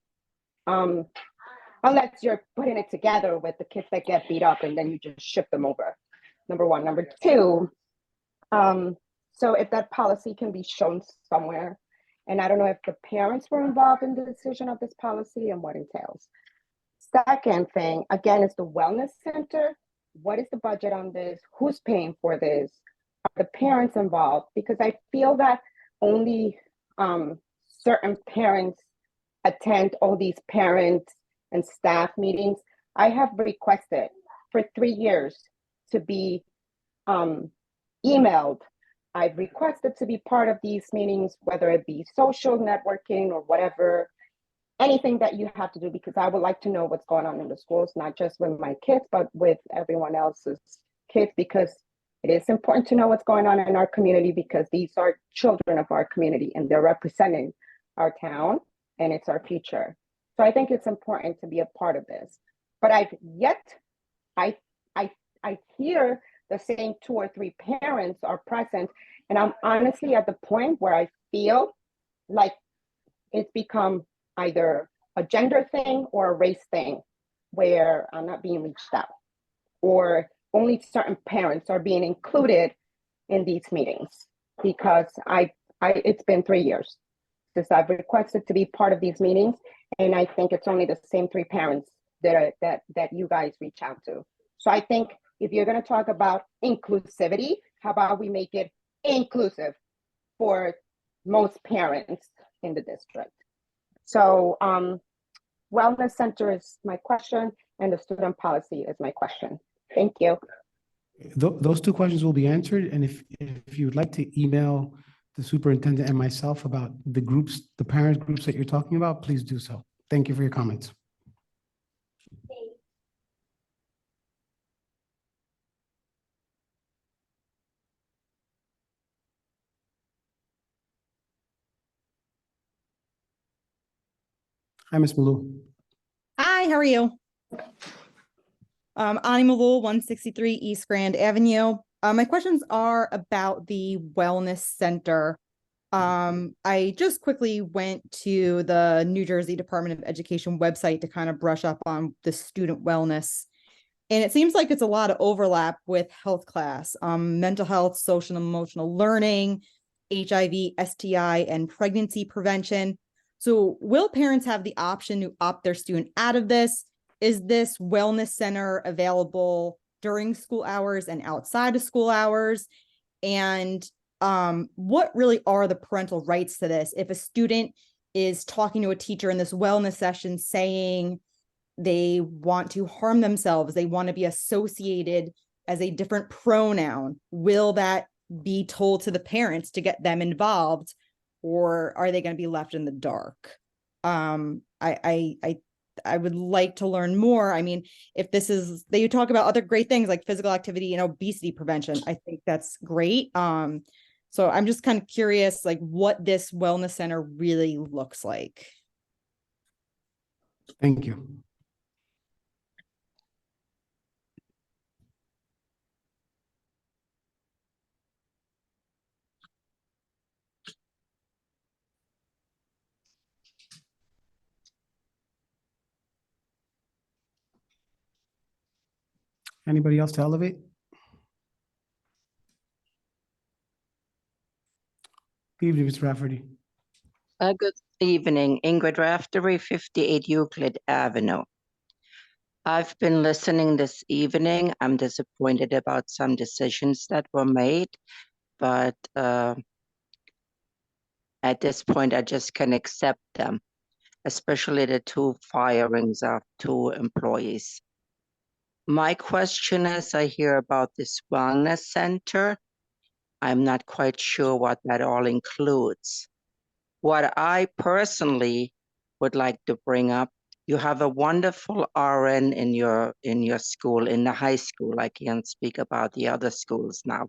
[SPEAKER 9] Unless you're putting it together with the kids that get beat up and then you just ship them over. Number one. Number two, so if that policy can be shown somewhere, and I don't know if the parents were involved in the decision of this policy and what it entails. Second thing, again, is the wellness center. What is the budget on this? Who's paying for this? Are the parents involved? Because I feel that only certain parents attend all these parents and staff meetings. I have requested for 3 years to be emailed. I've requested to be part of these meetings, whether it be social networking or whatever, anything that you have to do, because I would like to know what's going on in the schools, not just with my kids, but with everyone else's kids, because it is important to know what's going on in our community, because these are children of our community and they're representing our town and it's our future. So I think it's important to be a part of this. But I hear the same 2 or 3 parents are present, and I'm honestly at the point where I feel like it's become either a gender thing or a race thing, where I'm not being reached out, or only certain parents are being included in these meetings, because it's been 3 years since I've requested to be part of these meetings, and I think it's only the same 3 parents that you guys reach out to. So I think if you're going to talk about inclusivity, how about we make it inclusive for most parents in the district? So wellness center is my question, and the student policy is my question. Thank you.
[SPEAKER 1] Those two questions will be answered, and if you would like to email the superintendent and myself about the groups, the parent groups that you're talking about, please do so. Thank you for your comments. Hi, Ms. Malou.
[SPEAKER 21] Hi, how are you? Ani Malul, 163 East Grand Avenue. My questions are about the wellness center. I just quickly went to the New Jersey Department of Education website to kind of brush up on the student wellness. And it seems like it's a lot of overlap with health class, mental health, social and emotional learning, HIV, STI, and pregnancy prevention. So will parents have the option to opt their student out of this? Is this wellness center available during school hours and outside of school hours? And what really are the parental rights to this? If a student is talking to a teacher in this wellness session saying they want to harm themselves, they want to be associated as a different pronoun, will that be told to the parents to get them involved, or are they going to be left in the dark? I would like to learn more. I mean, if this is, they talk about other great things like physical activity and obesity prevention, I think that's great. So I'm just kind of curious, like what this wellness center really looks like.
[SPEAKER 1] Thank you. Anybody else to elevate? Good evening, Ms. Rafferty.
[SPEAKER 3] Good evening, Ingrid Raftery, 58 Euclid Avenue. I've been listening this evening. I'm disappointed about some decisions that were made, but at this point, I just can accept them, especially the two firings of two employees. My question is, I hear about this wellness center. I'm not quite sure what that all includes. What I personally would like to bring up, you have a wonderful RN in your school, in the high school. I can't speak about the other schools now,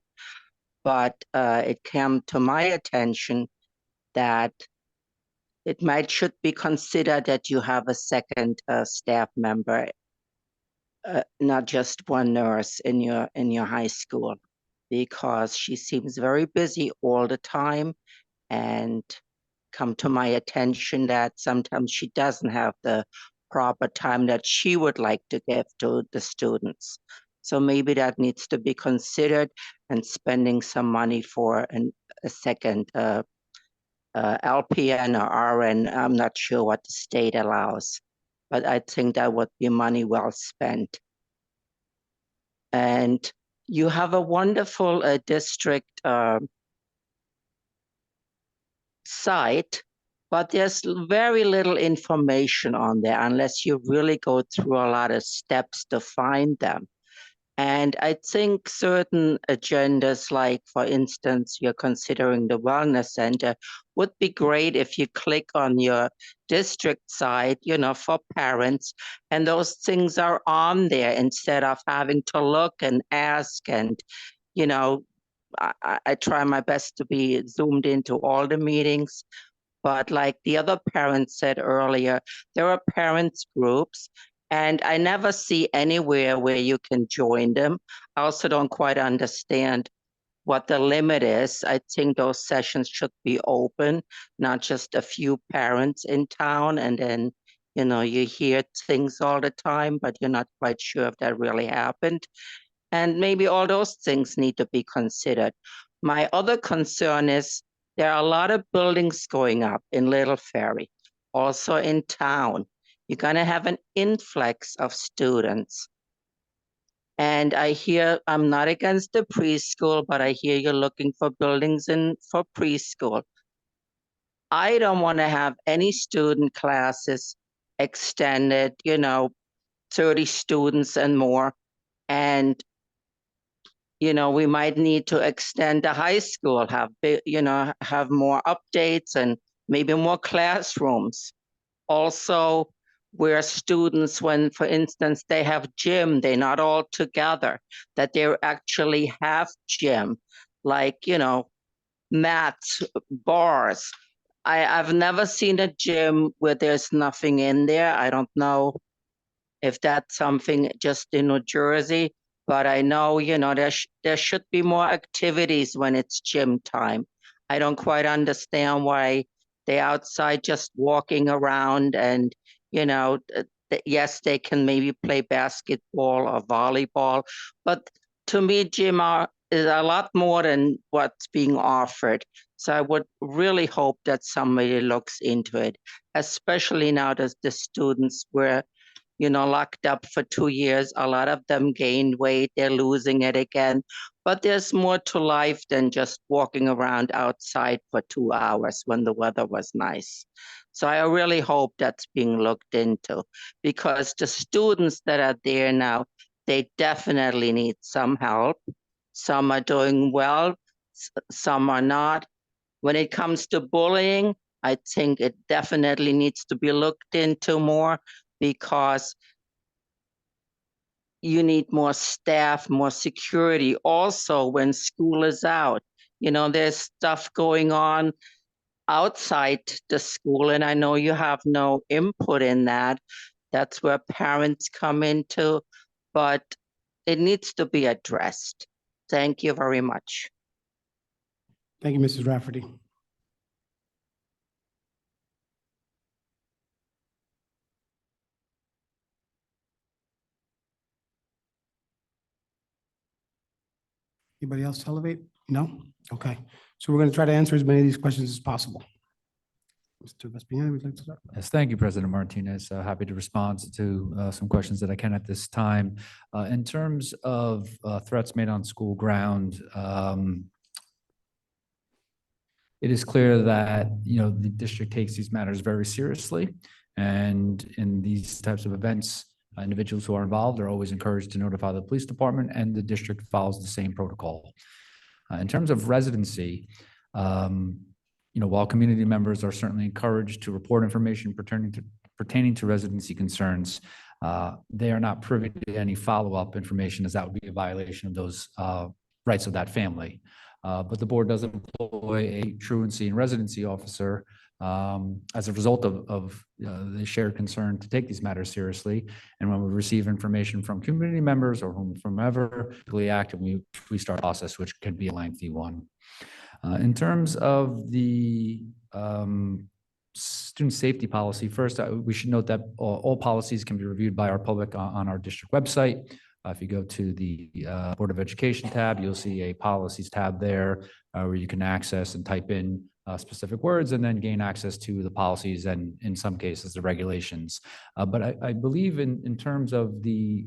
[SPEAKER 3] but it came to my attention that it should be considered that you have a second staff member, not just one nurse in your high school, because she seems very busy all the time, and come to my attention that sometimes she doesn't have the proper time that she would like to give to the students. So maybe that needs to be considered, and spending some money for a second LPN or RN. I'm not sure what the state allows, but I think that would be money well spent. And you have a wonderful district site, but there's very little information on there unless you really go through a lot of steps to find them. And I think certain agendas, like for instance, you're considering the wellness center, would be great if you click on your district site, for parents, and those things are on there instead of having to look and ask. And, I try my best to be zoomed into all the meetings. But like the other parents said earlier, there are parents groups, and I never see anywhere where you can join them. I also don't quite understand what the limit is. I think those sessions should be open, not just a few parents in town, and then, you hear things all the time, but you're not quite sure if that really happened. And maybe all those things need to be considered. My other concern is there are a lot of buildings going up in Little Ferry, also in town. You're going to have an influx of students. And I hear, I'm not against the preschool, but I hear you're looking for buildings for preschool. I don't want to have any student classes extended, 30 students and more. And we might need to extend the high school, have, have more updates and maybe more classrooms. Also, where students, when, for instance, they have gym, they're not all together, that they actually have gym, like, mats, bars. I've never seen a gym where there's nothing in there. I don't know if that's something just in New Jersey, but I know, there should be more activities when it's gym time. I don't quite understand why they outside just walking around and, yes, they can maybe play basketball or volleyball, but to me, gym is a lot more than what's being offered. So I would really hope that somebody looks into it, especially now that the students were locked up for 2 years. A lot of them gained weight, they're losing it again. But there's more to life than just walking around outside for 2 hours when the weather was nice. So I really hope that's being looked into, because the students that are there now, they definitely need some help. Some are doing well, some are not. When it comes to bullying, I think it definitely needs to be looked into more, because you need more staff, more security. Also, when school is out, there's stuff going on outside the school, and I know you have no input in that. That's where parents come into, but it needs to be addressed. Thank you very much.
[SPEAKER 1] Thank you, Mrs. Rafferty. Anybody else elevate? No? Okay. So we're going to try to answer as many of these questions as possible. Mr. Vespignani, would you like to start?
[SPEAKER 6] Yes, thank you, President Martinez. Happy to respond to some questions that I can at this time. In terms of threats made on school ground, it is clear that the district takes these matters very seriously, and in these types of events, individuals who are involved are always encouraged to notify the police department, and the district follows the same protocol. In terms of residency, while community members are certainly encouraged to report information pertaining to residency concerns, they are not privy to any follow-up information, as that would be a violation of those rights of that family. But the board does employ a truancy and residency officer as a result of the shared concern to take these matters seriously. And when we receive information from community members or from whomever, we act and we start a process, which could be a lengthy one. In terms of the student safety policy, first, we should note that all policies can be reviewed by our public on our district website. If you go to the Board of Education tab, you'll see a policies tab there where you can access and type in specific words and then gain access to the policies and, in some cases, the regulations. But I believe in terms of the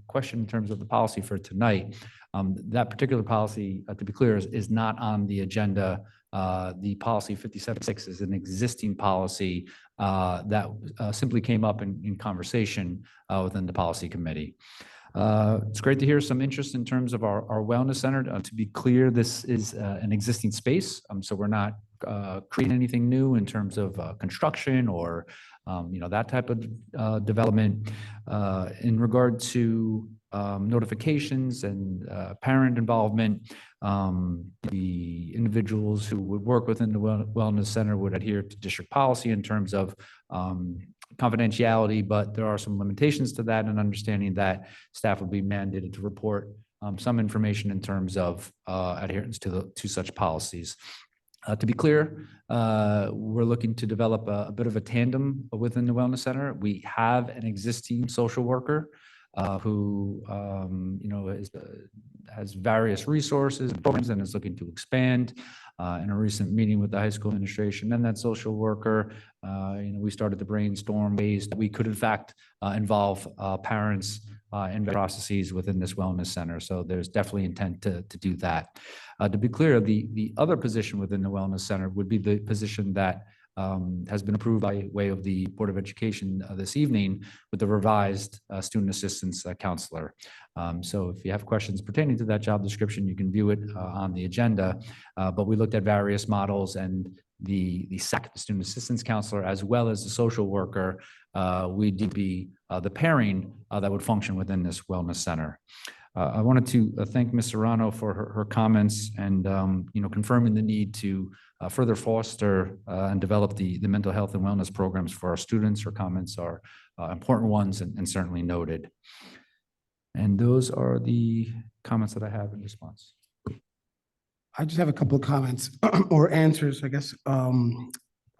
[SPEAKER 6] question, in terms of the policy for tonight, that particular policy, to be clear, is not on the agenda. The policy 57.6 is an existing policy that simply came up in conversation within the policy committee. It's great to hear some interest in terms of our wellness center. To be clear, this is an existing space, so we're not creating anything new in terms of construction or that type of development. In regard to notifications and parent involvement, the individuals who would work within the wellness center would adhere to district policy in terms of confidentiality, but there are some limitations to that, and understanding that staff will be mandated to report some information in terms of adherence to such policies. To be clear, we're looking to develop a bit of a tandem within the wellness center. We have an existing social worker who has various resources and programs and is looking to expand. In a recent meeting with the high school administration and that social worker, we started to brainstorm ways that we could, in fact, involve parents in processes within this wellness center. So there's definitely intent to do that. To be clear, the other position within the wellness center would be the position that has been approved by way of the Board of Education this evening with the revised student assistance counselor. So if you have questions pertaining to that job description, you can view it on the agenda. But we looked at various models, and the SAC, the student assistance counselor, as well as the social worker, we deem to be the pairing that would function within this wellness center. I wanted to thank Ms. Serrano for her comments and, confirming the need to further foster and develop the mental health and wellness programs for our students. Her comments are important ones and certainly noted. And those are the comments that I have in response.
[SPEAKER 1] I just have a couple of comments or answers, I guess. I'm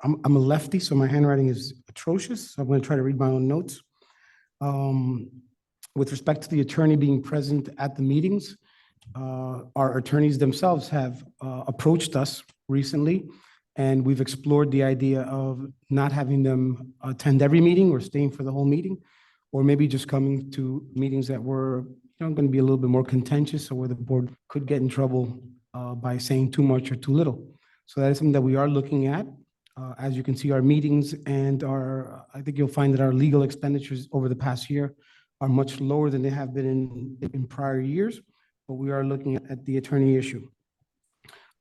[SPEAKER 1] a lefty, so my handwriting is atrocious. So I'm going to try to read my own notes. With respect to the attorney being present at the meetings, our attorneys themselves have approached us recently, and we've explored the idea of not having them attend every meeting or staying for the whole meeting, or maybe just coming to meetings that were going to be a little bit more contentious, or where the board could get in trouble by saying too much or too little. So that is something that we are looking at. As you can see, our meetings and I think you'll find that our legal expenditures over the past year are much lower than they have been in prior years, but we are looking at the attorney issue.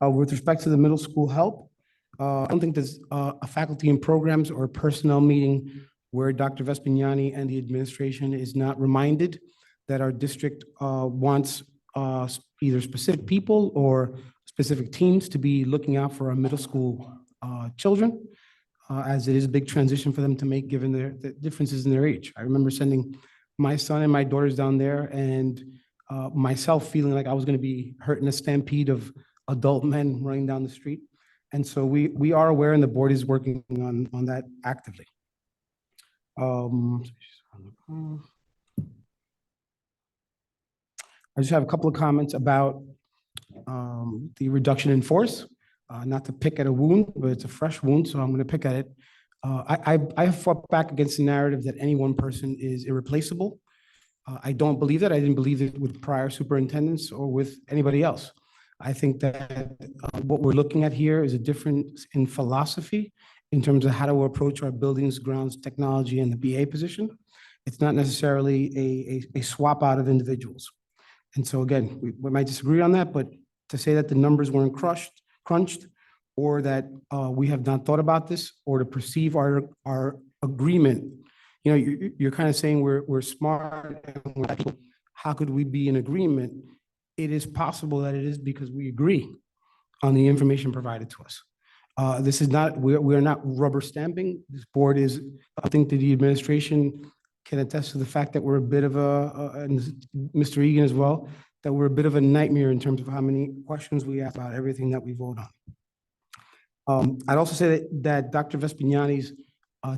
[SPEAKER 1] With respect to the middle school help, I don't think there's a faculty and programs or personnel meeting where Dr. Vespignani and the administration is not reminded that our district wants either specific people or specific teams to be looking out for our middle school children, as it is a big transition for them to make given the differences in their age. I remember sending my son and my daughters down there, and myself feeling like I was going to be hurt in a stampede of adult men running down the street. And so we are aware, and the board is working on that actively. I just have a couple of comments about the reduction in force. Not to pick at a wound, but it's a fresh wound, so I'm going to pick at it. I have fought back against the narrative that any one person is irreplaceable. I don't believe that. I didn't believe it with prior superintendents or with anybody else. I think that what we're looking at here is a difference in philosophy in terms of how to approach our buildings, grounds, technology, and the BA position. It's not necessarily a swap out of individuals. And so again, we might disagree on that, but to say that the numbers weren't crunched, or that we have not thought about this, or to perceive our agreement, you're kind of saying we're smart and we're people. How could we be in agreement? It is possible that it is because we agree on the information provided to us. This is not, we are not rubber stamping. This board is, I think that the administration can attest to the fact that we're a bit of and Mr. Egan as well, that we're a bit of a nightmare in terms of how many questions we ask about everything that we vote on. I'd also say that Dr. Vespignani's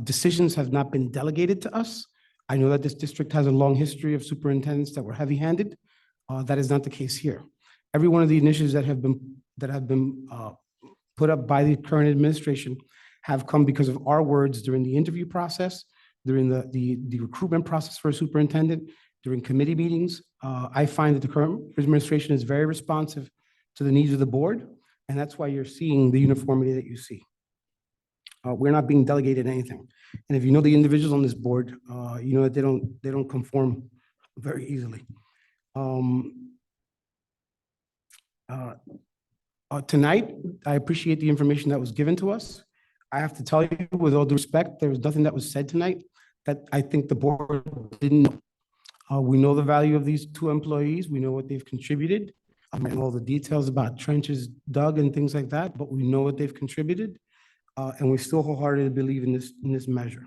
[SPEAKER 1] decisions have not been delegated to us. I know that this district has a long history of superintendents that were heavy-handed. That is not the case here. Every one of the initiatives that have been put up by the current administration have come because of our words during the interview process, during the recruitment process for a superintendent, during committee meetings. I find that the current administration is very responsive to the needs of the board, and that's why you're seeing the uniformity that you see. We're not being delegated anything. And if you know the individuals on this board, you know that they don't conform very easily. Tonight, I appreciate the information that was given to us. I have to tell you, with all due respect, there was nothing that was said tonight that I think the board didn't know. We know the value of these two employees. We know what they've contributed. I don't know all the details about trenches dug and things like that, but we know what they've contributed. And we still wholeheartedly believe in this measure.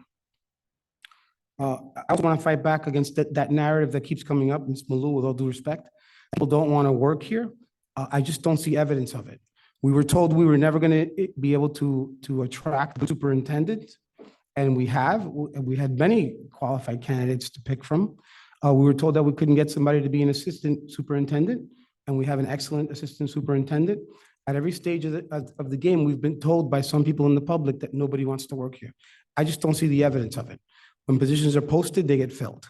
[SPEAKER 1] I also want to fight back against that narrative that keeps coming up, Ms. Malou, with all due respect. People don't want to work here. I just don't see evidence of it. We were told we were never going to be able to attract the superintendent, and we have. We had many qualified candidates to pick from. We were told that we couldn't get somebody to be an assistant superintendent, and we have an excellent assistant superintendent. At every stage of the game, we've been told by some people in the public that nobody wants to work here. I just don't see the evidence of it. When positions are posted, they get filled.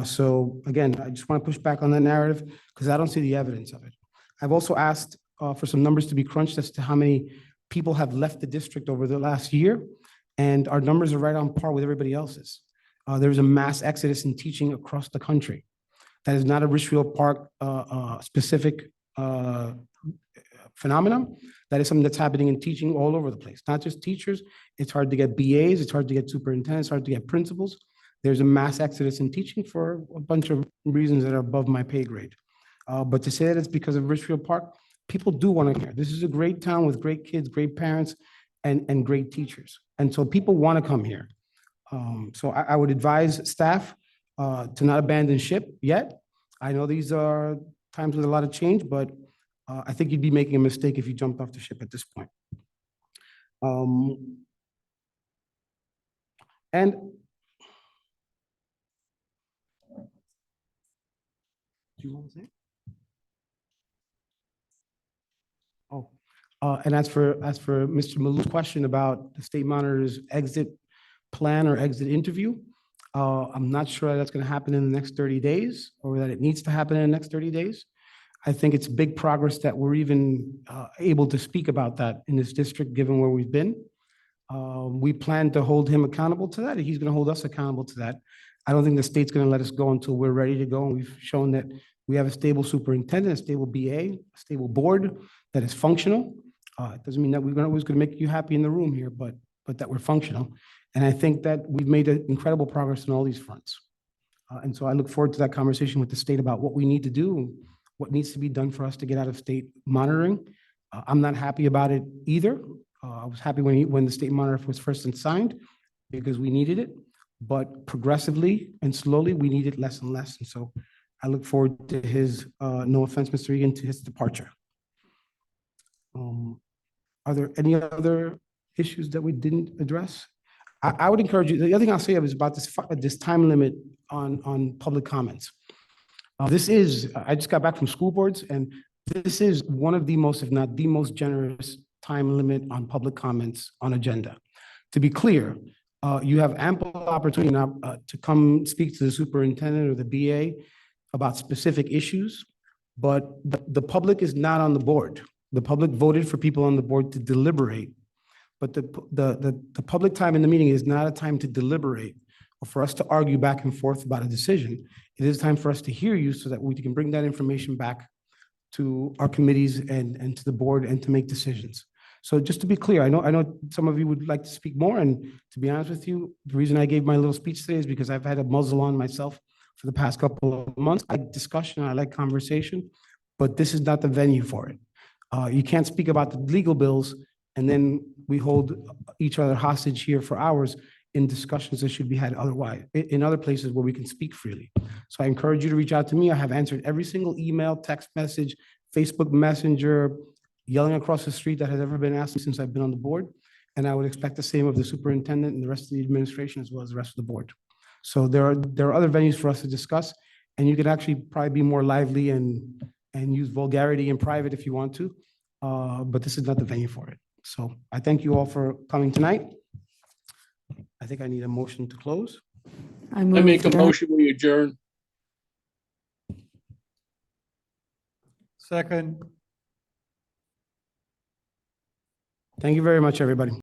[SPEAKER 1] So again, I just want to push back on that narrative because I don't see the evidence of it. I've also asked for some numbers to be crunched as to how many people have left the district over the last year, and our numbers are right on par with everybody else's. There's a mass exodus in teaching across the country. That is not a Richfield Park specific phenomenon. That is something that's happening in teaching all over the place, not just teachers. It's hard to get BAs, it's hard to get superintendents, it's hard to get principals. There's a mass exodus in teaching for a bunch of reasons that are above my pay grade. But to say that it's because of Richfield Park, people do want to hear. This is a great town with great kids, great parents, and great teachers. And so people want to come here. So I would advise staff to not abandon ship yet. I know these are times with a lot of change, but I think you'd be making a mistake if you jumped off the ship at this point. And do you want to say? Oh, and as for Mr. Malou's question about the state monitor's exit plan or exit interview, I'm not sure that's going to happen in the next 30 days or that it needs to happen in the next 30 days. I think it's big progress that we're even able to speak about that in this district, given where we've been. We plan to hold him accountable to that, and he's going to hold us accountable to that. I don't think the state's going to let us go until we're ready to go. And we've shown that we have a stable superintendent, a stable BA, a stable board that is functional. It doesn't mean that we're always going to make you happy in the room here, but that we're functional. And I think that we've made incredible progress on all these fronts. And so I look forward to that conversation with the state about what we need to do, what needs to be done for us to get out of state monitoring. I'm not happy about it either. I was happy when the state monitor was first assigned because we needed it, but progressively and slowly we need it less and less. And so I look forward to his, no offense, Mr. Egan, to his departure. Are there any other issues that we didn't address? I would encourage you, the other thing I'll say is about this time limit on public comments. I just got back from school boards, and this is one of the most, if not the most generous time limit on public comments on agenda. To be clear, you have ample opportunity now to come speak to the superintendent or the BA about specific issues, but the public is not on the board. The public voted for people on the board to deliberate, but the public time in the meeting is not a time to deliberate or for us to argue back and forth about a decision. It is time for us to hear you so that we can bring that information back to our committees and to the board and to make decisions. So just to be clear, I know some of you would like to speak more, and to be honest with you, the reason I gave my little speech today is because I've had a muzzle on myself for the past couple of months. I like discussion, I like conversation, but this is not the venue for it. You can't speak about the legal bills and then we hold each other hostage here for hours in discussions that should be had otherwise, in other places where we can speak freely. So I encourage you to reach out to me. I have answered every single email, text message, Facebook Messenger, yelling across the street that has ever been asked since I've been on the board. And I would expect the same of the superintendent and the rest of the administration as well as the rest of the board. So there are other venues for us to discuss, and you can actually probably be more lively and use vulgarity in private if you want to, but this is not the venue for it. So I thank you all for coming tonight. I think I need a motion to close.
[SPEAKER 7] I make a motion, we adjourn.
[SPEAKER 16] Second.
[SPEAKER 1] Thank you very much, everybody.